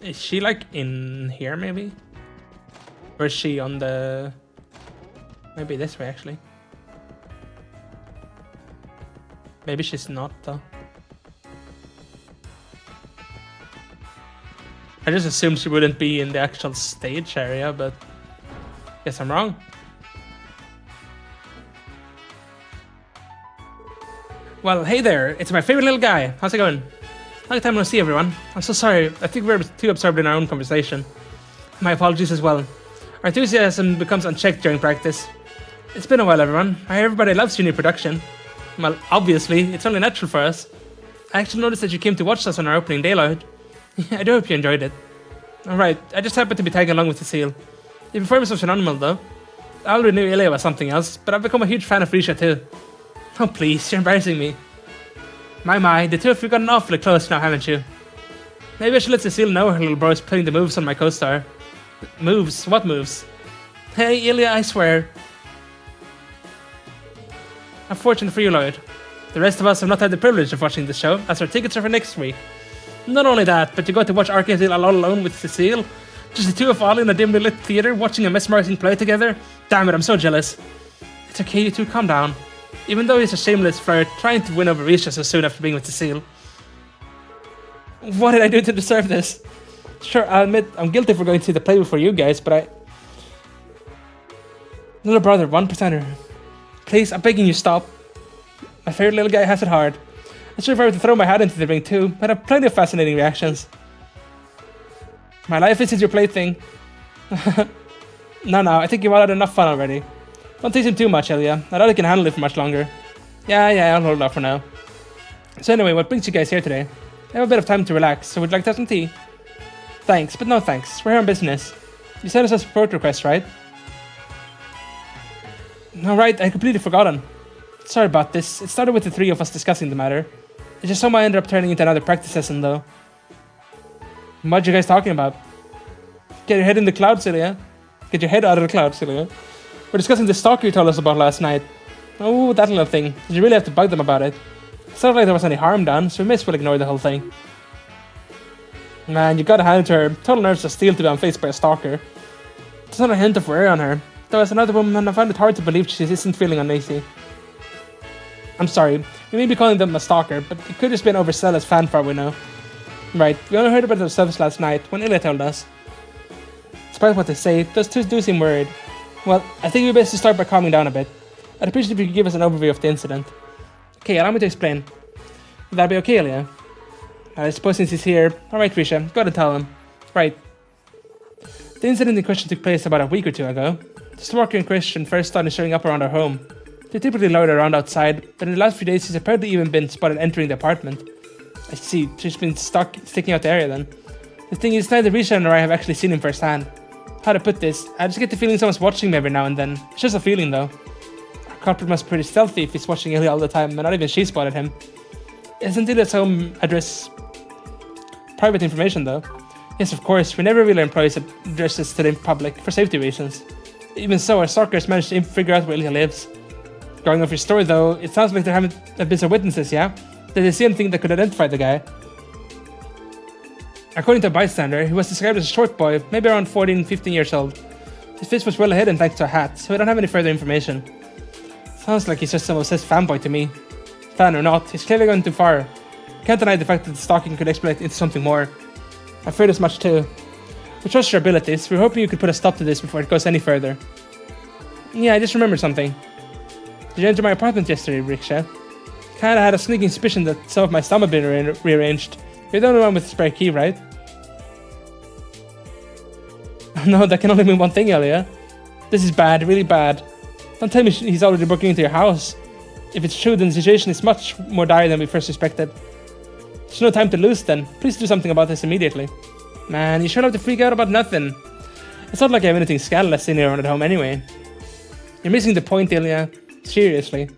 [SPEAKER 1] Is she like in here maybe? Or is she on the... Maybe this way actually. Maybe she's not, though. I just assumed she wouldn't be in the actual stage area, but guess I'm wrong. Well, hey there, it's my favorite little guy. How's it going? Long time no see, everyone. I'm so sorry, I think we're too absorbed in our own conversation. My apologies as well. Our enthusiasm becomes unchecked during practice. It's been a while, everyone. I hear everybody loves your new production. Well, obviously, it's only natural for us. I actually noticed that you came to watch us on our opening day, Lloyd. I do hope you enjoyed it. Alright, I just happened to be tagging along with the seal. Your performance was phenomenal, though. I already knew Ilya was something else, but I've become a huge fan of Risha too. Oh please, you're embarrassing me. My, the two of you got awfully close now, haven't you? Maybe I should let Cecile know her little bro is putting the moves on my co-star. Moves? What moves? Hey, Ilya, I swear. Unfortunate for you, Lloyd. The rest of us have not had the privilege of watching the show, as our tickets are for next week. Not only that, but you got to watch Archangel all alone with Cecile. Just the two of all in a dimly lit theater watching a mesmerizing play together. Damn it, I'm so jealous. It's okay, you two, calm down. Even though he's a shameless flirt, trying to win over Risha so soon after being with Cecile. What did I do to deserve this? Sure, I'll admit I'm guilty for going to see the play before you guys, but I... Little brother, 1%er. Please, I'm begging you, stop. My favorite little guy has it hard. I'm sure if I were to throw my hat into the ring too, I'd have plenty of fascinating reactions. My life isn't your plaything. No, I think you've all had enough fun already. Don't tease him too much, Ilya. I doubt I can handle it for much longer. Yeah, I'll hold off for now. So anyway, what brings you guys here today? I have a bit of time to relax, so would you like to have some tea? Thanks, but no thanks. We're here on business. You sent us a support request, right? Alright, I completely forgotten. Sorry about this. It started with the three of us discussing the matter. It's just somehow ended up turning into another practice session, though. What are you guys talking about? Get your head in the clouds, Ilya. Get your head out of the clouds, Ilya. We're discussing the stalker you told us about last night. Oh, that little thing. Did you really have to bug them about it? It's not like there was any harm done, so we may as well ignore the whole thing. Man, you gotta hand it to her. Total nerves of steel to be unfazed by a stalker. There's not a hint of worry on her. Though as another woman, I find it hard to believe she isn't feeling uneasy. I'm sorry, we may be calling them a stalker, but it could just be an overzealous fanfare we know. Right, we only heard about themselves last night, when Ilya told us. Despite what they say, those two do seem worried. Well, I think we best to start by calming down a bit. I'd appreciate if you could give us an overview of the incident. Okay, allow me to explain. Would that be okay, Ilya? I suppose since he's here... Alright, Risha, go ahead and tell him. Right. The incident in question took place about a week or two ago. The stalker in question first started showing up around our home. They typically loiter around outside, but in the last few days he's apparently even been spotted entering the apartment. I see, she's been sticking out the area then. The thing is, neither Risha nor I have actually seen him firsthand. How to put this, I just get the feeling someone's watching me every now and then. It's just a feeling though. Our culprit must be pretty stealthy if he's watching Ilya all the time, and not even she spotted him. Isn't Ilya's home address private information though? Yes, of course, we never really employ addresses to the public for safety reasons. Even so, our stalkers managed to figure out where Ilya lives. Going off your story though, it sounds like there have been some witnesses, yeah? Did they see anything that could identify the guy? According to a bystander, he was described as a short boy, maybe around 14-15 years old. His face was well hidden thanks to a hat, so we don't have any further information. Sounds like he's just some obsessed fanboy to me. Fan or not, he's clearly gone too far. Can't deny the fact that the stalking could escalate into something more. I fear as much too. We trust your abilities, we're hoping you could put a stop to this before it goes any further. Yeah, I just remembered something. Did you enter my apartment yesterday, Risha? Kinda had a sneaking suspicion that some of my stuff had been rearranged. You're the only one with a spare key, right? No, that can only mean one thing, Ilya. This is bad, really bad. Don't tell me he's already broken into your house. If it's true, then the situation is much more dire than we first suspected. There's no time to lose then. Please do something about this immediately. Man, you sure have to freak out about nothing. It's not like I have anything scandalous in here at home anyway. You're missing the point, Ilya. Seriously.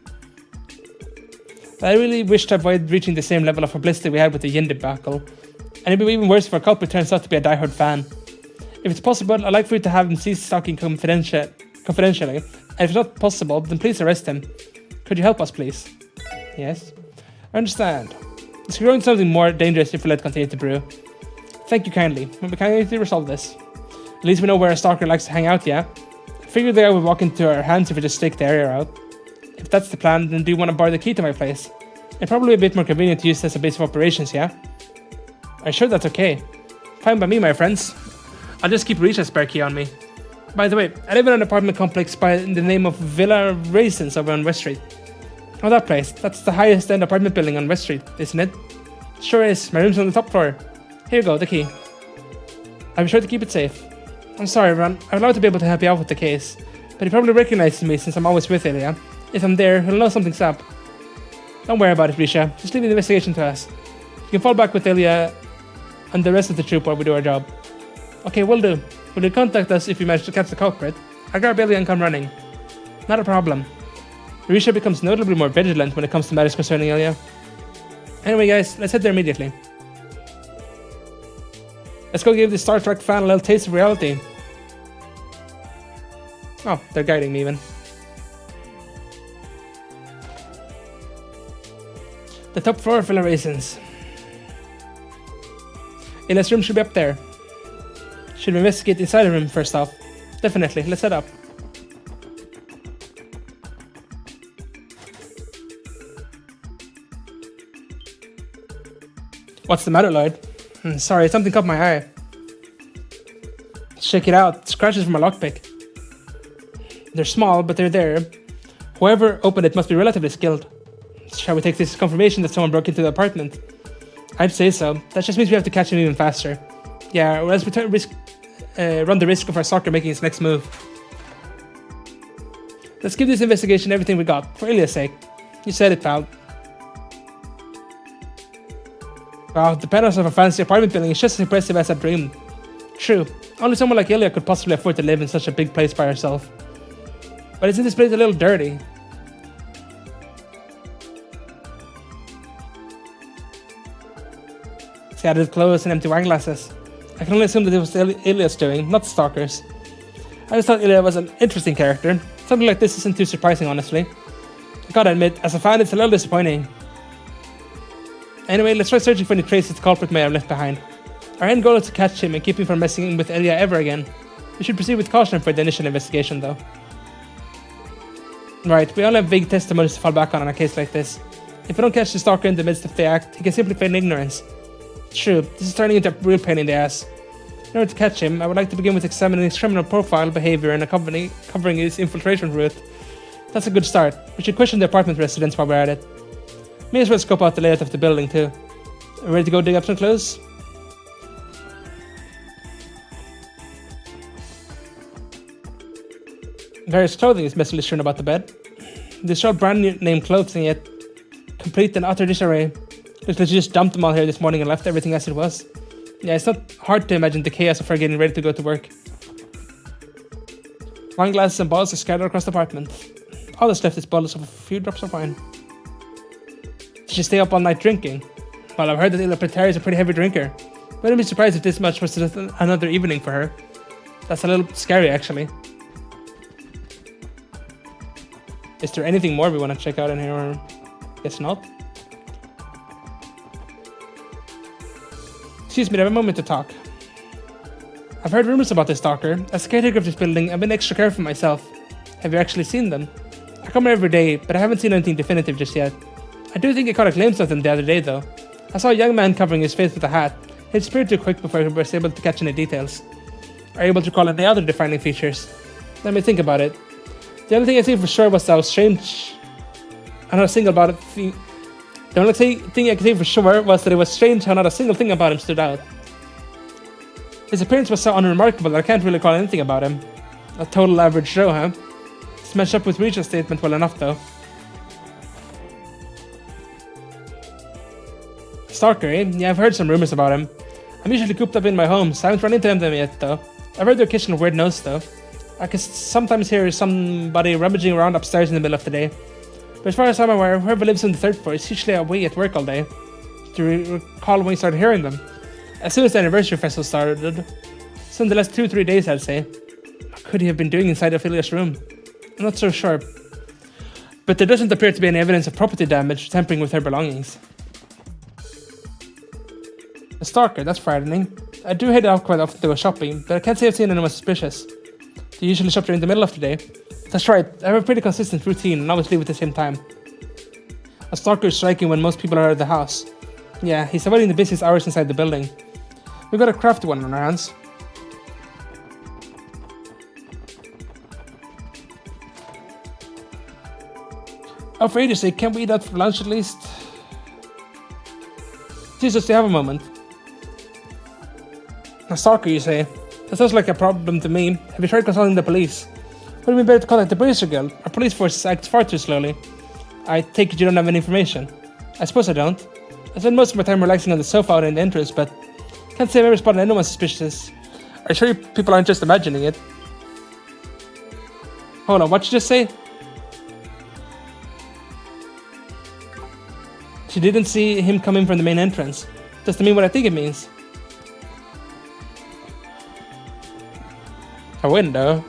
[SPEAKER 1] I really wish to avoid reaching the same level of publicity we had with the Yin debacle. And it'd be even worse if our culprit turns out to be a diehard fan. If it's possible, I'd like for you to have him cease stalking confidentially. And if it's not possible, then please arrest him. Could you help us, please? Yes? I understand. It's growing something more dangerous if we let it continue to brew. Thank you kindly. We can easily resolve this. At least we know where a stalker likes to hang out, yeah? I figured the guy would walk into our hands if we just stake the area out. If that's the plan, then do you want to borrow the key to my place? It'd probably be a bit more convenient to use this as a base of operations, yeah? Are you sure that's okay? Fine by me, my friends. I'll just keep Risha's spare key on me. By the way, I live in an apartment complex by the name of Villa Raisins over on West Street. Oh, that place. That's the highest end apartment building on West Street, isn't it? Sure is. My room's on the top floor. Here you go, the key. I'll be sure to keep it safe. I'm sorry, Ron. I would love to be able to help you out with the case, but he probably recognizes me since I'm always with Ilya. If I'm there, he'll know something's up. Don't worry about it, Risha. Just leave the investigation to us. You can fall back with Ilya and the rest of the troop while we do our job. Okay, will do. Will you contact us if you manage to catch the culprit? I'll grab Ilya and come running. Not a problem. Risha becomes notably more vigilant when it comes to matters concerning Ilya. Anyway, guys, let's head there immediately. Let's go give the Star Trek fan a little taste of reality. Oh, they're guiding me even. The top floor of Villa Raisins. Ilya's room should be up there. Should we investigate inside the room first off? Definitely, let's head up. What's the matter, Lloyd? Sorry, something caught my eye. Check it out, scratches from a lockpick. They're small, but they're there. Whoever opened it must be relatively skilled. Shall we take this as confirmation that someone broke into the apartment? I'd say so. That just means we have to catch him even faster. Yeah, or else we run the risk of our stalker making his next move. Let's give this investigation everything we got, for Ilya's sake. You said it, pal. Wow, the penthouse of a fancy apartment building is just as impressive as I dreamed. True, only someone like Ilya could possibly afford to live in such a big place by herself. But isn't this place a little dirty? Scattered clothes and empty wine glasses. I can only assume that it was Ilya's doing, not the stalkers. I just thought Ilya was an interesting character. Something like this isn't too surprising, honestly. I gotta admit, as a fan, it's a little disappointing. Anyway, let's try searching for any traces the culprit may have left behind. Our end goal is to catch him and keep him from messing with Ilya ever again. We should proceed with caution for the initial investigation, though. Right, we all have vague testimonies to fall back on a case like this. If we don't catch the stalker in the midst of the act, he can simply feign ignorance. True, this is turning into a real pain in the ass. In order to catch him, I would like to begin with examining his criminal profile, behavior, and covering his infiltration route. That's a good start. We should question the apartment residents while we're at it. May as well scope out the layout of the building too. Ready to go dig up some clothes? Various clothing is messily strewn about the bed. These are brand new name clothes and yet complete and utter disarray. Looks like she just dumped them all here this morning and left everything as it was. Yeah, it's not hard to imagine the chaos of her getting ready to go to work. Wine glasses and bottles are scattered across the apartment. All that's left is bottles of a few drops of wine. Did she stay up all night drinking? Well, I've heard that Ilya Pretaria is a pretty heavy drinker. Wouldn't be surprised if this much was just another evening for her. That's a little scary, actually. Is there anything more we want to check out in here, or guess not? Excuse me, I have a moment to talk. I've heard rumors about this stalker. As caretaker of this building, I've been extra careful myself. Have you actually seen them? I come here every day, but I haven't seen anything definitive just yet. I do think I caught a glimpse of them the other day, though. I saw a young man covering his face with a hat. He disappeared too quick before I was able to catch any details. Are you able to recall any other defining features? Let me think about it. The only thing I see for sure was that I was strange. I'm not a single about it. The only thing I could say for sure was that it was strange how not a single thing about him stood out. His appearance was so unremarkable that I can't really recall anything about him. A total average Joe, huh? Smashed up with Risha's statement well enough, though. Stalker, eh? Yeah, I've heard some rumors about him. I'm usually cooped up in my home, so I haven't run into them yet, though. I've heard they're catching weird notes, though. I can sometimes hear somebody rummaging around upstairs in the middle of the day. But as far as I'm aware, whoever lives on the third floor is usually away at work all day. Do you recall when you started hearing them? As soon as the anniversary festival started. So in the last 2-3 days, I'd say. What could he have been doing inside Ophelia's room? I'm not so sure. But there doesn't appear to be any evidence of property damage tampering with her belongings. A stalker, that's frightening. I do head out quite often to go shopping, but I can't say I've seen anyone suspicious. Do you usually shop during the middle of the day? That's right, I have a pretty consistent routine and always leave at the same time. A stalker is striking when most people are at the house. Yeah, he's avoiding the busiest hours inside the building. We've got a crafty one on our hands. Oh, for ages sake, can't we eat out for lunch at least? Jesus, do you have a moment? A stalker, you say? That sounds like a problem to me. Have you tried consulting the police? Would it be better to contact the Bracer Guild? Our police force acts far too slowly. I take it you don't have any information. I suppose I don't. I spend most of my time relaxing on the sofa out in the entrance, but can't say I've ever spotted anyone suspicious. Are you sure people aren't just imagining it? Hold on, what'd you just say? She didn't see him come in from the main entrance. Does that mean what I think it means? A window?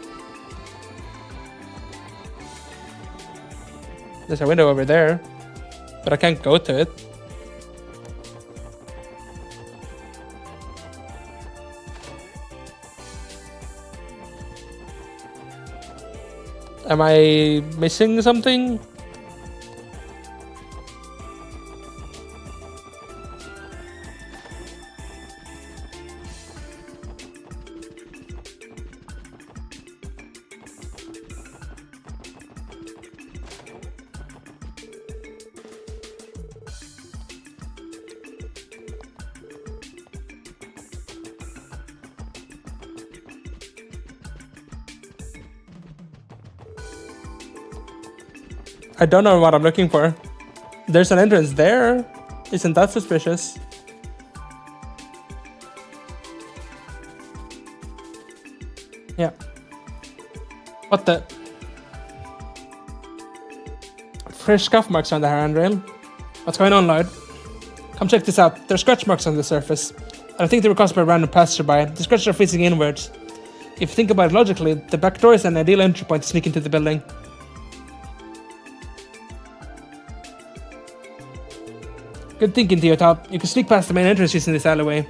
[SPEAKER 1] There's a window over there, but I can't go to it. Am I missing something? I don't know what I'm looking for. There's an entrance there. Isn't that suspicious? Yeah. What the? Fresh scuff marks on the handrail. What's going on, Lloyd? Come check this out. There are scratch marks on the surface. And I think they were caused by a random passerby. The scratches are facing inwards. If you think about it logically, the back door is an ideal entry point to sneak into the building. Good thinking, Theotop. You can sneak past the main entrance using this alleyway.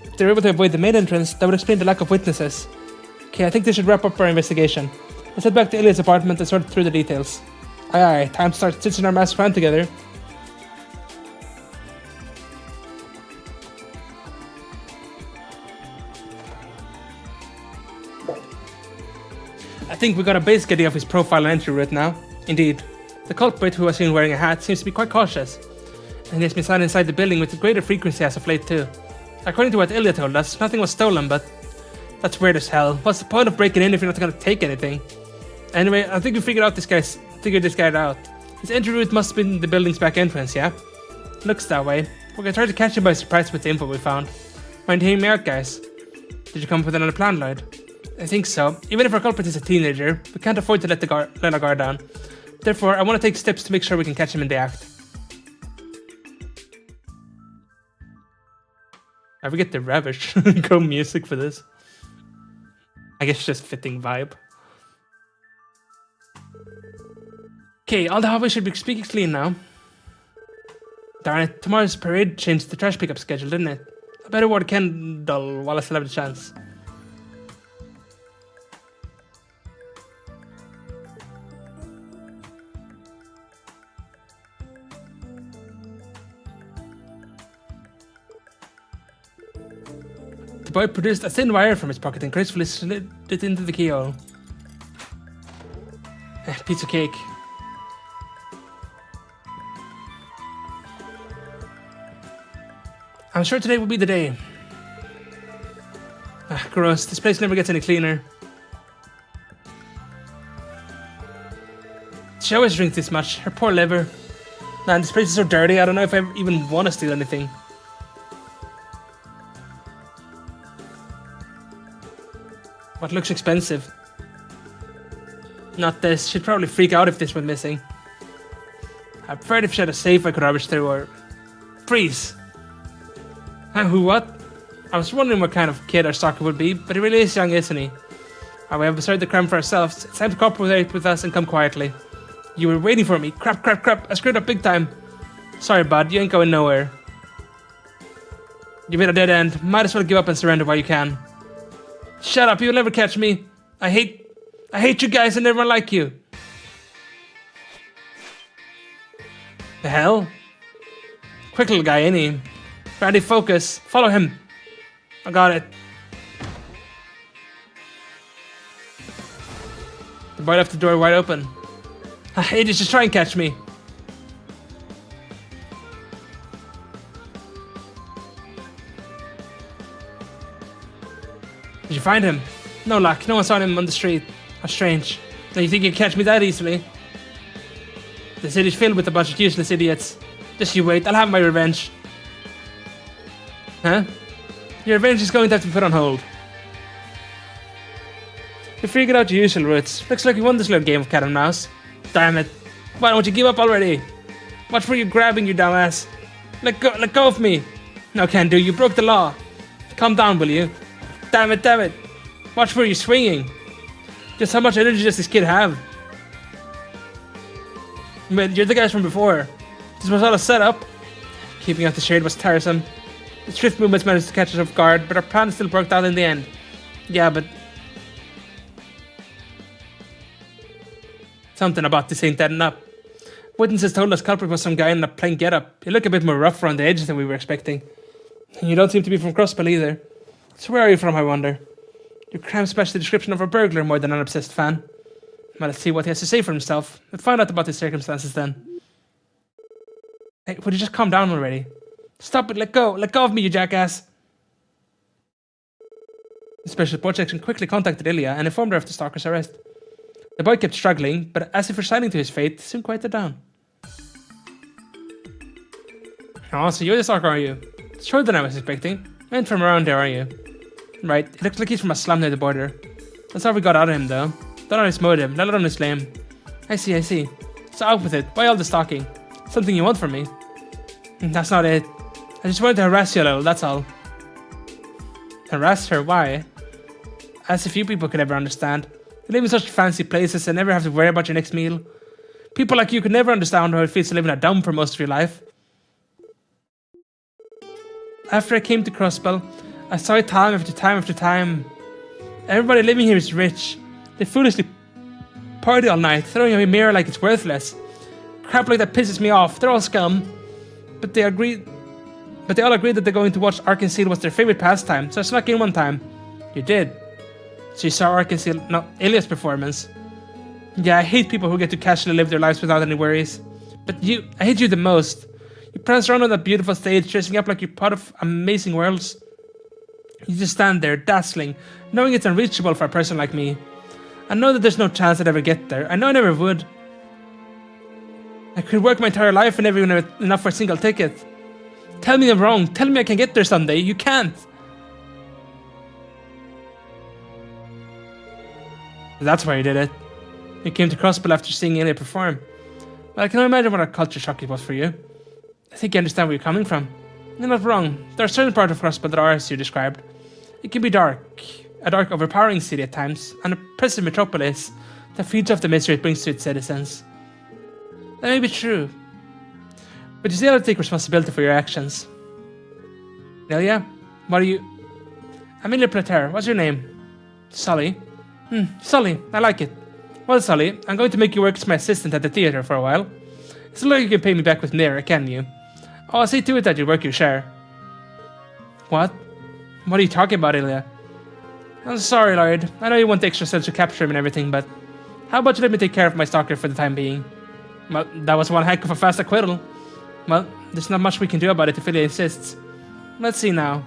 [SPEAKER 1] If they're able to avoid the main entrance, that would explain the lack of witnesses. Okay, I think this should wrap up our investigation. Let's head back to Ilia's apartment and sort through the details. Aye, time to start stitching our master plan together. I think we got a basic idea of his profile and entry route now. Indeed. The culprit, who was seen wearing a hat, seems to be quite cautious. And he has been seen inside the building with greater frequency as of late too. According to what Ilia told us, nothing was stolen, but that's weird as hell. What's the point of breaking in if you're not gonna take anything? Anyway, I think we figured this guy out. His entry route must have been the building's back entrance, yeah? Looks that way. We're gonna try to catch him by surprise with the info we found. Mind hearing me out, guys? Did you come up with another plan, Lloyd? I think so. Even if our culprit is a teenager, we can't afford to let our guard down. Therefore, I want to take steps to make sure we can catch him in the act. I forget the Ravish Go music for this. I guess just fitting vibe. Okay, all the hallways should be squeaky clean now. Darn it, tomorrow's parade changed the trash pickup schedule, didn't it? I better ward a candle while I still have the chance. The boy produced a thin wire from his pocket and gracefully slid it into the keyhole. Piece of cake. I'm sure today will be the day. Gross. This place never gets any cleaner. She always drinks this much. Her poor liver. Man, this place is so dirty. I don't know if I even want to steal anything. What looks expensive? Not this. She'd probably freak out if this went missing. I'm afraid if she had a safe I could rummage through or... Freeze! Who, what? I was wondering what kind of kid our stalker would be, but he really is young, isn't he? We have decided the crime for ourselves. It's time to cooperate with us and come quietly. You were waiting for me. Crap, crap, crap. I screwed up big time. Sorry, bud. You ain't going nowhere. You've hit a dead end. Might as well give up and surrender while you can. Shut up. You'll never catch me. I hate you guys and everyone like you. The hell? Quick little guy, ain't he? Randy, focus. Follow him. I got it. The boy left the door wide open. Idiots, just try and catch me. Did you find him? No luck. No one saw him on the street. How strange. Now you think you can catch me that easily? The city's filled with a bunch of useless idiots. Just you wait. I'll have my revenge. Huh? Your revenge is going to have to be put on hold. You figured out your usual routes. Looks like you won this little game of cat and mouse. Damn it. Why don't you give up already? Watch where you're grabbing, you dumbass. Let go of me. No, can do. You broke the law. Calm down, will you? Damn it. Watch where you're swinging. Just how much energy does this kid have? Man, you're the guys from before. This was all a setup. Keeping out the shade was tiresome. The swift movements managed to catch us off guard, but our plan still worked out in the end. Yeah, but... something about this ain't adding up. Witnesses told us culprit was some guy in a plain getup. He looked a bit more rough around the edges than we were expecting. And you don't seem to be from Crossbell either. So where are you from, I wonder? You cram smashed the description of a burglar more than an obsessed fan. Well, let's see what he has to say for himself. We'll find out about his circumstances then. Hey, would you just calm down already? Stop it, let go of me, you jackass! The Special Support Section quickly contacted Ilya and informed her of the stalker's arrest. The boy kept struggling, but as if resigning to his fate, soon quieted down. Oh, so you're the stalker, are you? Shorter than I was expecting. And from around there, are you? Right, it looks like he's from a slum near the border. That's all we got out of him, though. Don't know his motive, let alone his claim. I see. So out with it, why all the stalking? Something you want from me? That's not it. I just wanted to harass you a little, that's all. Harass her? Why? As if you people could ever understand. You live in such fancy places and never have to worry about your next meal. People like you could never understand how it feels to live in a dump for most of your life. After I came to Crossbell, I saw it time after time. Everybody living here is rich. They foolishly party all night, throwing away mirror like it's worthless. Crap like that pisses me off. They're all scum. But they all agreed that they're going to watch Arkansas was their favorite pastime, so I snuck in one time. You did. So you saw Arkansas, not Ilya's performance. Yeah, I hate people who get to casually live their lives without any worries. But I hate you the most. You prance around on that beautiful stage, dressing up like you're part of amazing worlds. You just stand there, dazzling, knowing it's unreachable for a person like me. I know that there's no chance I'd ever get there. I know I never would. I could work my entire life and never even enough for a single ticket. Tell me I'm wrong. Tell me I can get there someday. You can't. That's why you did it. You came to Crossbell after seeing Ilya perform. Well, I can imagine what a culture shock it was for you. I think you understand where you're coming from. You're not wrong. There are certain parts of Crossbell that are as you described. It can be dark. A dark, overpowering city at times. An oppressive metropolis that feeds off the misery it brings to its citizens. That may be true. But you still have to take responsibility for your actions. Ilya? What are you... Amelia Plater, what's your name? Sully? Sully, I like it. Well, Sully, I'm going to make you work as my assistant at the theatre for a while. It's not like you can pay me back with Mira, can you? Oh, I'll see to it that you work your share. What? What are you talking about, Ilya? I'm sorry, Lloyd. I know you want the extra cents to capture him and everything, but... how about you let me take care of my stalker for the time being? Well, that was one heck of a fast acquittal. Well, there's not much we can do about it if Ilya insists. Let's see now.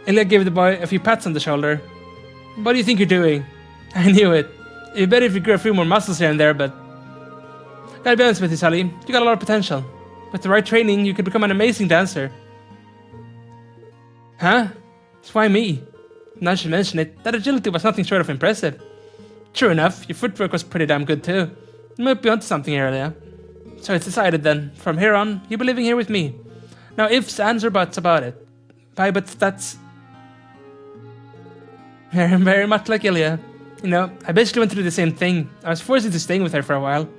[SPEAKER 1] Ilya gave the boy a few pats on the shoulder. What do you think you're doing? I knew it. It'd be better if you grew a few more muscles here and there, but... gotta be honest with you, Sully. You got a lot of potential. With the right training, you could become an amazing dancer. Huh? That's why me? Now that you mention it, that agility was nothing short of impressive. True enough, your footwork was pretty damn good too. You might be onto something earlier. So it's decided then. From here on, you'll be living here with me. No ifs, ands, or buts about it. Bye, but that's... very, very much like Ilya. You know, I basically went through the same thing. I was forced into staying with her for a while.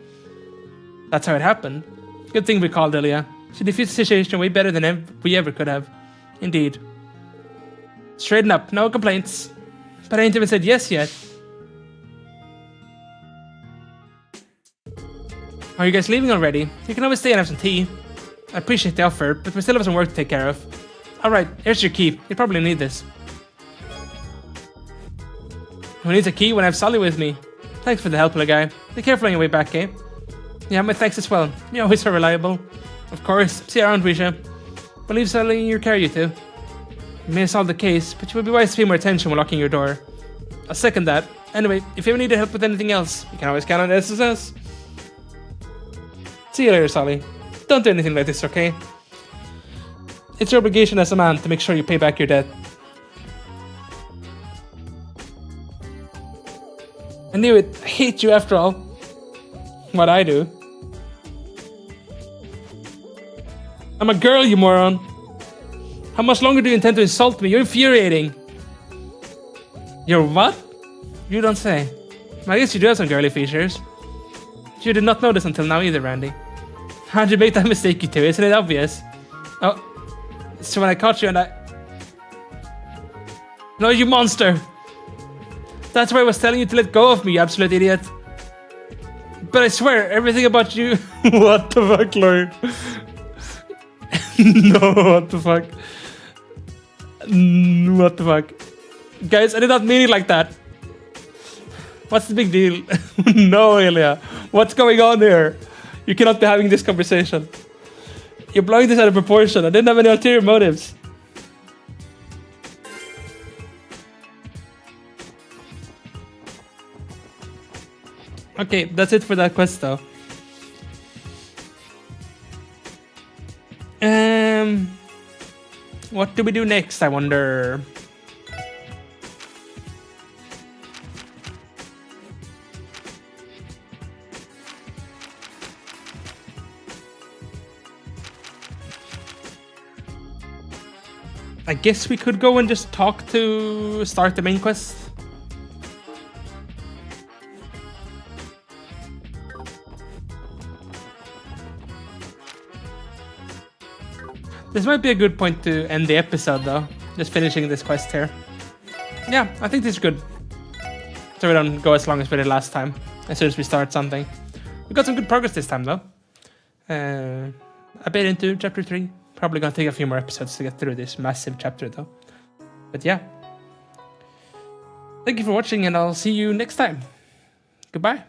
[SPEAKER 1] That's how it happened. Good thing we called Ilya. She defused the situation way better than we ever could have. Indeed. Straighten up, no complaints. But I ain't even said yes yet. Are you guys leaving already? You can always stay and have some tea. I appreciate the offer, but we still have some work to take care of. Alright, here's your key. You probably need this. Who needs a key when I have Sully with me? Thanks for the help, little guy. Be careful on your way back, eh? Yeah, my thanks as well. You're always so reliable. Of course. See you around, Risha. But leave Sully in your care, you two. You may have solved the case, but you would be wise to pay more attention when locking your door. I'll second that. Anyway, if you ever need help with anything else, you can always count on SSS. See you later, Sully. Don't do anything like this, okay? It's your obligation as a man to make sure you pay back your debt. I knew it. I hate you after all. What I do. I'm a girl, you moron. How much longer do you intend to insult me? You're infuriating. You're what? You don't say. I guess you do have some girly features. You did not know this until now either, Randy. How'd you make that mistake, you two? Isn't it obvious? Oh. So when I caught you and I... No, you monster! That's why I was telling you to let go of me, you absolute idiot. But I swear, everything about you... What the fuck, Lord? No, what the fuck? What the fuck? Guys, I did not mean it like that. What's the big deal? No, Ilya. What's going on here? You cannot be having this conversation. You're blowing this out of proportion. I didn't have any ulterior motives. Okay, that's it for that quest though. What do we do next, I wonder? I guess we could go and just talk to start the main quest. This might be a good point to end the episode though. Just finishing this quest here. Yeah, I think this is good. So we don't go as long as we did last time. As soon as we start something. We got some good progress this time though. A bit into chapter 3. Probably gonna take a few more episodes to get through this massive chapter though. But yeah. Thank you for watching and I'll see you next time. Goodbye.